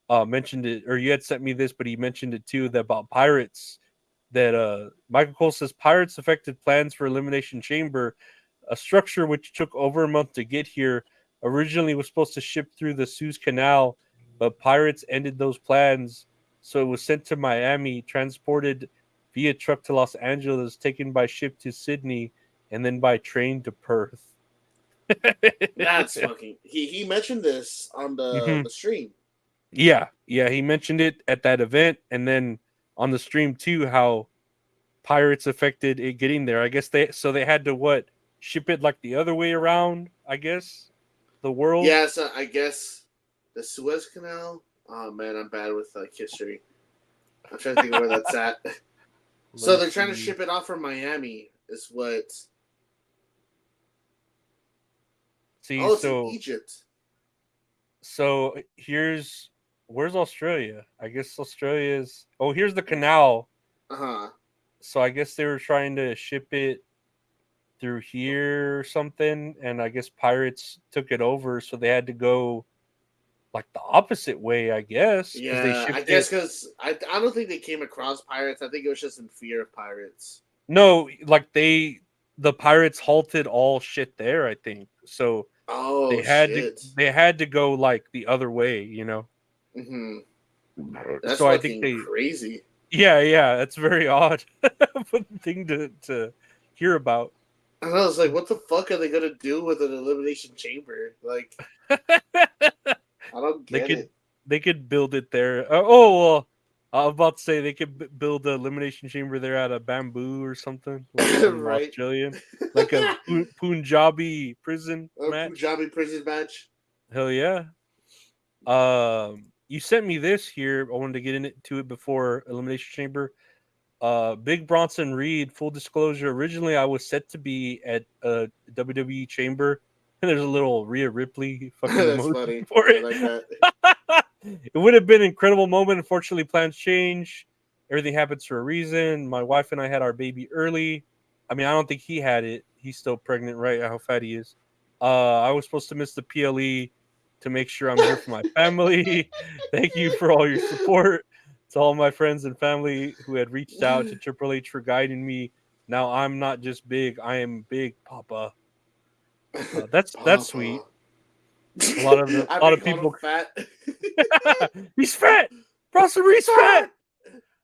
mentioned it, or you had sent me this, but he mentioned it too, that about Pirates, that Michael Cole says Pirates affected plans for Elimination Chamber, a structure which took over a month to get here. Originally was supposed to ship through the Suez Canal, but Pirates ended those plans, so it was sent to Miami, transported via truck to Los Angeles, taken by ship to Sydney, and then by train to Perth. That's fucking. He mentioned this on the stream. Yeah, he mentioned it at that event, and then on the stream too, how Pirates affected it getting there. I guess they had to ship it like the other way around, I guess. The world. Yeah, so I guess the Suez Canal. Oh man, I'm bad with history. I'm trying to think of where that's at. So they're trying to ship it off from Miami, is what. See, it's in Egypt. So where's Australia? I guess Australia's. Oh, here's the canal. So I guess they were trying to ship it through here or something, and I guess Pirates took it over, so they had to go like the opposite way, I guess. Yeah, I guess because I don't think they came across Pirates. I think it was just in fear of Pirates. No, like the Pirates halted all shit there, I think. So they had to go like the other way, Mm-hmm. That's so I think crazy. Yeah, that's very odd thing to hear about. And I was like, what the fuck are they gonna do with an Elimination Chamber? Like, I don't get it. They could build it there. I I was about to say they could build an elimination chamber there out of bamboo or something, like some Right. Australian, like a Punjabi prison match. Punjabi prison match. Hell yeah. You sent me this here. I wanted to get into it before Elimination Chamber. Big Bronson Reed, full disclosure. Originally, I was set to be at a WWE Chamber, and there's a little Rhea Ripley fucking That's emoji funny. for it. I like that. It would have been an incredible moment. Unfortunately, plans change. Everything happens for a reason. My wife and I had our baby early. I mean, I don't think he had it. He's still pregnant, right? How fat he is. I was supposed to miss the PLE to make sure I'm here for my family. Thank you for all your support. To all my friends and family who had reached out to Triple H for guiding me. Now I'm not just big, I am big, Papa. That's sweet. A lot of people fat. He's fat. Bronson Reed's fat.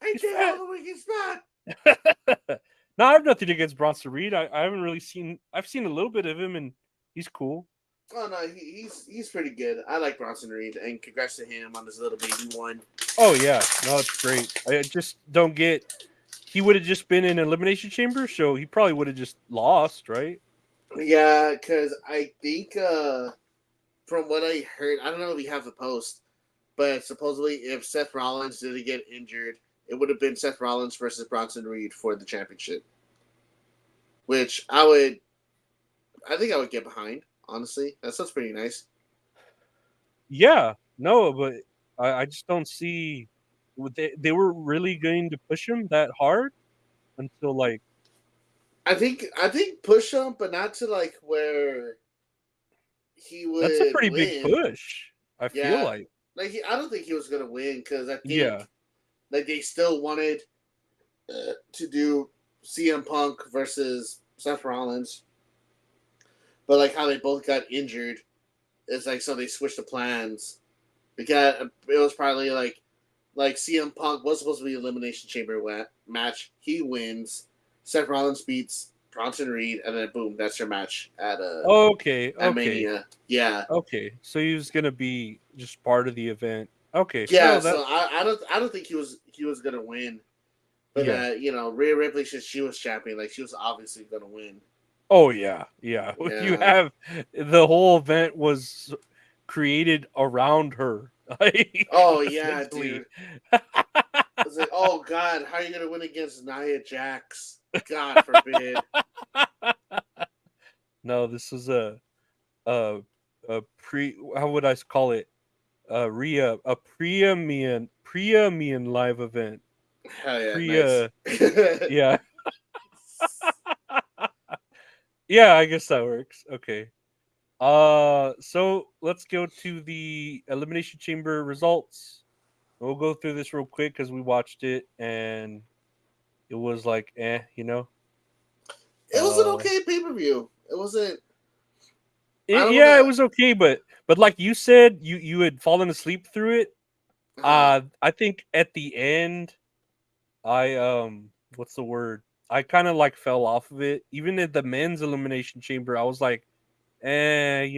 I can't help it, he's fat. No, I have nothing against Bronson Reed. I haven't really seen. I've seen a little bit of him, and he's cool. Oh no, he's pretty good. I like Bronson Reed, and congrats to him on his little baby one. Oh yeah, no, it's great. I just don't get. He would have just been in Elimination Chamber, so he probably would have just lost, right? Yeah, because I think from what I heard, I don't know if we have the post, but supposedly if Seth Rollins didn't get injured, it would have been Seth Rollins versus Bronson Reed for the championship. Which I think I would get behind. Honestly, that sounds pretty nice. Yeah, no, but I just don't see. They were really going to push him that hard until like. I think push him, but not to like where he would. That's a pretty win. big push. I feel like. I don't think he was gonna win because I think like they still wanted to do CM Punk versus Seth Rollins. But like how they both got injured, it's like so they switched the plans. Because it was probably like CM Punk was supposed to be an Elimination Chamber match. He wins. Seth Rollins beats Bronson Reed, and then boom, that's your match at Mania. Yeah. Okay, so he was gonna be just part of the event. Okay. Yeah. So I don't think he was gonna win. But Rhea Ripley, she was champion. Like she was obviously gonna win. Oh yeah. You have the whole event was created around her. Oh yeah, dude. It's like, oh god, how are you gonna win against Nia Jax? God forbid. No, this is a pre. How would I call it? Rhea, a premium live event. Hell yeah, nice. Yeah. Yeah, I guess that works. Okay. So let's go to the Elimination Chamber results. We'll go through this real quick because we watched it and it was like, It was an okay pay-per-view. It wasn't. It was okay, but like you said, you had fallen asleep through it. I think at the end, what's the word? I kind of like fell off of it. Even at the men's Elimination Chamber, I was like, Yeah,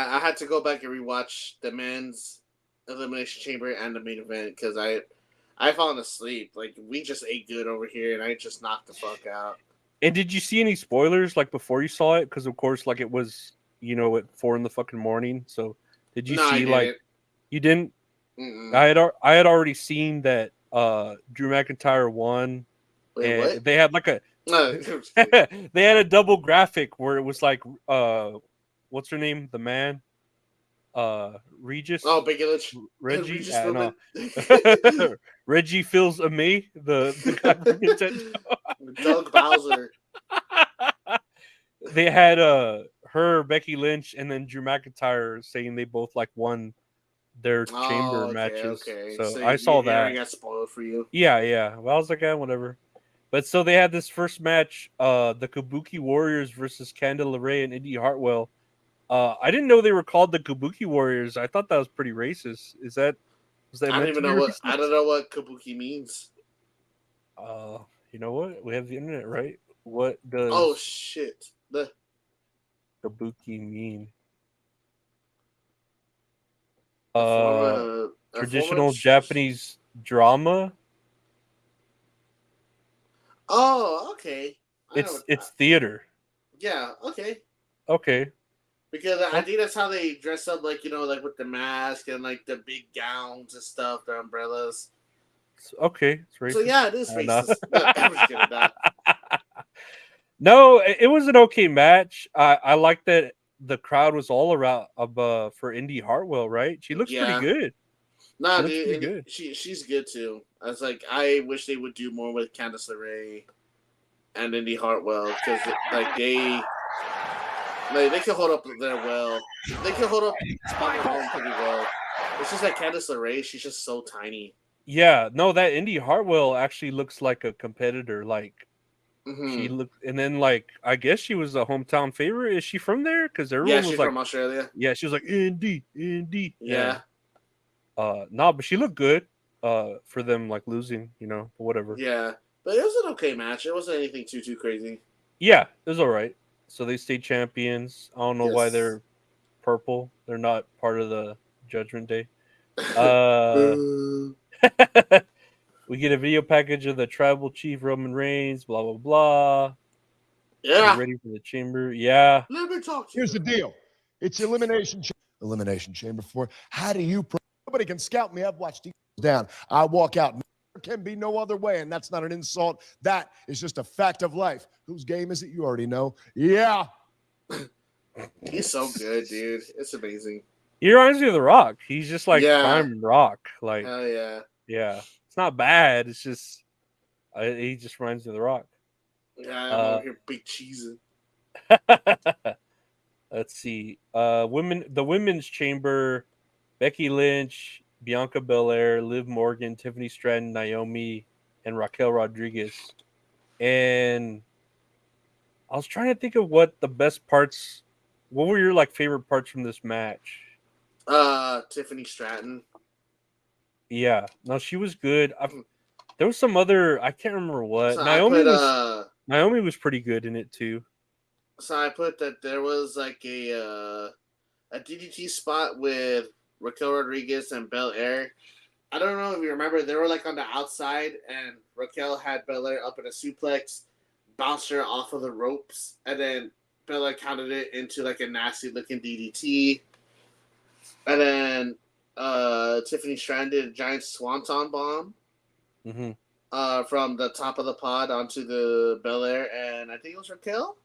I had to go back and rewatch the men's Elimination Chamber and the main event because I fallen asleep. Like we just ate good over here, and I just knocked the fuck out. And did you see any spoilers like before you saw it? Because of course, like it was at 4 a.m. So did you see like you didn't? Mm-mm. I had already seen that Drew McIntyre won. Wait, and what? They had like they had a double graphic where it was like what's her name? The man? Regis. Oh, Becky Lynch. Reggie. Reggie feels me, the guy from Nintendo. Doug Bowser. They had her, Becky Lynch, and then Drew McIntyre saying they both like won their chamber matches. Okay. So I saw that. I got spoiled for you. Yeah. Well, I was like, whatever. But so they had this first match, the Kabuki Warriors versus Candice LeRae and Indy Hartwell. I didn't know they were called the Kabuki Warriors. I thought that was pretty racist. Was that I don't even know what I don't know what Kabuki means. You know what? We have the internet, right? What does Oh shit. The Kabuki mean? Traditional Japanese drama. Oh, okay. It's theater. Yeah, okay. Okay. Because I think that's how they dress up, like, like with the mask and like the big gowns and stuff, the umbrellas. Okay, it's racist. So yeah, it is racist. No, I'm just kidding. No, it was an okay match. I like that the crowd was all around for Indy Hartwell, right? She looks pretty good. Nah, She looks dude, pretty good. she's good too. I was like, I wish they would do more with Candice LeRae and Indy Hartwell because like they can hold up there well. They can hold up on their own pretty well. It's just like Candice LeRae, she's just so tiny. Yeah, no, that Indy Hartwell actually looks like a competitor. Like she looked, and then like I guess she was a hometown favorite. Is she from there? Because everyone was she's like from Australia. Yeah, she was like Indy. Yeah. No, but she looked good. For them like losing, but whatever. Yeah, but it was an okay match. It wasn't anything too crazy. Yeah, it was all right. So they stayed champions. I don't know why they're purple. They're not part of the Judgment Day. We get a video package of the Tribal Chief Roman Reigns. Blah blah blah. Yeah. Get ready for the Chamber. Yeah. Let me talk to Here's the deal. It's Elimination Chamber 4. How do you? Nobody can scout me. I've watched these down. I walk out. There can be no other way, and that's not an insult. That is just a fact of life. Whose game is it? You already know. Yeah. He's so good, dude. It's amazing. He reminds me of The Rock. He's just like prime Rock. Like, hell yeah. Yeah. It's not bad. It's just he just reminds me of The Rock. Yeah, I'm over here big cheesing. Let's see. The women's chamber, Becky Lynch, Bianca Belair, Liv Morgan, Tiffany Stratton, Naomi, and Raquel Rodriguez. And I was trying to think of what were your like favorite parts from this match? Tiffany Stratton. Yeah. No, she was good. There was some other, I can't remember what. So Naomi was pretty good in it too. So I put that there was like a DDT spot with Raquel Rodriguez and Belair. I don't know if you remember, they were like on the outside, and Raquel had Belair up in a suplex, bounced her off of the ropes, and then Belair counted it into like a nasty looking DDT. And then Tiffany Stratton did a giant swanton bomb from the top of the pod onto the Belair, and I think it was Raquel.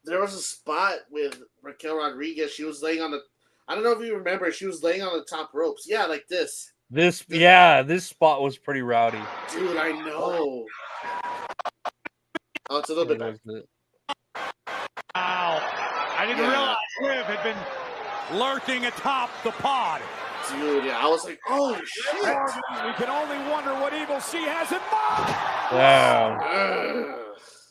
There was a spot with Raquel Rodriguez. She was laying on the. I don't know if you remember. She was laying on the top ropes. Yeah, like this. This spot was pretty rowdy. Dude, I know. Oh, it's a little bit back. Wow. I didn't realize Liv had been lurking atop the pod. Dude, yeah, I was like, oh, shit. We can only wonder what evil she has in mind. Wow.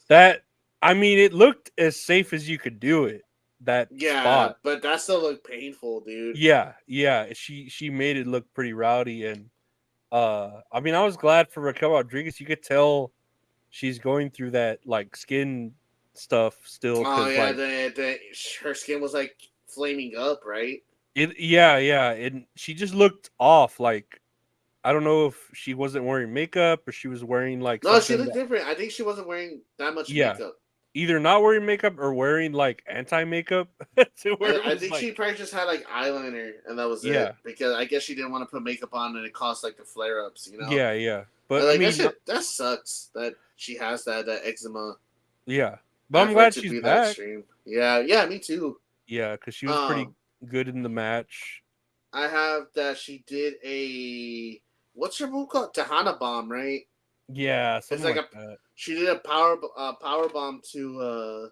It looked as safe as you could do it. That spot. But that still looked painful, dude. Yeah. She made it look pretty rowdy, and I was glad for Raquel Rodriguez. You could tell she's going through that like skin stuff still. Oh yeah, her skin was like flaming up, right? And she just looked off. Like, I don't know if she wasn't wearing makeup or she was wearing like. No, she looked different. I think she wasn't wearing that much makeup. Either not wearing makeup or wearing like anti-makeup. I think she probably just had like eyeliner and that was it. Because I guess she didn't want to put makeup on and it caused like the flare-ups, you know? Yeah. But like, that sucks that she has that eczema. Yeah. But I'm glad she's back. Yeah, me too. Yeah, because she was pretty good in the match. I have that she did what's her move called? Tahana bomb, right? Yeah, something it's like that. She did a power bomb to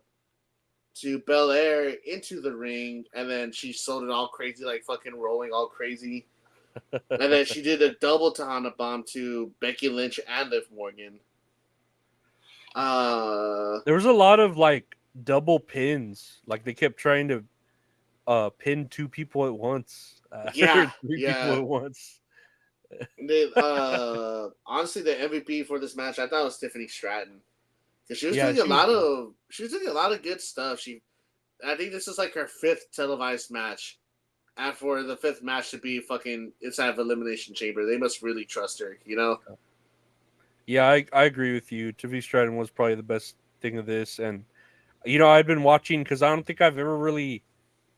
Belair into the ring, and then she sold it all crazy, like fucking rolling all crazy. And then she did a double Tahana bomb to Becky Lynch and Liv Morgan. There was a lot of like double pins. Like they kept trying to pin two people at once. Three people at once. Honestly, the MVP for this match, I thought it was Tiffany Stratton, because she was doing a lot of good stuff. I think this is like her 5th televised match And for the 5th match to be fucking inside of Elimination Chamber, they must really trust her, you know? Yeah, I agree with you. Tiffany Stratton was probably the best thing of this. And, I've been watching because I don't think I've ever really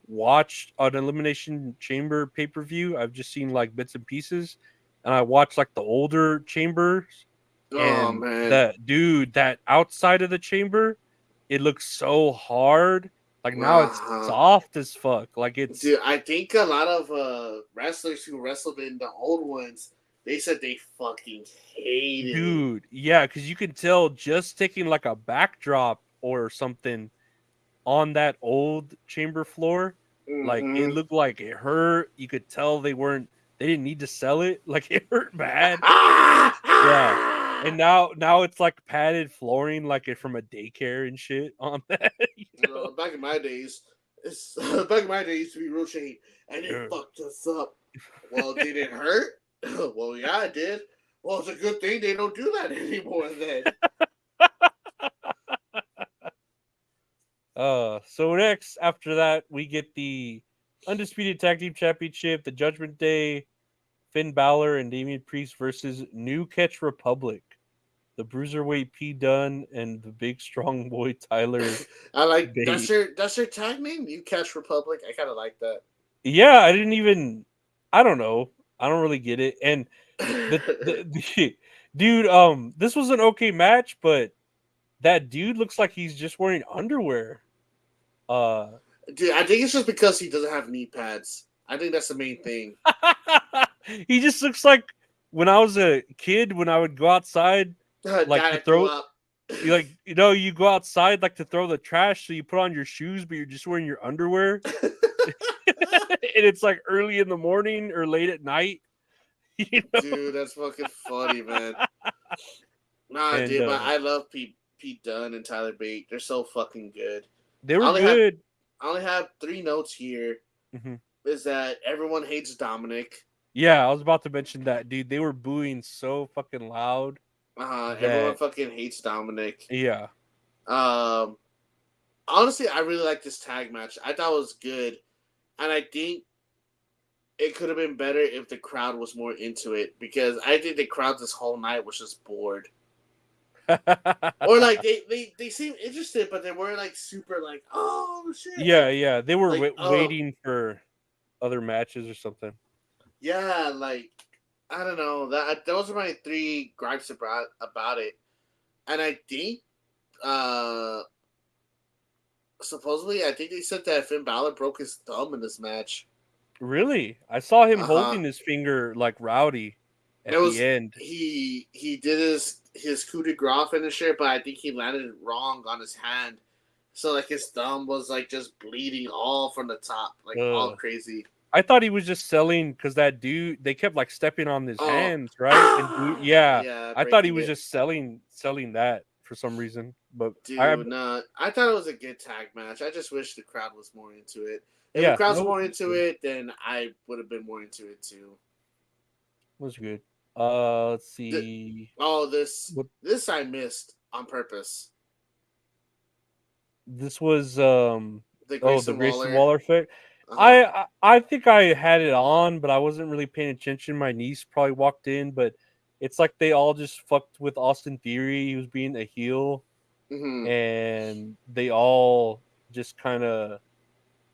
watched an Elimination Chamber pay-per-view. I've just seen like bits and pieces. And I watched like the older chambers. Oh, And man. that outside of the chamber, it looks so hard. Like now it's soft as fuck. Like it's Dude, I think a lot of wrestlers who wrestled in the old ones, they said they fucking hated it. dude, yeah, because you can tell just taking like a backdrop or something on that old chamber floor, like it Mhm. looked like it hurt. You could tell they didn't need to sell it. Like it hurt bad. Yeah. And now it's like padded flooring, like it from a daycare and shit on that. Back in my days, it used to be real shady, and it fucked us up. Well, did it hurt? Well, yeah, it did. Well, it's a good thing they don't do that anymore then. So next after that, we get the Undisputed Tag Team Championship, the Judgment Day, Finn Balor and Damian Priest versus New Catch Republic, the Bruiserweight P Dunne and the big strong boy Tyler. I like Bate. that's your tag name, You Catch Republic. I kind of like that. Yeah, I don't know. I don't really get it. And the dude, this was an okay match, but that dude looks like he's just wearing underwear. Dude, I think it's just because he doesn't have knee pads. I think that's the main thing. He just looks like when I was a kid, when I would go outside, like to throw, you go outside like to throw the trash, so you put on your shoes, but you're just wearing your underwear, and it's like early in the morning or late at night. Dude, that's fucking funny, man. Dude, but I love Pete Dunne and Tyler Bate. They're so fucking good. They were good. I only have 3 notes here. Mm-hmm. Is that everyone hates Dominic? Yeah, I was about to mention that, dude. They were booing so fucking loud. Everyone fucking hates Dominic. Yeah. Honestly, I really like this tag match. I thought it was good, and I think it could have been better if the crowd was more into it, because I think the crowd this whole night was just bored. Or like they seemed interested, but they weren't like super like, oh shit. Yeah. They were like, waiting for other matches or something. Yeah, like I don't know. Those are my 3 gripes about it. And I think supposedly I think they said that Finn Balor broke his thumb in this match. Really? I saw him holding his finger like Rowdy at the end. He did his coup de grace finisher, but I think he landed it wrong on his hand. So like his thumb was like just bleeding all from the top, like all crazy. I thought he was just selling because that dude, they kept like stepping on his hands, right? And Yeah, I thought he breaking was it. just selling that for some reason. But Dude, I thought it was a good tag match. I just wish the crowd was more into it. If Yeah, the crowd's no, more into it, then I would have been more into it too. was good. Let's see. This I missed on purpose. This was The Grayson Waller effect. I think I had it on, but I wasn't really paying attention. My niece probably walked in, but it's like they all just fucked with Austin Theory. He was being a heel, and they all just kind of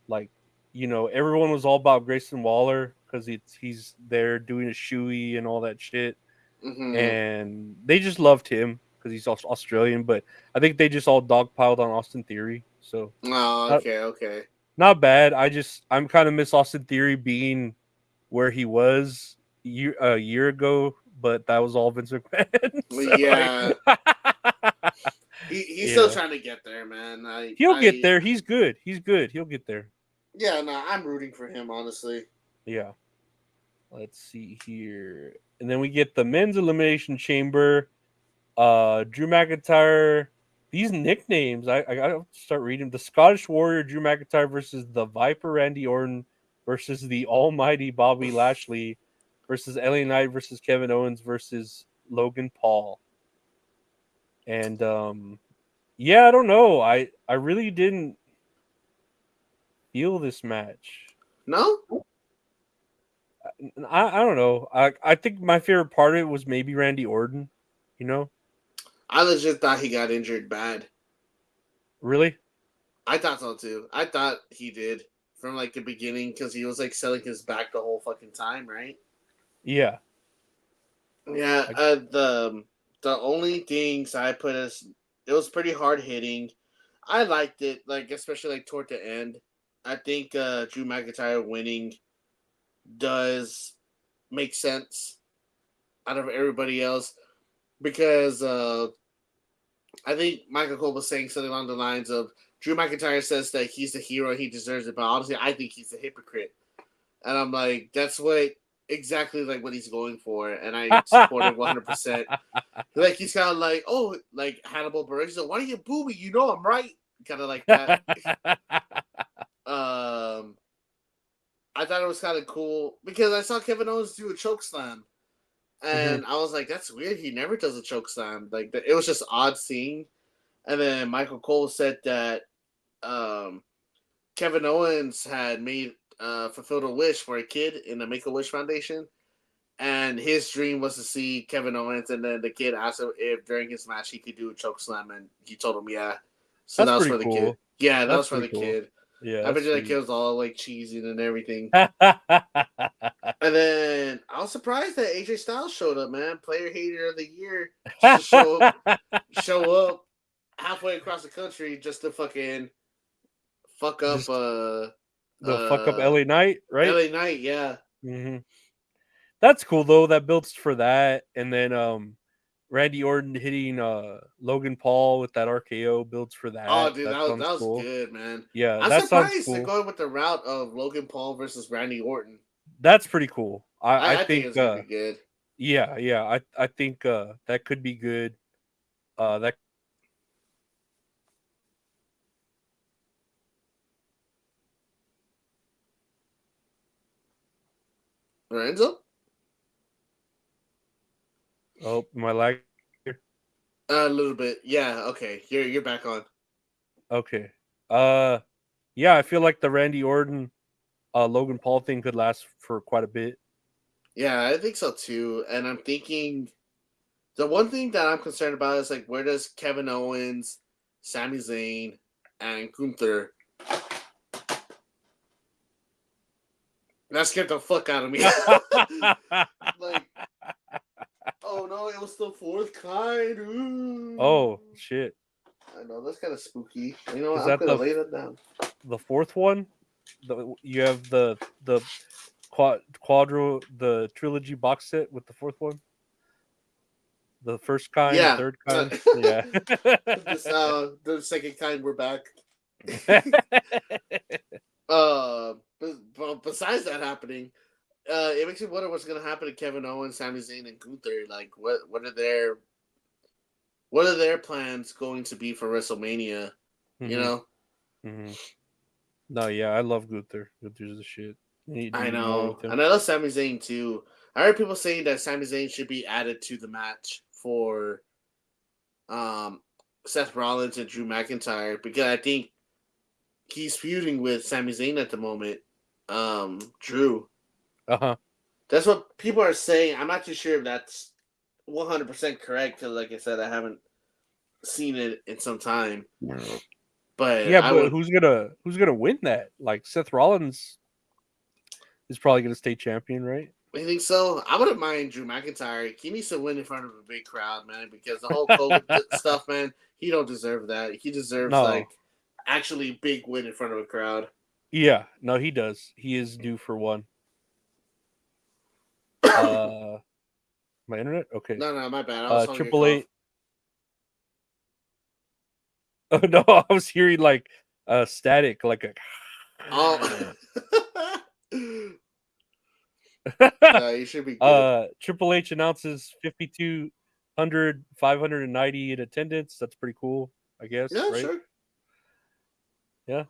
like, everyone was all about Grayson Waller because he's there doing a shoey and all that shit, and they just loved him because he's Australian. But I think they just all dogpiled on Austin Theory. So okay. Not bad. I'm kind of miss Austin Theory being where he was a year ago, but that was all Vince McMahon. So, yeah. He's still trying to get there, man. He'll get there. He's good. He'll get there. Yeah, no, I'm rooting for him, honestly. Yeah. Let's see here. And then we get the men's elimination chamber. Drew McIntyre. These nicknames, I gotta start reading. The Scottish Warrior Drew McIntyre versus the Viper Randy Orton versus the Almighty Bobby Lashley versus LA Knight versus Kevin Owens versus Logan Paul. And I don't know. I really didn't feel this match. No? I don't know. I think my favorite part of it was maybe Randy Orton. You know, I legit thought he got injured bad. really? I thought so too. I thought he did from like the beginning because he was like selling his back the whole fucking time, right? Yeah. Yeah. The only things I put as it was pretty hard hitting. I liked it, like especially like toward the end. I think Drew McIntyre winning does make sense out of everybody else because I think Michael Cole was saying something along the lines of Drew McIntyre says that he's the hero, he deserves it, but honestly, I think he's a hypocrite. And I'm like, that's what exactly like what he's going for, and I support it 100%. Like he's kind of like, oh, like Hannibal Buress. He's like, why do you boo me? You know I'm right. Kind of like that. I thought it was kind of cool because I saw Kevin Owens do a choke slam, and I was like, that's weird. He never does a choke slam. Like it was just odd seeing. And then Michael Cole said that Kevin Owens had made fulfilled a wish for a kid in the Make-A-Wish Foundation, and his dream was to see Kevin Owens. And then the kid asked him if during his match he could do a choke slam, and he told him yeah. So That's that was pretty for the cool. kid. Yeah, that That's was for the pretty cool. kid. Yeah, I bet you that kid was all like cheesy and everything. And then I was surprised that AJ Styles showed up, man. Player hater of the year. Just to show up halfway across the country just to fucking fuck up the fuck up LA Knight, right? LA Knight, yeah. That's cool though. That builds for that, and then Randy Orton hitting Logan Paul with that RKO builds for that. Oh, dude, that was cool. good, man. Yeah, I'm that sounds surprised cool. they're going with the route of Logan Paul versus Randy Orton. That's pretty cool. I think it's gonna be good. Yeah. I think that could be good. That Lorenzo? Oh, my lag. A little bit. Yeah, okay. You're back on. Okay. Yeah, I feel like the Randy Orton Logan Paul thing could last for quite a bit. Yeah, I think so too. And I'm thinking the one thing that I'm concerned about is like where does Kevin Owens, Sami Zayn, and Gunther that scared the fuck out of me. Like, oh no, it was the fourth kind. Ooh. Oh shit! I know that's kind of spooky. You know what? Is I'm that gonna lay that down. The fourth one? You have the the trilogy box set with the fourth one. The first kind, Yeah. third kind, yeah. The second kind, we're back. But besides that happening, it makes me wonder what's gonna happen to Kevin Owens, Sami Zayn, and Gunther. Like, what are their plans going to be for WrestleMania? You know. No, yeah, I love Gunther. Gunther's the shit. I know, and I love Sami Zayn too. I heard people saying that Sami Zayn should be added to the match for Seth Rollins and Drew McIntyre because I think he's feuding with Sami Zayn at the moment. Drew. That's what people are saying. I'm not too sure if that's 100% correct because, like I said, I haven't seen it in some time. But yeah, but who's gonna win that? Like Seth Rollins is probably gonna stay champion, right? I think so. I wouldn't mind Drew McIntyre. He needs to win in front of a big crowd, man, because the whole COVID stuff, man, he don't deserve that. He deserves like actually big win in front of a crowd. Yeah, no, he does. He is due for one. My internet? Okay. No, my bad. I was Triple H. Oh no, I was hearing like static, like a. Oh. No, you should be good. Triple H announces 5,200, 590 in attendance. That's pretty cool, I guess. Yeah, right? sure. Yeah.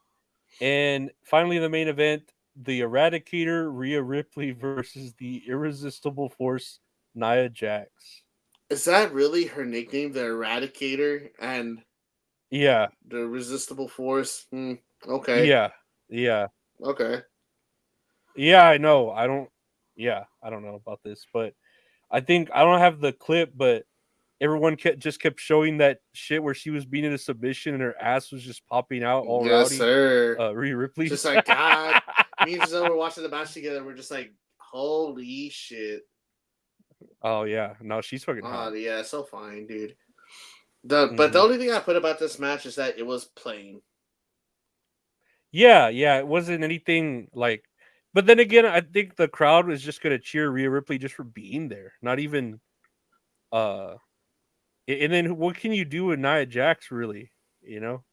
And finally, the main event: the Eradicator, Rhea Ripley versus the Irresistible Force, Nia Jax. Is that really her nickname, the Eradicator, and yeah, the Irresistible Force? Okay. Yeah. Okay. Yeah, I know. I don't. Yeah, I don't know about this, but I think I don't have the clip, but everyone kept showing that shit where she was being in a submission and her ass was just popping out all Yes, rowdy. sir. Rhea Ripley. Just like, God. Me and Giselle were watching the match together. We're just like, holy shit. Oh, yeah. No, she's fucking hot. Oh, yeah, so fine, dude. But the only thing I put about this match is that it was plain. Yeah, it wasn't anything like. But then again, I think the crowd was just gonna cheer Rhea Ripley just for being there, not even. And then what can you do with Nia Jax, really? You know.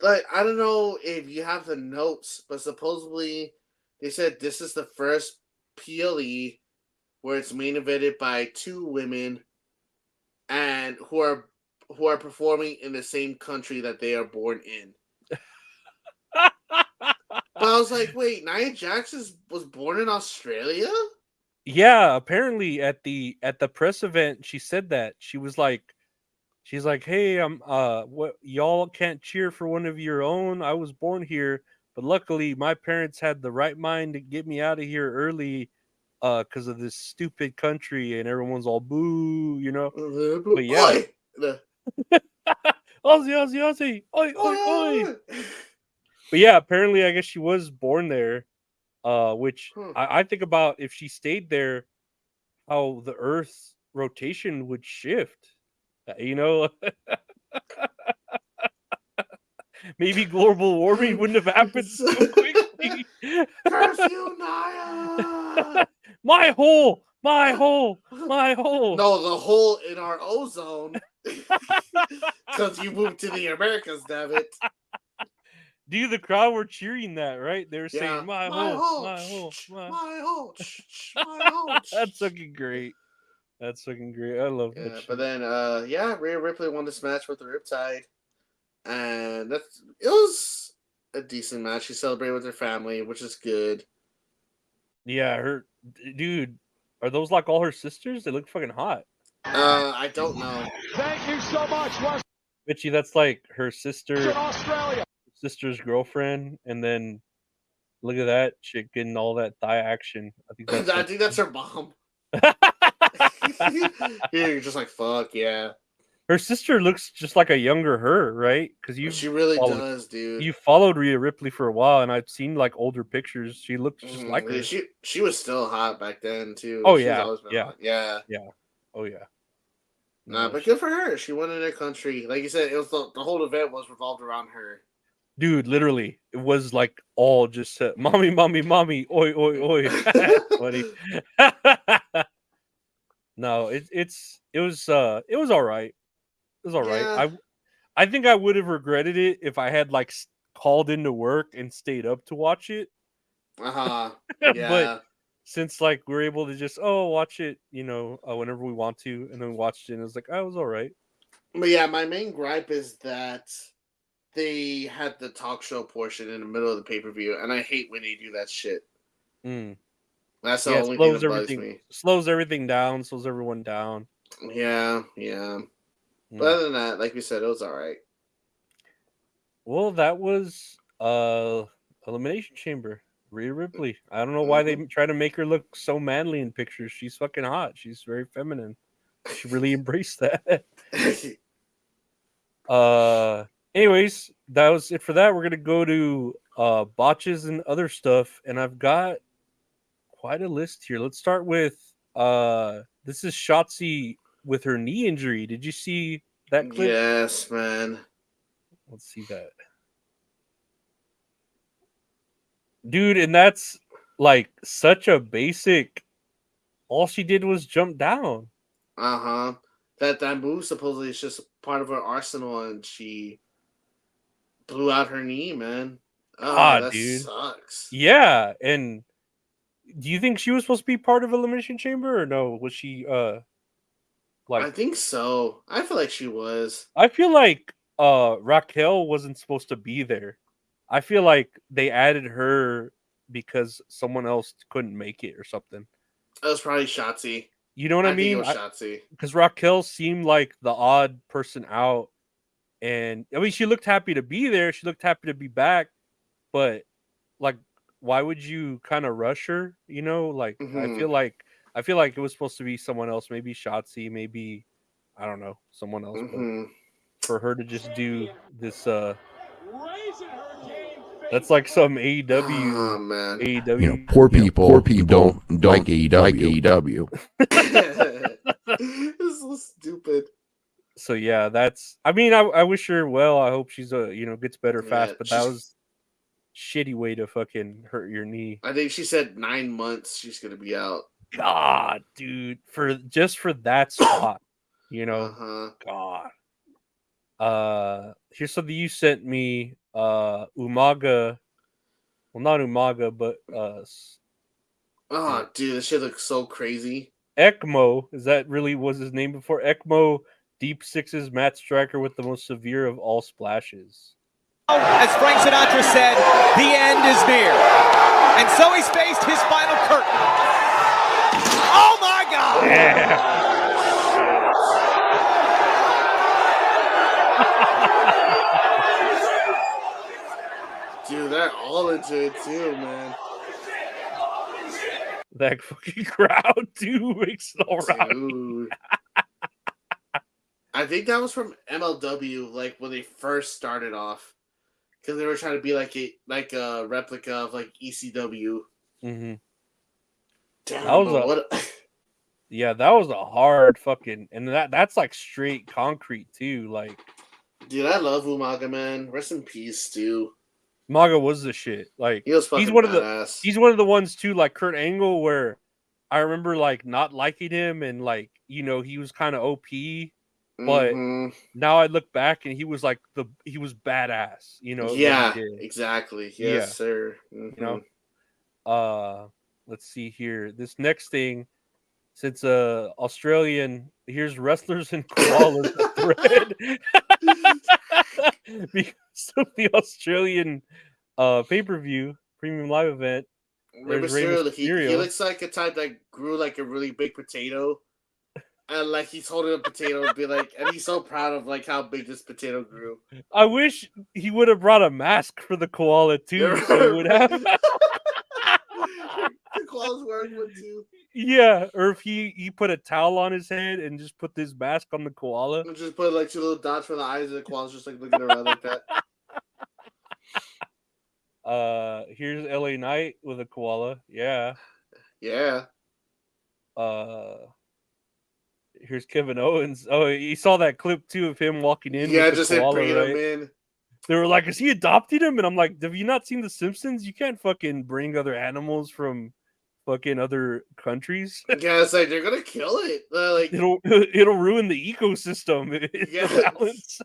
Like, I don't know if you have the notes, but supposedly they said this is the first PLE where it's main evented by two women, and who are performing in the same country that they are born in. But I was like, wait, Nia Jax was born in Australia? Yeah, apparently at the press event, she said that she's like, hey, what y'all can't cheer for one of your own. I was born here, but luckily my parents had the right mind to get me out of here early, because of this stupid country, and everyone's all boo, you know. But yeah, Aussie, oi, oi, oi. But yeah, apparently, I guess she was born there, which I think about if she stayed there, how the Earth's rotation would shift. You know, maybe global warming wouldn't have happened so quickly. Curfew, Nia! My hole! No, the hole in our ozone. Because you moved to the Americas, damn it. Dude, the crowd were cheering that, right? They were saying, my hole. That's fucking great. I love that shit. But then, Rhea Ripley won this match with the Riptide. And it was a decent match. She celebrated with her family, which is good. Yeah, dude, are those like all her sisters? They look fucking hot. I don't know. Thank you so much, Wes. Bitchy, that's like her sister, In Australia. sister's girlfriend, and then look at that chick getting all that thigh action. I think that's her mom. You're just like, fuck yeah. Her sister looks just like a younger her, right? Because she really does, dude. You followed Rhea Ripley for a while, and I've seen like older pictures. She looks just like her. She was still hot back then too. Oh She's yeah, always been hot. Yeah. Oh yeah. Nah, but good for her. She won in her country. Like you said, it was the whole event was revolved around her. Dude, literally, it was like all just mommy, oi, oi, oi. Funny. No, it was all right. It was all right. Yeah. I think I would have regretted it if I had like called into work and stayed up to watch it. Yeah. But since like we're able to just watch it, whenever we want to, and then we watched it, and it was like, it was all right. But yeah, my main gripe is that they had the talk show portion in the middle of the pay-per-view, and I hate when they do that shit. That's the only thing that bugs me. Slows everything down, slows everyone down. Yeah. But other than that, like we said, it was all right. Well, that was Elimination Chamber. Rhea Ripley. I don't know why they try to make her look so manly in pictures. She's fucking hot. She's very feminine. She really embraced that. Anyways, that was it for that. We're gonna go to botches and other stuff, and I've got quite a list here. Let's start with this is Shotzi with her knee injury. Did you see that clip? Yes, man. Let's see that. Dude, and that's like such a basic. All she did was jump down. That move supposedly is just part of her arsenal, and she blew out her knee, man. That dude, sucks. Yeah, and do you think she was supposed to be part of Elimination Chamber, or no? Was she I think so. I feel like she was. I feel like Raquel wasn't supposed to be there. I feel like they added her because someone else couldn't make it or something. It was probably Shotzi. You know what I mean? Think it was Shotzi. Because Raquel seemed like the odd person out. And I mean, she looked happy to be there. She looked happy to be back. But like why would you kind of rush her? You know, like Mhm. I feel like it was supposed to be someone else, maybe Shotzi, maybe I don't know, someone else, but for her to just do this that's like some AEW Oh man. You know, poor people don't like AEW. This is so stupid. So yeah, that's I mean I wish her well. I hope she's gets better fast, Yeah, but that was shitty way to fucking hurt your knee. I think she said 9 months she's gonna be out. God, dude, for that spot, God. Here's something you sent me. Umaga, well, not Umaga, but Oh, dude, this shit looks so crazy. ECMO. Is that really was his name before? ECMO Deep Six's Matt Striker with the most severe of all splashes. As Frank Sinatra said, the end is near. And so he's faced his final curtain. Oh my God! Yeah. Dude, they're all into it too, man. That fucking crowd too makes it all right. I think that was from MLW, like when they first started off, because they were trying to be like a replica of like ECW. Mm-hmm. Damn, That was yeah, that was a hard fucking, and that's like straight concrete too. Like, dude, I love Umaga, man. Rest in peace, too. Maga was the shit. Like, he was fucking he's one badass. of he's one of the ones too, like Kurt Angle, where I remember like not liking him and like he was kind of OP, but now I look back and he was like he was badass. Yeah, exactly. Yes, sir. Let's see here. This next thing, since Australian, here's wrestlers and koalas thread because of the Australian pay-per-view premium live event. Remember, he looks like a type that grew like a really big potato, and like he's holding a potato and be like, and he's so proud of like how big this potato grew. I wish he would have brought a mask for the koala too, so it would have. The koala's wearing one too. Yeah, or if he put a towel on his head and just put this mask on the koala. And just put like 2 little dots for the eyes, and the koala's just like looking around like that. Here's LA Knight with a koala. Yeah. Yeah. Here's Kevin Owens. Oh, you saw that clip too of him walking in. Yeah, with just the koala, bringing right? him in. They were like, "Is he adopting him?" And I'm like, "Have you not seen The Simpsons? You can't fucking bring other animals from fucking other countries." Yeah, it's like they're gonna kill it. Like it'll ruin the ecosystem. Yeah. Balance.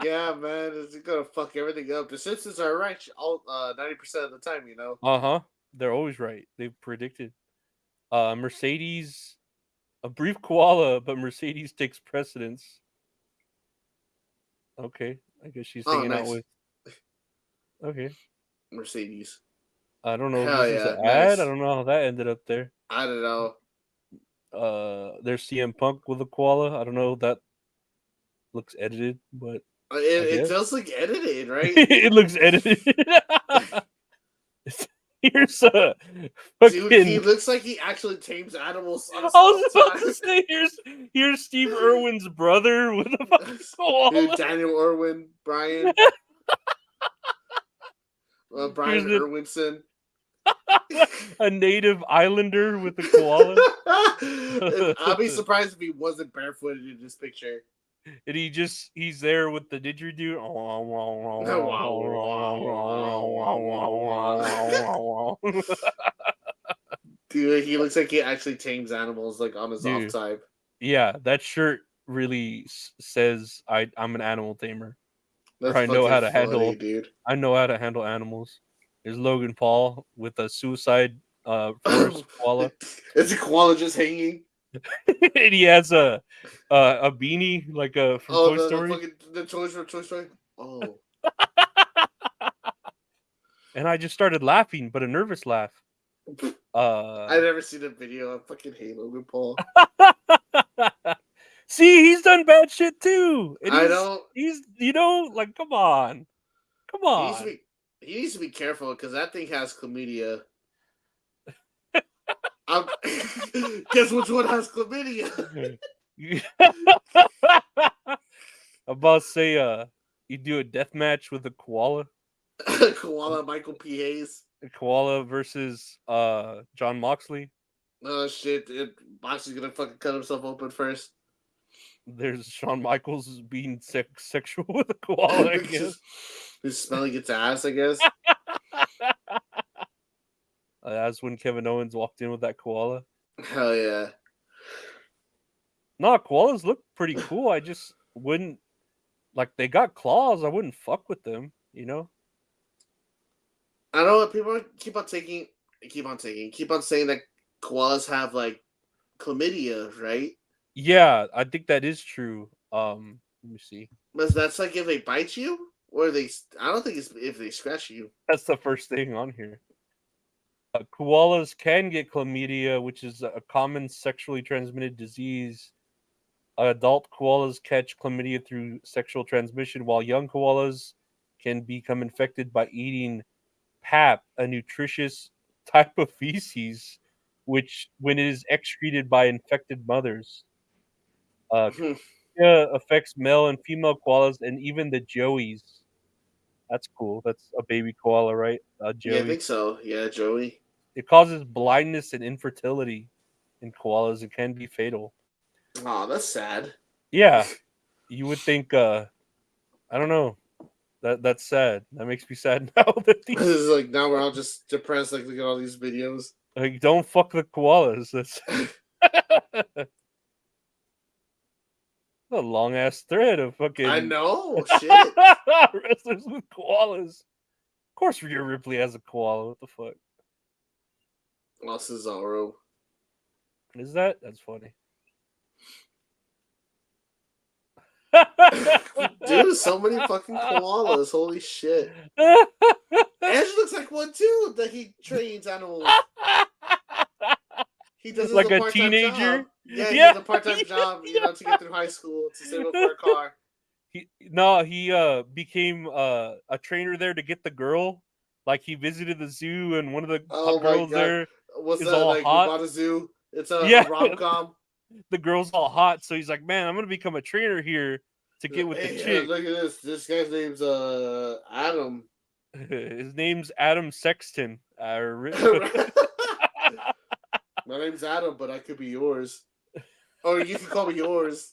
Yeah, man, it's gonna fuck everything up. The Simpsons are right all 90% of the time, They're always right. They've predicted. Mercedes, a brief koala, but Mercedes takes precedence. Okay, I guess she's hanging out with. Okay, Mercedes. I don't know. Hell If this is an ad. I don't know how that ended up there. I don't know. There's CM Punk with a koala. I don't know if that looks edited, but it does look edited, right? It looks edited. Here's a fucking... Dude, he looks like he actually tames animals. I was about to say, here's Steve Irwin's brother with a fucking koala. Dude, Daniel Irwin, Brian. Brian Irwinson. A native islander with a koala. I'll be surprised if he wasn't barefooted in this picture. And he's there with the didgeridoo. Dude, he looks like he actually tames animals like on his off time. Yeah, that shirt really says I'm an animal tamer. That's I know how to funny, handle. Dude. I know how to handle animals. There's Logan Paul with a suicide forest koala. It's a koala just hanging. And he has a beanie like from Toy Story. The toys from Toy Story. Oh. And I just started laughing, but a nervous laugh. I've never seen a video. I fucking hate Logan Paul. See, he's done bad shit too. And I know. He's like, come on. He needs to be careful because that thing has chlamydia. Guess which one has chlamydia? I'm about to say, you do a death match with a koala. Koala Michael P. Hayes. A koala versus John Moxley. Oh shit! Moxley's gonna fucking cut himself open first. There's Shawn Michaels being sexual with a koala. I guess. He's smelling its ass. I guess. That's when Kevin Owens walked in with that koala. Hell yeah! No, koalas look pretty cool. I just wouldn't like. They got claws. I wouldn't fuck with them. You know. I know what people keep on saying that koalas have like chlamydia, right? Yeah, I think that is true. Let me see. But that's like if they bite you, or they. I don't think it's if they scratch you. That's the first thing on here. Koalas can get chlamydia, which is a common sexually transmitted disease. Adult koalas catch chlamydia through sexual transmission, while young koalas can become infected by eating pap, a nutritious type of feces, which, when it is excreted by infected mothers, affects male and female koalas and even the joeys. That's cool. That's a baby koala, right? Joey. Yeah, I think so. Yeah, Joey. It causes blindness and infertility in koalas. It can be fatal. Oh, that's sad. Yeah, you would think. I don't know. That's sad. That makes me sad now. That these... This is like now we're all just depressed. Like, look at all these videos. Like, don't fuck the koalas. That's a long ass thread of fucking. I know. Shit. Wrestlers with koalas. Of course, Rhea Ripley has a koala. What the fuck? Well, Cesaro. Is that? That's funny. Dude, so many fucking koalas. Holy shit. Edge looks like one too, that he trains animals. He does like a Job. teenager? Yeah, he does a part-time job, to get through high school to save up for a car. He became a trainer there to get the girl. Like, he visited the zoo and one of the girls there What's is that, all like, hot. Bought a zoo? It's a rom-com. The girl's all hot, so he's like, man, I'm gonna become a trainer here to get with the chick. Look at this. This guy's name's Adam. His name's Adam Sexton. My name's Adam, but I could be yours. Or you can call me yours.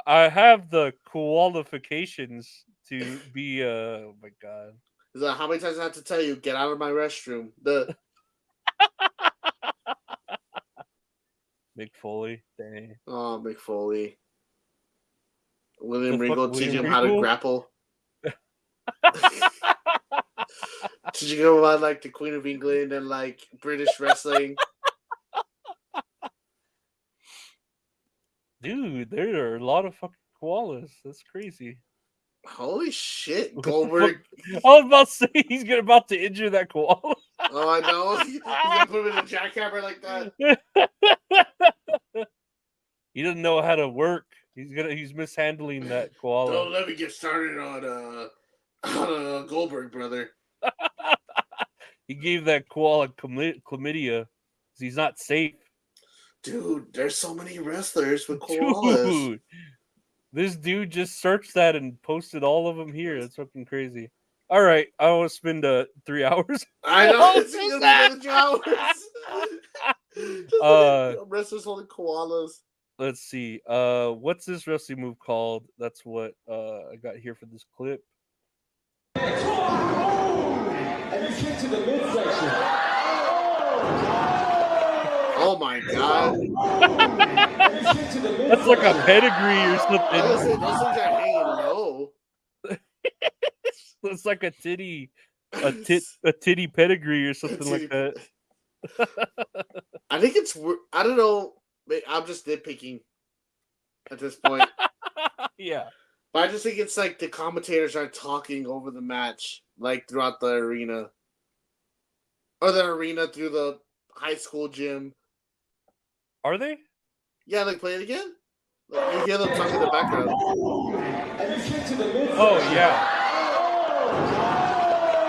I have the qualifications to be oh my god. Is that how many times I have to tell you, get out of my restroom? Mick Foley. Dang. Oh, Mick Foley. William Regal teaching him how to grapple. Teaching him about like the Queen of England and like British wrestling. Dude, there are a lot of fucking koalas. That's crazy. Holy shit, Goldberg. I was about to say he's about to injure that koala. Oh, I know. He's gonna put him in a jackhammer like that. He doesn't know how to work. He's mishandling that koala. Don't let me get started on Goldberg, brother. He gave that koala chlamydia because he's not safe. Dude, there's so many wrestlers with koalas. Dude, this dude just searched that and posted all of them here. That's fucking crazy. All right, I want to spend 3 hours. I know. It's gonna be 2 hours. Wrestlers holding koalas. Let's see. What's this wrestling move called? That's what I got here for this clip. And then kick to the midsection. Oh my god. That's like a pedigree or something. Those things are hanging low. It's like a titty pedigree or something like that. I think it's. I don't know. I'm just nitpicking at this point. Yeah. But I just think it's like the commentators are talking over the match, like throughout the arena. Or the arena through the high school gym. Are they? Yeah, like play it again. Like, you hear them talking in the background. Oh yeah.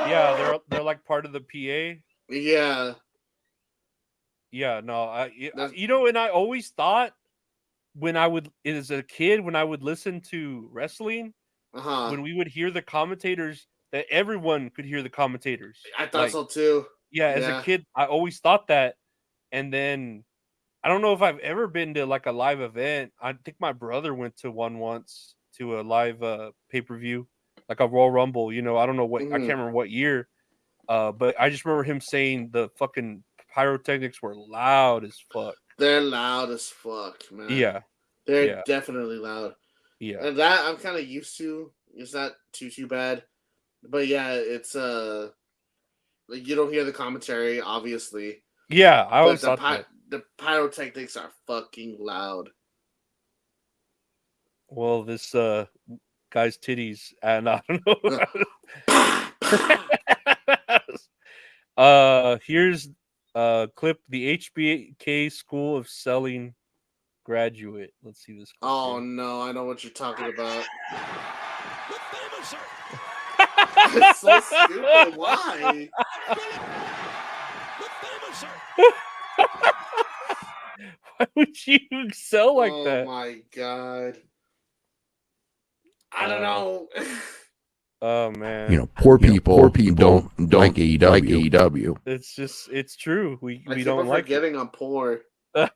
Yeah, they're like part of the PA. Yeah. Yeah, no, you know, and I always thought when I would, as a kid, when I would listen to wrestling, when we would hear the commentators, that everyone could hear the commentators. I thought so too. Yeah, as a kid, I always thought that, and then I don't know if I've ever been to like a live event. I think my brother went to one once, to a live pay-per-view, like a Royal Rumble. You know, I don't know what, I can't remember what year, but I just remember him saying the fucking pyrotechnics were loud as fuck. They're loud as fuck, man. Yeah. They're definitely loud. Yeah. And that I'm kind of used to. It's not too bad. But yeah, it's like you don't hear the commentary, obviously. Yeah, I always thought that. The pyrotechnics are fucking loud. Well, this guy's titties, and I don't know. Here's clip, the HBK School of Selling graduate. Let's see this clip. Oh no, I know what you're talking about. It's so stupid. Why? Why would you sell like that? Oh my god. I don't know. Oh man. You know, poor people don't like AEW. It's just, it's true. We I don't like forgetting I'm poor. I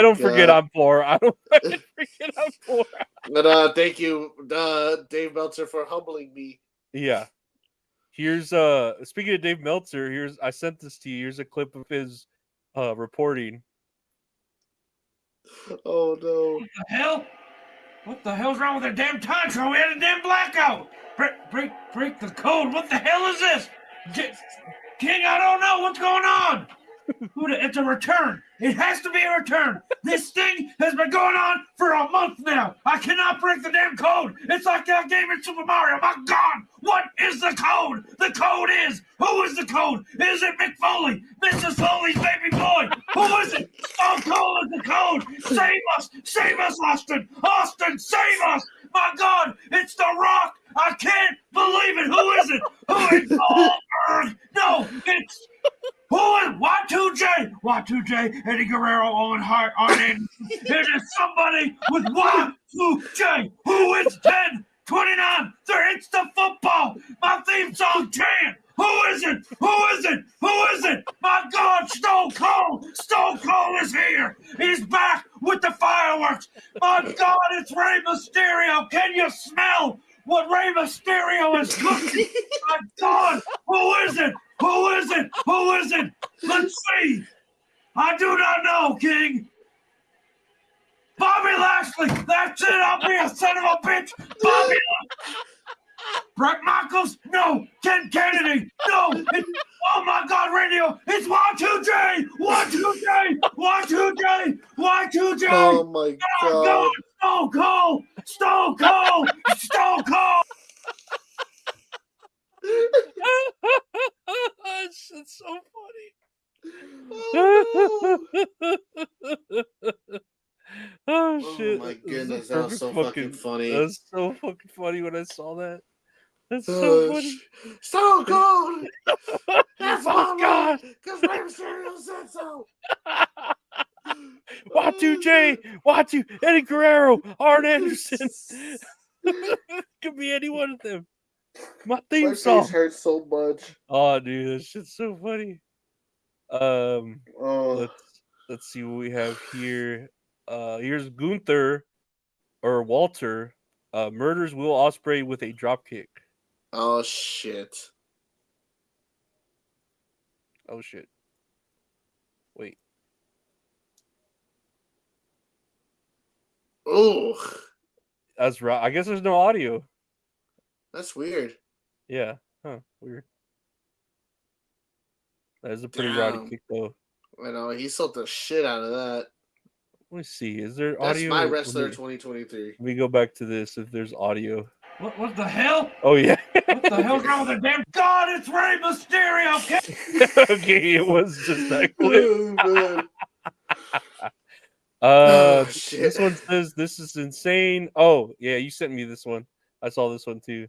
don't forget I'm poor. I don't forget I'm poor. But thank you, Dave Meltzer, for humbling me. Yeah. Here's speaking of Dave Meltzer, I sent this to you. Here's a clip of his reporting. Oh no. What the hell? What the hell's wrong with their damn time show? We had a damn blackout. Break the code. What the hell is this? King, I don't know. What's going on? It's a return. It has to be a return. This thing has been going on for a month now. I cannot break the damn code. It's like that game in Super Mario. My God, what is the code? The code is. Who is the code? Is it Mick Foley? Mrs. Foley's baby boy. Who is it? Oh, Cole is the code. Save us, Austin. Austin, save us. My God, it's The Rock. I can't believe it. Who is it? Who is Goldberg? No, it's. Who is Y2J? Y2J, Eddie Guerrero, Owen Hart, Arn. It is somebody with Y2J. Who is 10, 29, 30? It's the football. My theme song, 10. Who is it? Who is it? Who is it? My God, Stone Cold. Stone Cold is here. He's back with the fireworks. My God, it's Rey Mysterio. Can you smell what Rey Mysterio is cooking? My God, who is it? Who is it? Who is it? Let's see. I do not know, King. Bobby Lashley. That's it. I'll be a son of a bitch. Bobby Lashley. Brett Michaels. No. Ken Kennedy. No. Oh my God, radio. It's Y2J. Y2J. Y2J. Y2J. Oh my God. Stone Cold. Stone Cold. Stone Cold. It's so funny. Oh shit! Oh my goodness, that was so fucking funny. That's so fucking funny when I saw that. That's so funny. So cold. That's Oh God! Because Rey Mysterio said so. Y2J, Eddie Guerrero, Arn Anderson. Could be any one of them. My theme song face hurts so much. Oh, dude, that shit's so funny. Let's see what we have here. Here's Gunther or Walter murders Will Ospreay with a dropkick. Oh shit. Oh shit. Wait. Oh. That's right. I guess there's no audio. That's weird. Yeah. Huh. Weird. That is a pretty rowdy kick, though. I know. He sold the shit out of that. Let me see. Is there That's audio? my wrestler 2023. Let me go back to this if there's audio. What the hell? Oh, yeah. What the hell's wrong with the damn God? It's Rey Mysterio. Okay, it was just that clip. Shit. This one says this is insane. Oh, yeah, you sent me this one. I saw this one too.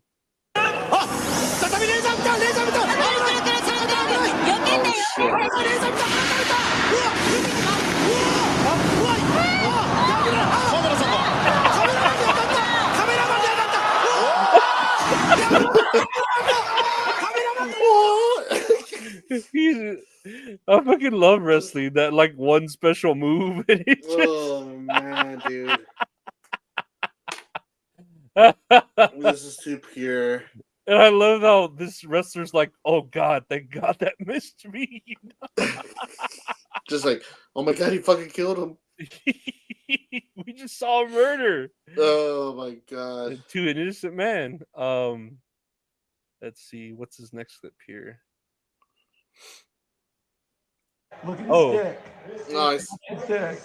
I fucking love wrestling. That like one special move, and it just... Oh man, dude, this is too pure. And I love how this wrestler's like, "Oh God, thank God that missed me." Just like, oh my God, he fucking killed him. We just saw a murder. Oh my God, to an innocent man. Let's see, what's his next clip here? Look at his dick. Nice. His dick.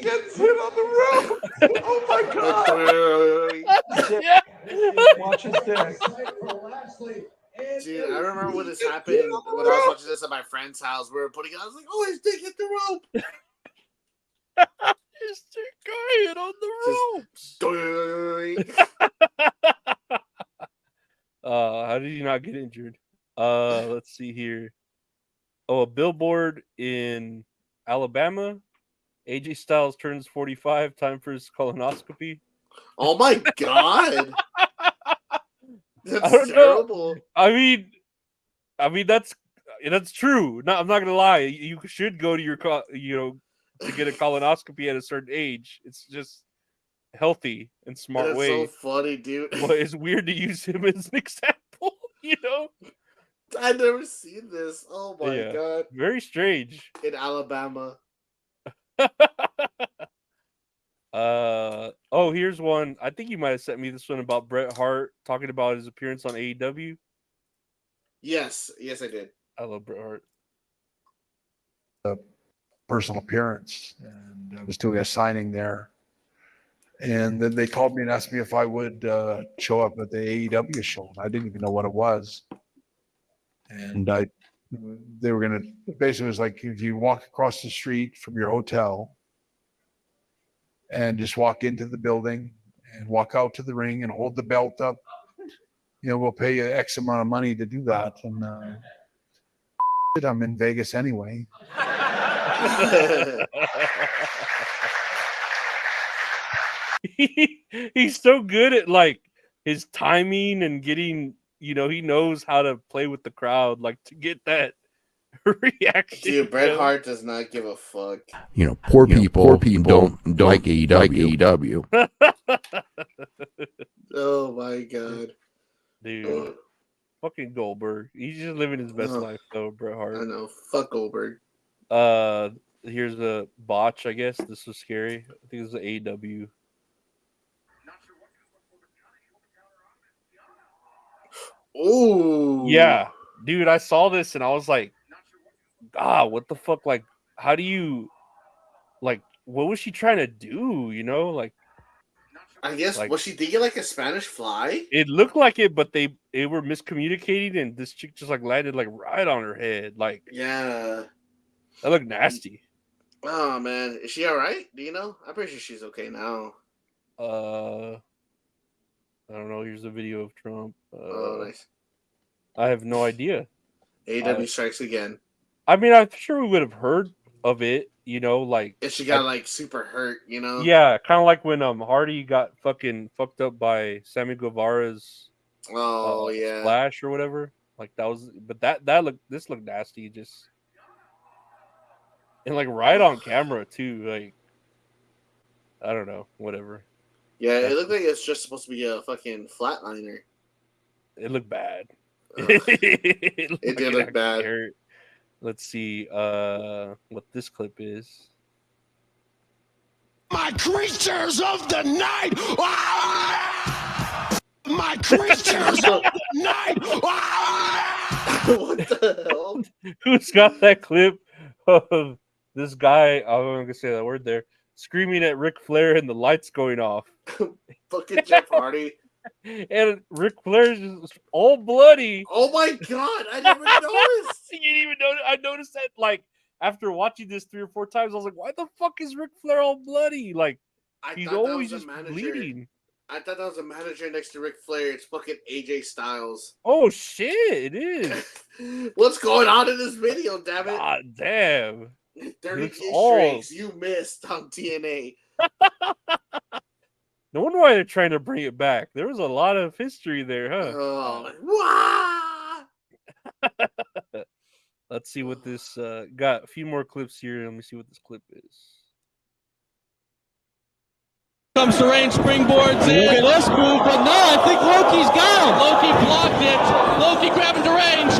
Gets hit on the roof. Oh my God. Yeah. Watch his dick. Dude, I remember when this happened when I was watching this at my friend's house. We were putting it. I was like, "Oh, his dick hit the rope." His dick got hit on the ropes. How did he not get injured? Let's see here. Oh, a billboard in Alabama. AJ Styles turns 45. Time for his colonoscopy. Oh my God. I That's don't terrible. know. I mean that's true. No, I'm not gonna lie. You should go to your to get a colonoscopy at a certain age. It's just healthy and smart That's way. so funny, dude. But it's weird to use him as an example. I've never seen this. Oh my God. Very strange. In Alabama. Oh, here's one. I think you might have sent me this one about Bret Hart talking about his appearance on AEW. Yes, I did. I love Bret Hart. Personal appearance, and I was doing a signing there. And then they called me and asked me if I would show up at the AEW show. I didn't even know what it was. And they were going to, basically it was like, if you walk across the street from your hotel and just walk into the building and walk out to the ring and hold the belt up, we'll pay you X amount of money to do that. And I'm in Vegas anyway. He's so good at like his timing and getting, he knows how to play with the crowd, like to get that reaction. Dude, Bret Hart does not give a fuck. Poor people don't like AEW. Oh my God. Dude. Fucking Goldberg. He's just living his best life though, Bret Hart. I know. Fuck Goldberg. Here's a botch, I guess. This was scary. I think it was the AEW. Oh yeah, dude, I saw this and I was like, what the fuck? Like, how do you, like, what was she trying to do? Like, I guess was she thinking like a Spanish fly? It looked like it, but they were miscommunicating, and this chick just like landed like right on her head. Like, yeah, that looked nasty. Oh man, is she all right? Do you know? I'm pretty sure she's okay now. I don't know. Here's a video of Trump. Oh, nice. I have no idea. AEW strikes again. I mean, I'm sure we would have heard of it, like if she got like super hurt, Yeah, kind of like when Hardy got fucking fucked up by Sammy Guevara's splash or whatever. Like that was, but this looked nasty, just and like right on camera too. Like I don't know, whatever. Yeah, it looked like it's just supposed to be a fucking flatliner. It looked bad. It did look bad. Hurt. Let's see what this clip is. My creatures of the night! Ah! My creatures of the night! Ah! What the hell? Who's got that clip of this guy? I'm going to say that word there. Screaming at Ric Flair and the lights going off. Fucking Jeff Hardy. And Ric Flair's just all bloody. Oh my God, I never noticed. You didn't even notice. I noticed that like after watching this 3 or 4 times, I was like, why the fuck is Ric Flair all bloody? Like he's always just bleeding. I thought that was a manager next to Ric Flair. It's fucking AJ Styles. Oh shit! It is. What's going on in this video? Damn it! God damn. 30 Looks Easter all- eggs you missed on TNA. No wonder why they're trying to bring it back. There was a lot of history there, huh? Oh, Let's see what this got. A few more clips here. Let me see what this clip is. Comes the range, springboards in. Okay, let's move, but no, I think Loki's got him. Loki blocked it. Loki grabbing the range.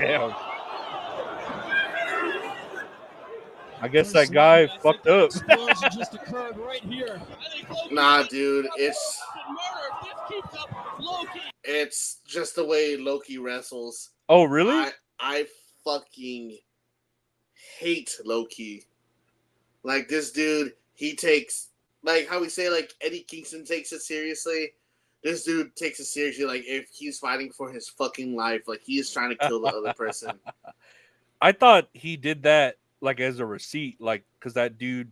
Damn. I guess that guy fucked up. Explosion just occurred right here. nah, dude, it's just the way Loki wrestles. Oh, really? I fucking hate Loki. Like this dude, he takes like how we say like Eddie Kingston takes it seriously. This dude takes it seriously. Like if he's fighting for his fucking life, like he is trying to kill the other person. I thought he did that like as a receipt, like because that dude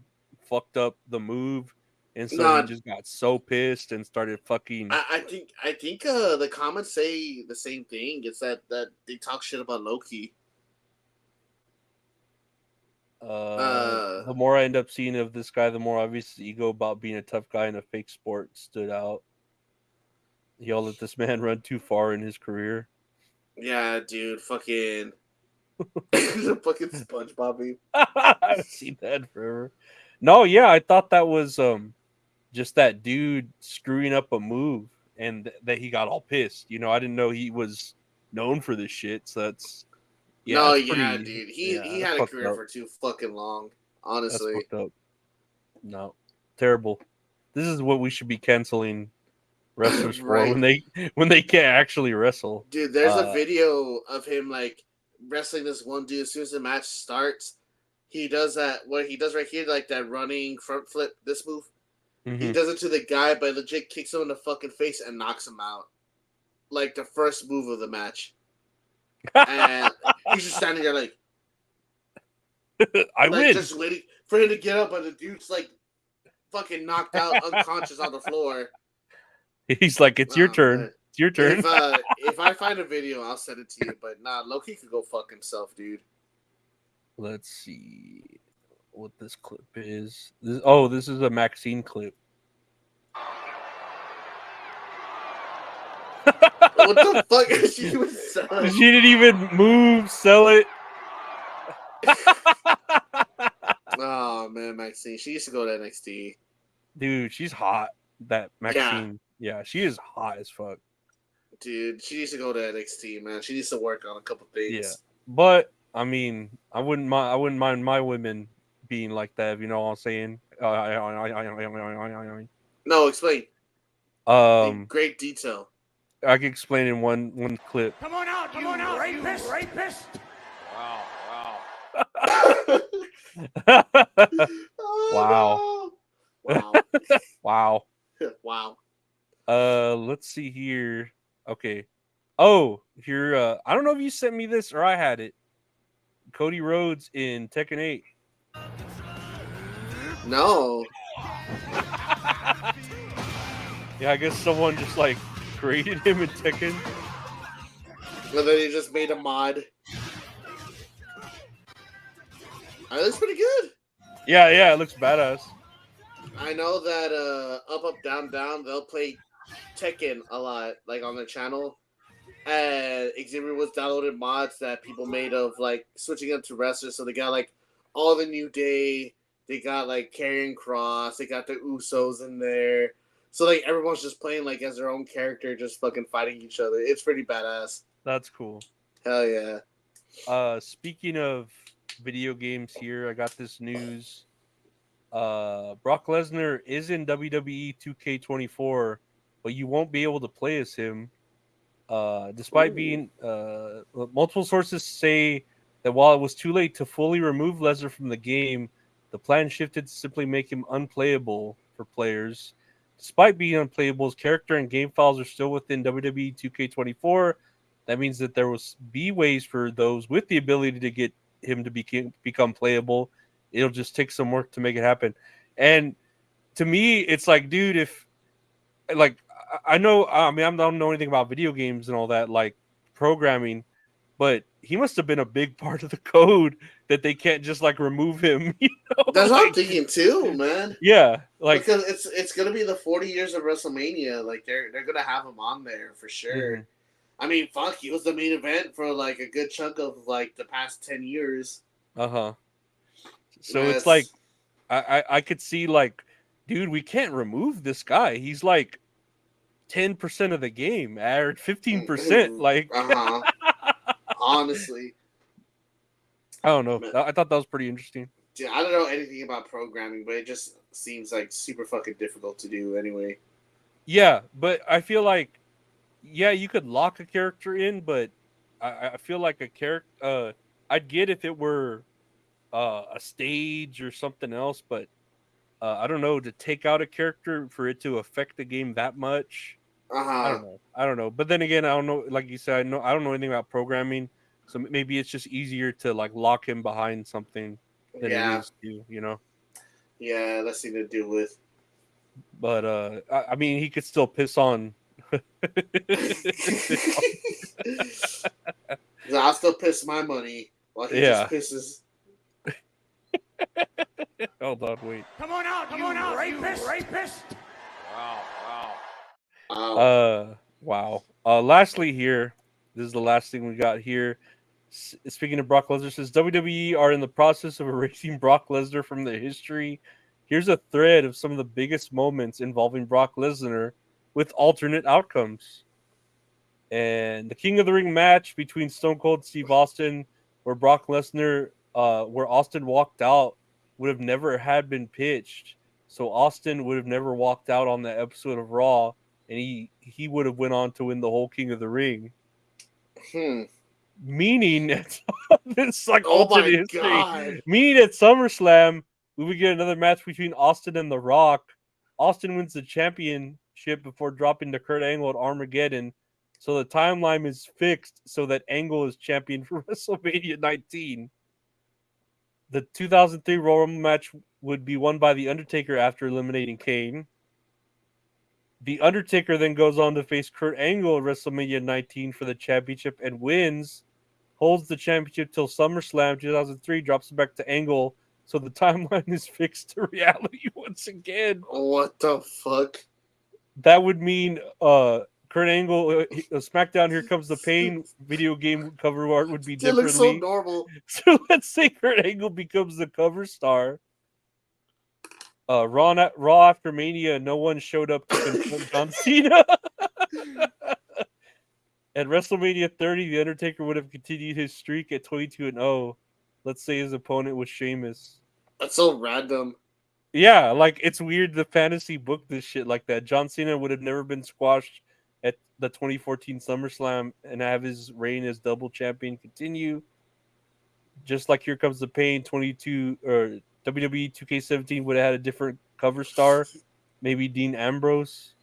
fucked up the move, and so he just got so pissed and started fucking. I think the comments say the same thing. It's that they talk shit about Loki. The more I end up seeing of this guy, the more obvious his ego about being a tough guy in a fake sport stood out. He all let this man run too far in his career. Yeah, dude, fucking the fucking SpongeBob meme. I've seen that forever. No, yeah, I thought that was just that dude screwing up a move and that he got all pissed. You know, I didn't know he was known for this shit. So that's dude. He had a career for too fucking long. Honestly, that's fucked up. No, terrible. This is what we should be canceling wrestlers for Right. when they can't actually wrestle. Dude, there's a video of him like wrestling this one dude. As soon as the match starts, he does that. What he does right here, like that running front flip. This move, he does it to the guy, but legit kicks him in the fucking face and knocks him out. Like the first move of the match, and he's just standing there like, I win. Just waiting for him to get up, but the dude's like fucking knocked out, unconscious on the floor. He's like, it's your turn. Man. It's your turn. If I find a video, I'll send it to you. But nah, Loki could go fuck himself, dude. Let's see what this clip is. This is a Maxine clip. What the fuck is she even selling? She didn't even move, sell it. Oh man, Maxine. She used to go to NXT. Dude, she's hot. That Maxine. Yeah, she is hot as fuck. Dude, she needs to go to NXT, man. She needs to work on a couple things. Yeah. But I mean, I wouldn't mind my women being like that, if you know what I'm saying. No, explain. In great detail. I can explain in one clip. Come on out, rapist. Wow. Wow. Wow. Wow. Let's see here. Okay. Oh, here. I don't know if you sent me this or I had it. Cody Rhodes in Tekken 8. No. Yeah, I guess someone just like created him in Tekken. And then he just made a mod. It looks pretty good. Yeah, it looks badass. I know that Up Up Down Down, they'll play Tekken a lot, like on their channel. And Xavier was downloaded mods that people made of like switching them to wrestlers. So they got like all the New Day, they got like Karrion Kross, they got the Usos in there. So like everyone's just playing like as their own character, just fucking fighting each other. It's pretty badass. That's cool. Hell yeah. Speaking of video games here, I got this news. Brock Lesnar is in WWE 2K24, but you won't be able to play as him. Despite being multiple sources say that while it was too late to fully remove Lesnar from the game, the plan shifted to simply make him unplayable for players Despite being unplayable, his character and game files are still within WWE 2K24. That means that there will be ways for those with the ability to get him to become playable. It'll just take some work to make it happen. And to me, it's like, dude, if like I know, I mean, I don't know anything about video games and all that, like programming, but he must have been a big part of the code that they can't just like remove him. You know? That's what like, I'm thinking too, man. Yeah, like because it's gonna be the 40 years of WrestleMania. Like they're gonna have him on there for sure. Mhm. I mean, fuck, he was the main event for like a good chunk of like the past 10 years. So it's like I could see like, dude, we can't remove this guy. He's like 10% of the game, or 15%. Like, honestly, I don't know. I thought that was pretty interesting. Dude, I don't know anything about programming, but it just seems like super fucking difficult to do anyway. Yeah, but I feel like, yeah, you could lock a character in, but I feel like a character, I'd get if it were a stage or something else, but I don't know, to take out a character for it to affect the game that much. I don't know. But then again, I don't know. Like you said, I don't know anything about programming, so maybe it's just easier to like lock him behind something than it is to, you know. Yeah, that's something to do with. But I mean, he could still piss on. I'll still piss my money while he just pisses. Hold on, wait. Come on out, rapist! Rapist! Wow. Lastly here, this is the last thing we got here. Speaking of Brock Lesnar, says WWE are in the process of erasing Brock Lesnar from their history. Here's a thread of some of the biggest moments involving Brock Lesnar with alternate outcomes. And the King of the Ring match between Stone Cold and Steve Austin, where Brock Lesnar, where Austin walked out, would have never had been pitched. So Austin would have never walked out on that episode of Raw, and he would have went on to win the whole King of the Ring. Meaning, it's like alternate history. God. Meaning at SummerSlam, we would get another match between Austin and The Rock. Austin wins the championship before dropping to Kurt Angle at Armageddon. So the timeline is fixed so that Angle is champion for WrestleMania 19. The 2003 Royal Rumble match would be won by The Undertaker after eliminating Kane. The Undertaker then goes on to face Kurt Angle at WrestleMania 19 for the championship and wins, holds the championship till SummerSlam 2003, drops it back to Angle, so the timeline is fixed to reality once again. What the fuck? That would mean Kurt Angle, SmackDown Here Comes the Pain video game cover art would be It looks so differently. normal. So let's say Kurt Angle becomes the cover star. Raw after Mania, no one showed up to confront John Cena. At WrestleMania 30, The Undertaker would have continued his streak at 22-0. Let's say his opponent was Sheamus. That's so random. Yeah, like it's weird the fantasy book this shit like that. John Cena would have never been squashed at the 2014 SummerSlam and have his reign as double champion continue. Just like Here Comes the Pain, 22 or WWE 2K17 would have had a different cover star, maybe Dean Ambrose.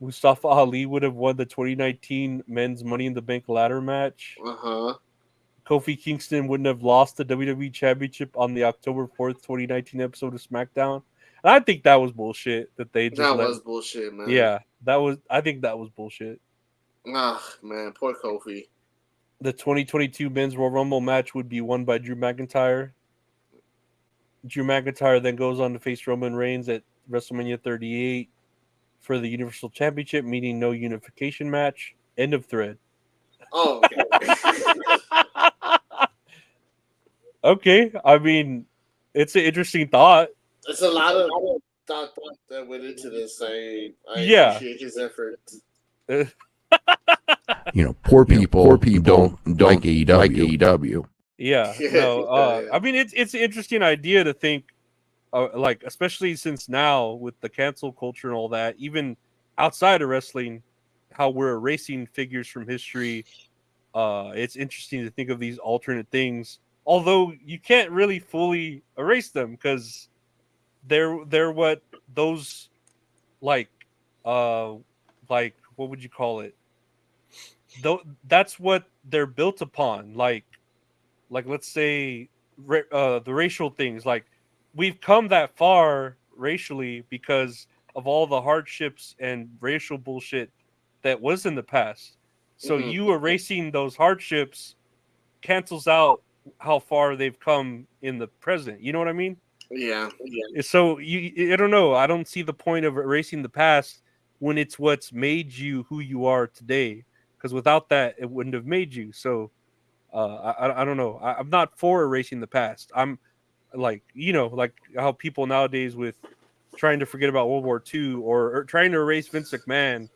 Mustafa Ali would have won the 2019 Men's Money in the Bank ladder match. Kofi Kingston wouldn't have lost the WWE Championship on the October 4th, 2019 episode of SmackDown. And I think that was bullshit that they just was bullshit, man. Yeah, I think that was bullshit. Ah, man, poor Kofi. The 2022 Men's Royal Rumble match would be won by Drew McIntyre. Drew McIntyre then goes on to face Roman Reigns at WrestleMania 38 for the Universal Championship, meaning no unification match. End of thread. Oh, okay. Okay, I mean, it's an interesting thought. It's a lot of thought that went into this. I appreciate his effort. You know, poor people don't like AEW. Yeah, no. I mean, it's an interesting idea to think, like, especially since now with the cancel culture and all that, even outside of wrestling, how we're erasing figures from history. It's interesting to think of these alternate things, although you can't really fully erase them because they're what those like what would you call it? Though that's what they're built upon. Like let's say the racial things. Like we've come that far racially because of all the hardships and racial bullshit that was in the past. So Mhm. you erasing those hardships cancels out how far they've come in the present. You know what I mean? Yeah. So I don't know. I don't see the point of erasing the past when it's what's made you who you are today. Because without that, it wouldn't have made you. So I don't know. I'm not for erasing the past. I'm like like how people nowadays with trying to forget about World War II or trying to erase Vince McMahon.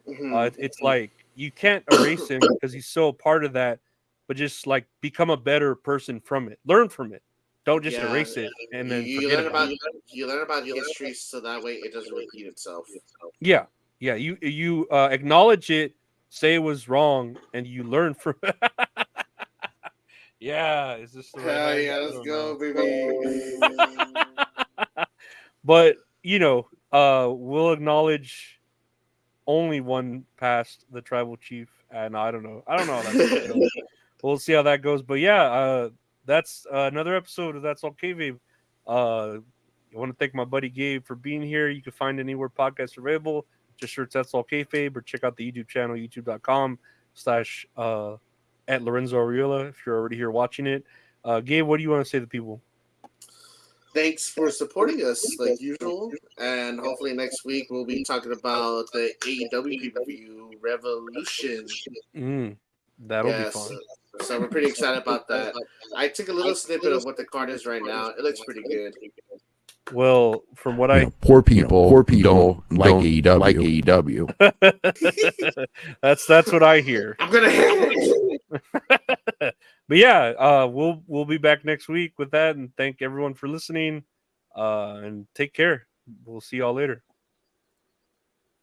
Mhm. It's like you can't erase him because he's still a part of that, but just like become a better person from it. Learn from it. Don't just Yeah, erase it and then you forget learn about about it. you learn about history so that way it doesn't repeat itself. Yeah, yeah. You acknowledge it, say it was wrong, and you learn from. Yeah, is this the right Hell hand? yeah, I let's don't go, know. baby. But we'll acknowledge only one past the tribal chief, and I don't know how that's gonna go. We'll see how that goes. But yeah, that's another episode of That's All Kayfabe. I want to thank my buddy Gabe for being here. You can find anywhere podcasts are available. Just search That's All Kayfabe or check out the YouTube channel, youtube.com/ at Lorenzo Ariola if you're already here watching it. Gabe, what do you want to say to people? Thanks for supporting us like usual, and hopefully next week we'll be talking about the AEW pay-per-view Revolution. That'll be Yes, fun. so we're pretty excited about that. I took a little snippet of what the card is right now. It looks pretty good. Well, from what I Poor people don't like AEW. that's what I hear. I'm gonna hit it. But yeah, we'll be back next week with that, and thank everyone for listening. And take care. We'll see y'all later.